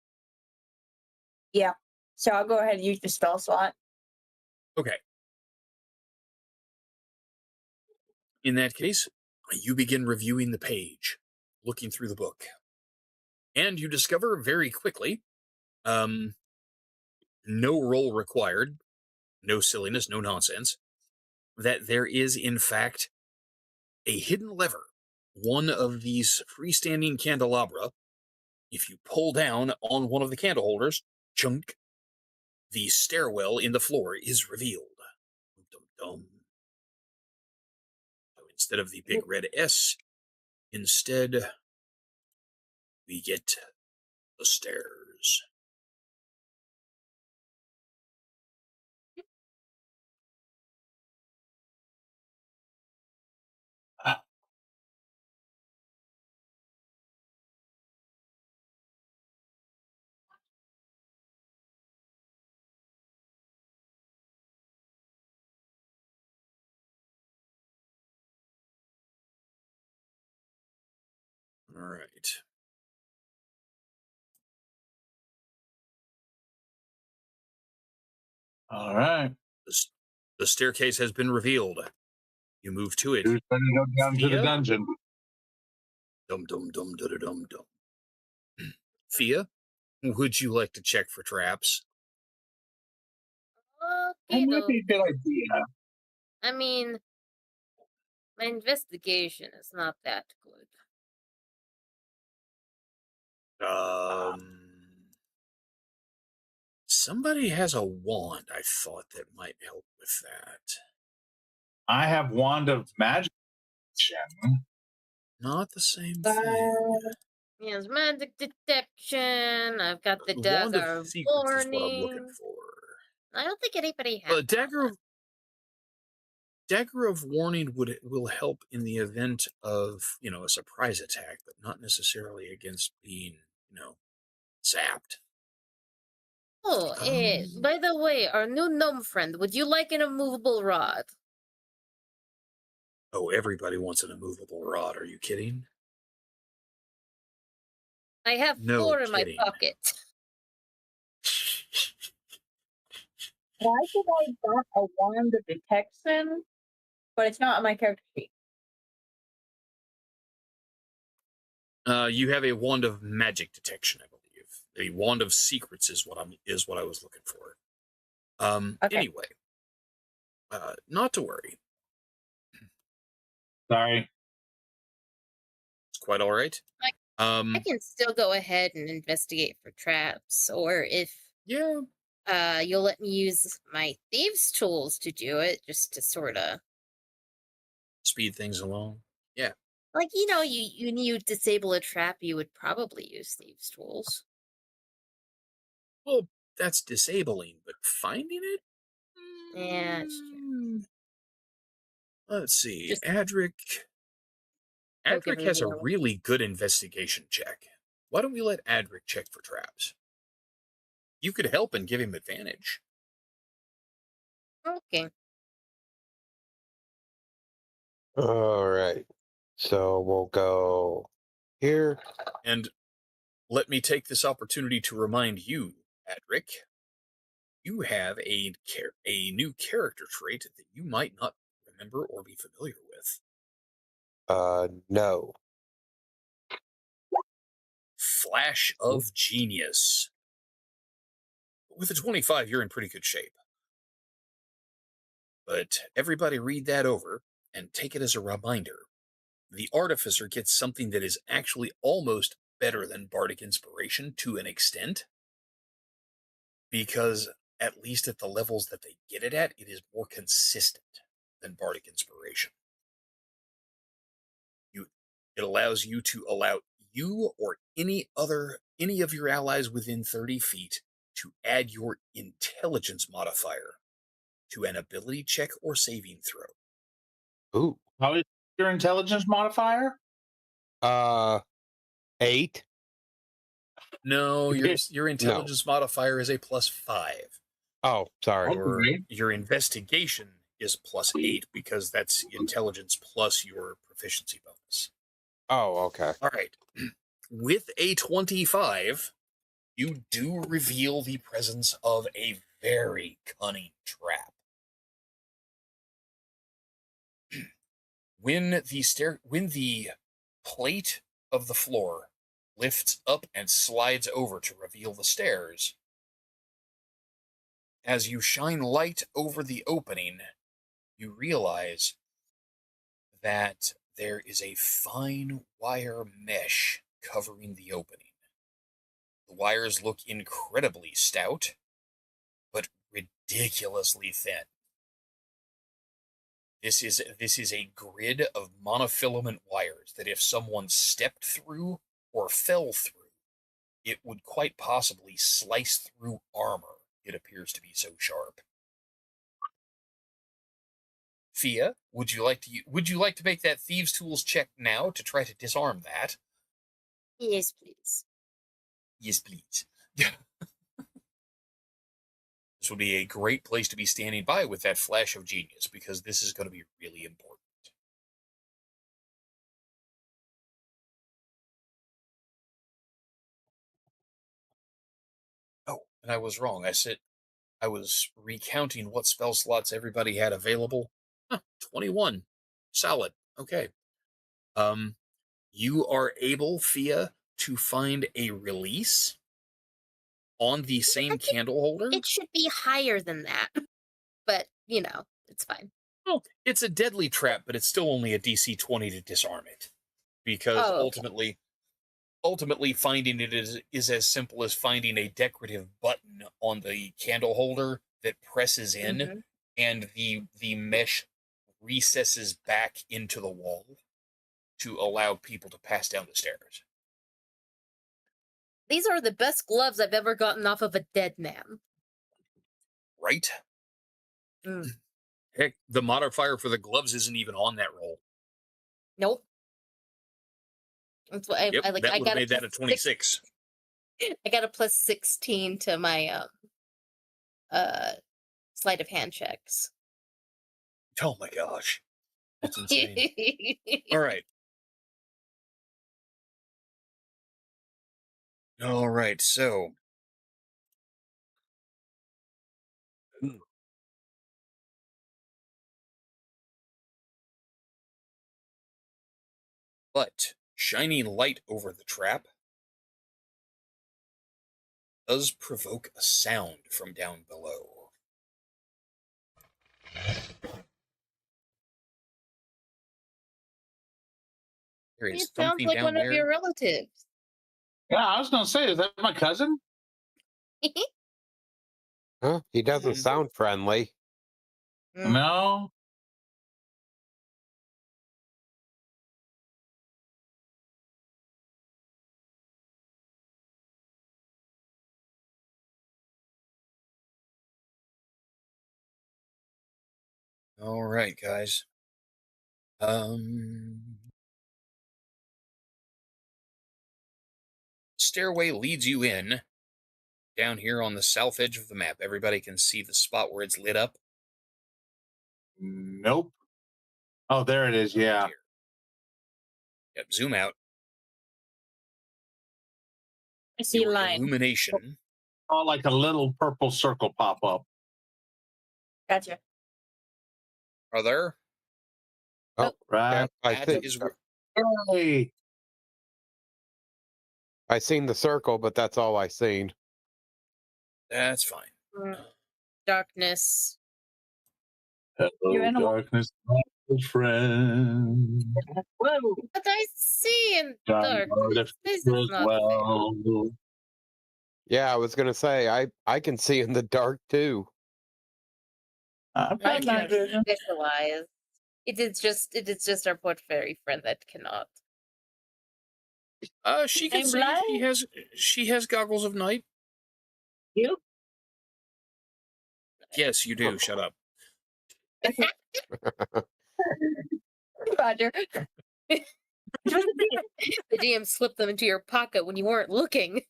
Yeah. So I'll go ahead and use the spell slot. Okay. In that case, you begin reviewing the page, looking through the book. And you discover very quickly, no roll required, no silliness, no nonsense, that there is, in fact, a hidden lever. One of these freestanding candelabra, if you pull down on one of the candle holders, chunk, the stairwell in the floor is revealed. Dum, dum. So instead of the big red S, instead we get the stairs. All right. All right. The staircase has been revealed. You move to it. Who's going to go down to the Thea? dungeon? Dum dum dum dum dum dum. Thea, would you like to check for traps? That Okay, might though. be a good idea. I mean, my investigation is not that good. Somebody has a wand. I thought that might help with that. I have Wand of Magic. Not the same thing. Yes, magic detection. I've got the Wand dagger of of secrets is what I'm looking warning. for. I don't think anybody has Dagger of warning will help in the event of a surprise attack, but not necessarily against being zapped. Oh, by the way, our new gnome friend, would you like an immovable rod? Oh, everybody wants an immovable rod. Are you kidding? I have No 4 in my kidding. pocket. Why did I got a wand of detection, but it's not on my character sheet? You have a wand of magic detection, I believe. A wand of secrets is what I was looking for. Okay. Anyway, not to worry. Sorry. It's quite all right. I can still go ahead and investigate for traps, or if Yeah. you'll let me use my thieves' tools to do it, just to sort of Speed things along. Yeah. like you disable a trap, you would probably use thieves' tools. Well, that's disabling, but finding it? Yeah, it's true. Let's see. Just Adric don't give has a anything away. really good investigation check. Why don't we let Adric check for traps? You could help and give him advantage. Okay. All right. So we'll go here. And let me take this opportunity to remind you, Adric, you have a new character trait that you might not remember or be familiar with. No. Flash of Genius. With a 25, you're in pretty good shape. But everybody read that over and take it as a reminder. The Artificer gets something that is actually almost better than Bardic Inspiration to an extent, because at least at the levels that they get it at, it is more consistent than Bardic Inspiration. It allows you to allow you or any of your allies within 30 feet to add your intelligence modifier to an ability check or saving throw. Ooh. How is your intelligence modifier? 8. No, your intelligence modifier is a +5. Oh, sorry. Your investigation is +8 because that's intelligence plus your proficiency bonus. Oh, okay. All right. With a 25, you do reveal the presence of a very cunning trap. When the plate of the floor lifts up and slides over to reveal the stairs, as you shine light over the opening, you realize that there is a fine wire mesh covering the opening. The wires look incredibly stout, but ridiculously thin. This is a grid of monofilament wires that if someone stepped through or fell through, it would quite possibly slice through armor. It appears to be so sharp. Fia, would you like to make that thieves' tools check now to try to disarm that? Yes, please. Yes, please. This would be a great place to be standing by with that flash of genius, because this is going to be really important. Oh, and I was wrong. I was recounting what spell slots everybody had available. 21. Solid. Okay. You are able, Fia, to find a release on the same candle holder. It should be higher than that, but it's fine. Well, it's a deadly trap, but it's still only a DC 20 to disarm it, because ultimately finding it is as simple as finding a decorative button on the candle holder that presses in, and the mesh recesses back into the wall to allow people to pass down the stairs. These are the best gloves I've ever gotten off of a dead man. Right? Mm. Heck, the modifier for the gloves isn't even on that roll. Nope. That's what I like. That I would got have made that a 26. I got a plus 16 to my sleight of hand checks. Oh my gosh. That's insane. All right. All right, so. But shining light over the trap does provoke a sound from down below. There is It sounds something like down one there. of your relatives. Yeah, I was gonna say, is that my cousin? Huh? He doesn't sound friendly. Mm. No. All right, guys. Stairway leads you in down here on the south edge of the map. Everybody can see the spot where it's lit up. Nope. Oh, there it is. Yeah. Here. Yep, zoom out. I see Your line. illumination. Oh, like a little purple circle pop up. Gotcha. Are there? Oh, Right. I That think is where. Hey. I seen the circle, but that's all I seen. That's fine. Darkness. Hello, You're in a- darkness, my old friend. Whoa. But I see in Dark darkness. This is as not fair. well. Yeah, I was gonna say I can see in the dark too. I've I got night cannot vision. visualize. It is just our poor fairy friend that cannot. She can I'm see. blind. She has goggles of night. You? Yes, you do. Shut up. Roger. The DM slipped them into your pocket when you weren't looking.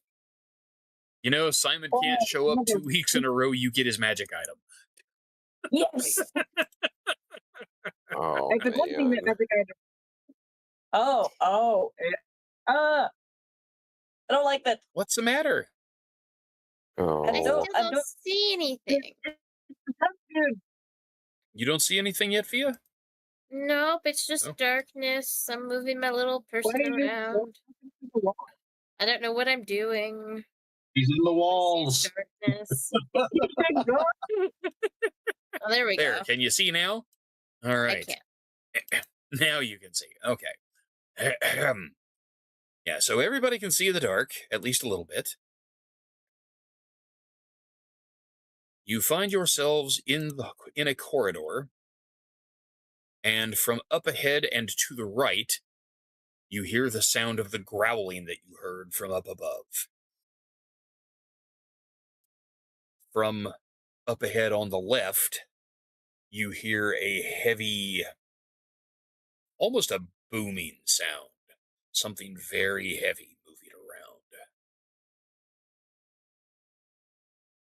You know, Simon can't show up 2 weeks in a row. You get his magic item. Yes. Oh I forgot man. that magic item. Oh. I don't like that. What's the matter? I Oh, still I don't don't- see anything. Dude, You don't see anything yet, Fia? Nope, it's just Oh. darkness. I'm moving my little person why do you around. I don't know what I'm doing. He's in the I walls. see darkness. go? Oh, there we There. go. Can you see now? All I right. can't. Now you can see. Okay. Yeah, so everybody can see in the dark, at least a little bit. You find yourselves in a corridor, and from up ahead and to the right, you hear the sound of the growling that you heard from up above. From up ahead on the left, you hear a heavy, almost a booming sound. Something very heavy moving around.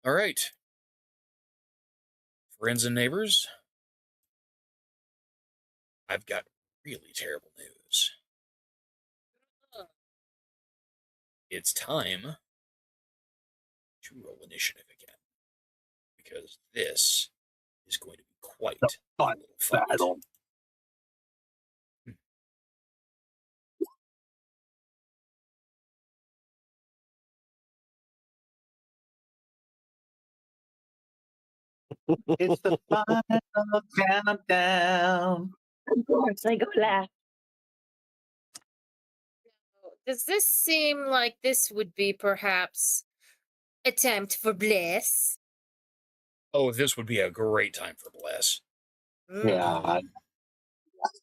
All right. Friends and neighbors, I've got really terrible news. It's time to roll initiative again, because this is going to be quite a fun little fight. battle. It's the final countdown. Of course, I go last. Does this seem like this would be perhaps attempt for bliss? Oh, this would be a great time for Bless. Yeah, Mm.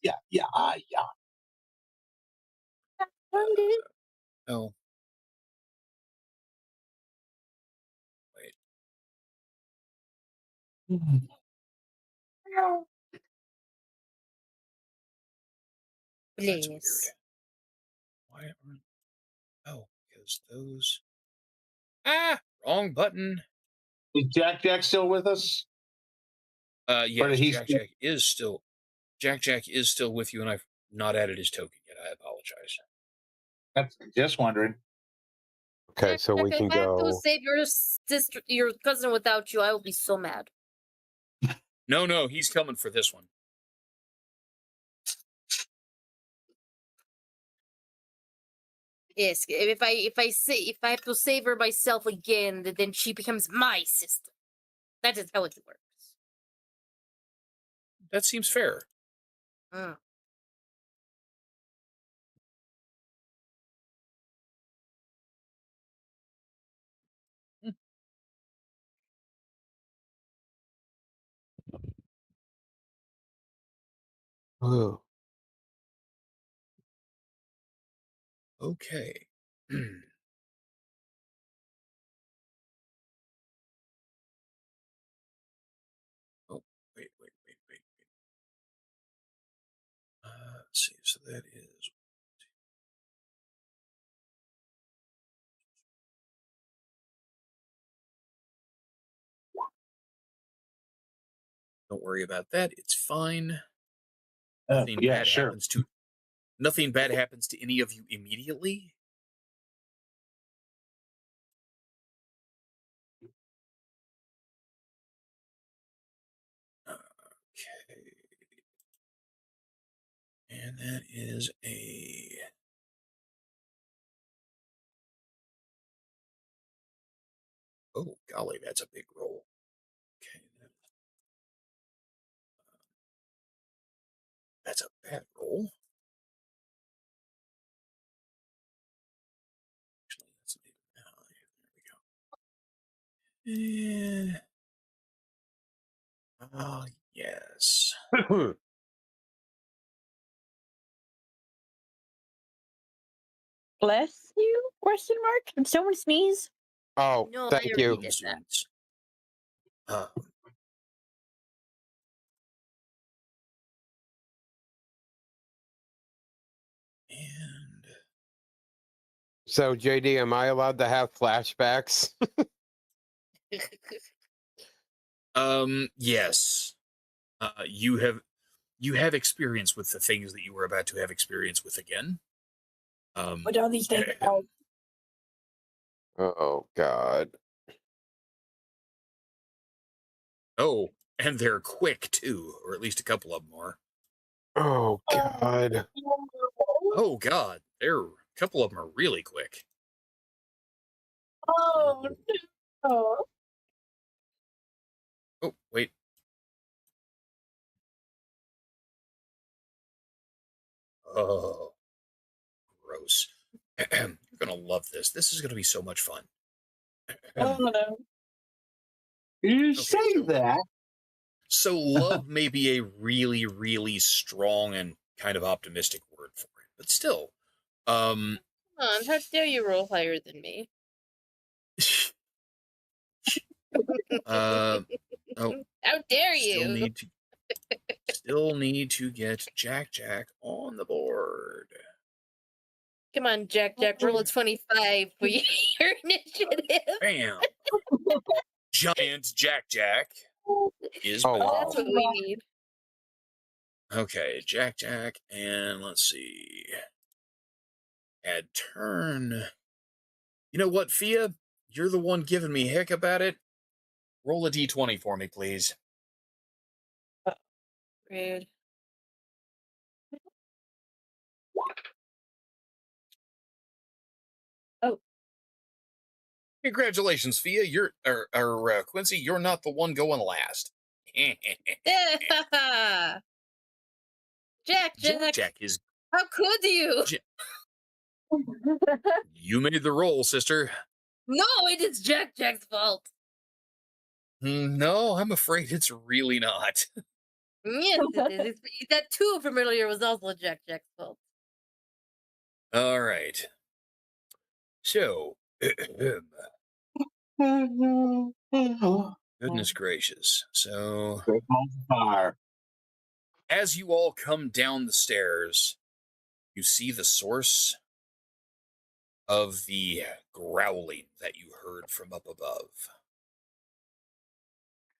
yeah. Oh, wait. That's weird. Bliss. Why aren't... Oh, because those... Ah! Wrong button. Is Jack still with us? Or Yes, did he Jack Jack is still with you, and I've not added his token yet. I apologize. That's just wondering. Okay, so we can If I have to go. save your sister, your cousin without you, I will be so mad. No, he's coming for this one. Yes, if I have to save her myself again, then she becomes my sister. That is how it works. That seems fair. Mm. Ooh. Okay. Oh, wait. Let's see. So that is... Don't worry about that. It's fine. Nothing Yeah, bad sure. happens to... Nothing bad happens to any of you immediately. Okay. And that is a... Oh, golly, that's a big roll. Okay. That's a bad roll. Actually, that's not even... There we go. Ah, yes. Bless you? Question mark? Did someone sneeze? Oh, No, I thank you. already did that. Nonsense. And So, JD, am I allowed to have flashbacks? yes. You have experience with the things that you were about to have experience with again. What are these things called? Oh, God. Oh, and they're quick too, or at least a couple of them are. Oh, God. Oh God, a couple of them are really quick. Oh, no. Oh, wait. Oh, gross. You're gonna love this. This is gonna be so much fun. Oh, no. You Okay, say so- that. So love may be a really, really strong and kind of optimistic word for it, but still, Come on, how dare you roll higher than me? oh, How dare you? still need to get Jack on the board. Come on, Jack, roll a 25 for your initiative. Bam! Giant Jack is Oh, back. wow. That's what we need. Okay, Jack, and let's see. Add turn. You know what, Fia? You're the one giving me heck about it. Roll a d20 for me, please. Rude. Oh. Congratulations, Fia. Quincy. You're not the one going last. Jack, Jack is. how could you? You made the roll, sister. No, it is Jack's fault. No, I'm afraid it's really not. Yes, it is. That 2 from earlier was also Jack's fault. All right. So, goodness gracious. So, Fire. as you all come down the stairs, you see the source of the growling that you heard from up above.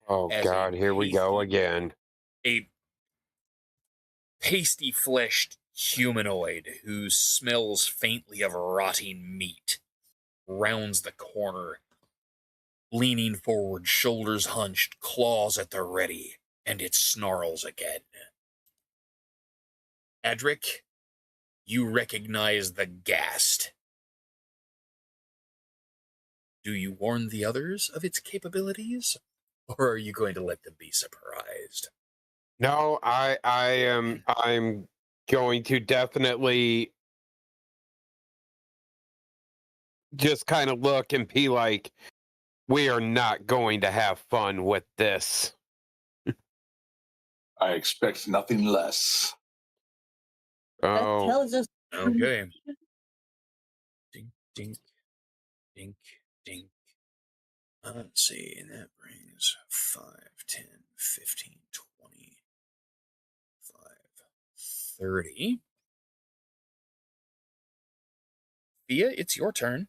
Oh As God, here we go again. A pasty-fleshed humanoid who smells faintly of rotting meat rounds the corner, leaning forward, shoulders hunched, claws at the ready, and it snarls again. Adric, you recognize the ghast. Do you warn the others of its capabilities, or are you going to let them be surprised? No, I'm going to definitely just kind of look and be like, we are not going to have fun with this. I expect nothing less. That Oh, tells us. Okay. Dink, dink, dink, dink. Let's see, and that brings 5, 10, 15, 20, 30. Thea, it's your turn.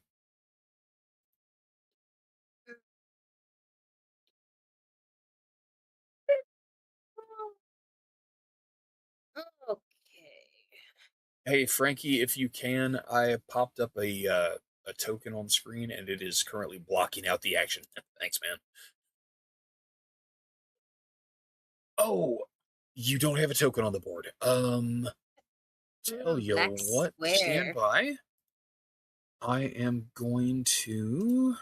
Okay. Hey, Frankie, if you can, I popped up a token on screen, and it is currently blocking out the action. Thanks, man. Oh, you don't have a token on the board. Tell you Black what, stand square. by. I am going to...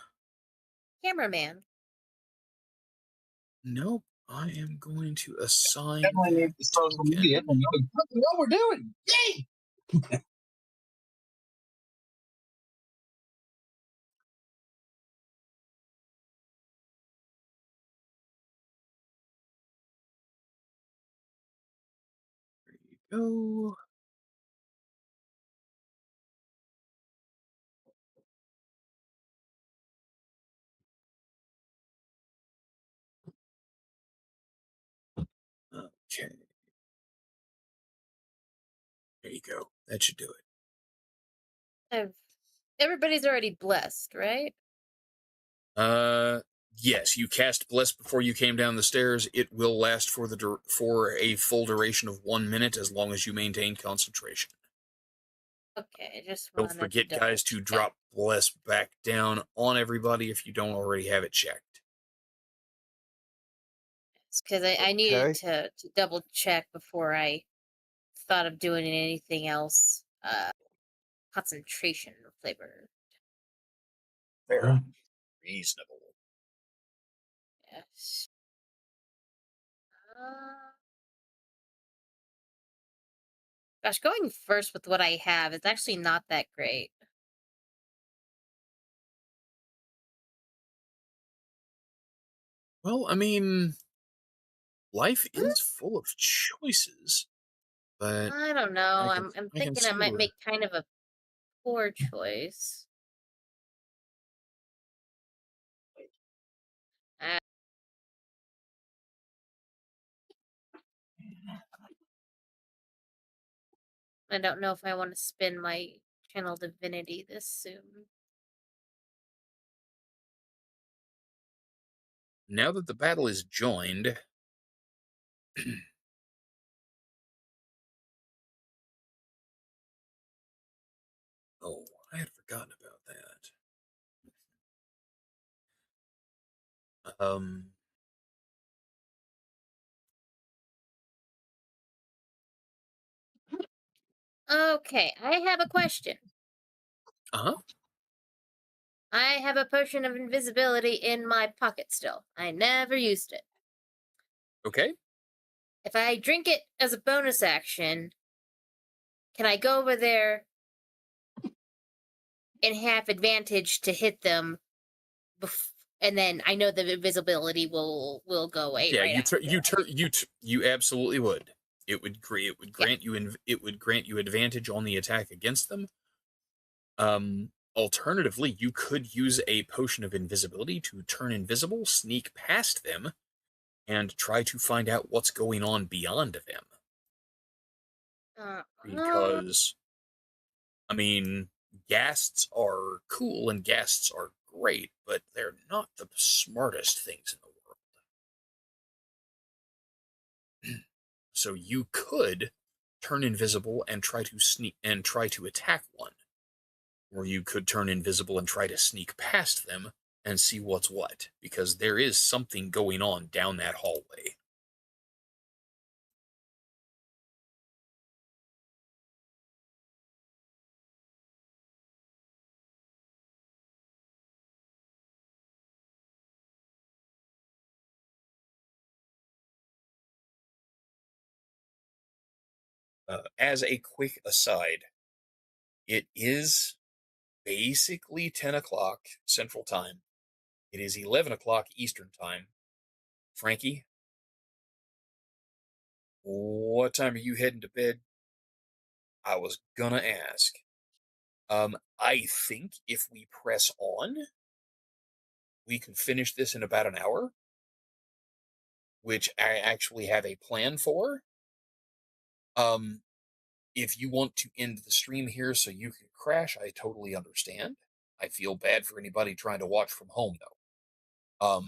Cameraman. Nope. I am going to assign Definitely need that the social token. media. Look what we're doing. Yay! There you go. Okay. There you go. That should do it. Everybody's already blessed, right? Yes, you cast Bless before you came down the stairs. It will last for for a full duration of 1 minute as long as you maintain concentration. Okay, just Don't wanted forget, to guys, to drop Bless back down on everybody if you don't already have it checked. because I needed okay. to double check before I thought of doing anything else. Concentration flavor. Very reasonable. Yes. Gosh, going first with what I have is actually not that great. Well, I mean, life is full of choices, but I don't know. I can I'm I can thinking I see might where. make kind of a poor choice. Uh, I don't know if I want to spend my channel divinity this soon. Now that the battle is joined, oh, I had forgotten about that. Okay, I have a question. Uh-huh. I have a potion of invisibility in my pocket still. I never used it. Okay. If I drink it as a bonus action, can I go over there and have advantage to hit them, and then I know the invisibility will go away. Yeah, right you absolutely would. It would Yeah. grant you advantage on the attack against them. Alternatively, you could use a potion of invisibility to turn invisible, sneak past them, and try to find out what's going on beyond them. Because, I mean, ghasts are cool and ghasts are great, but they're not the smartest things in the world. So you could turn invisible and try to sneak and try to attack one. Or you could turn invisible and try to sneak past them and see what's what, because there is something going on down that hallway. As a quick aside, it is basically 10 o'clock Central Time. It is 11 o'clock Eastern Time. Frankie, what time are you heading to bed? I was gonna ask. I think if we press on, we can finish this in about an hour, which I actually have a plan for. If you want to end the stream here so you can crash, I totally understand. I feel bad for anybody trying to watch from home, though.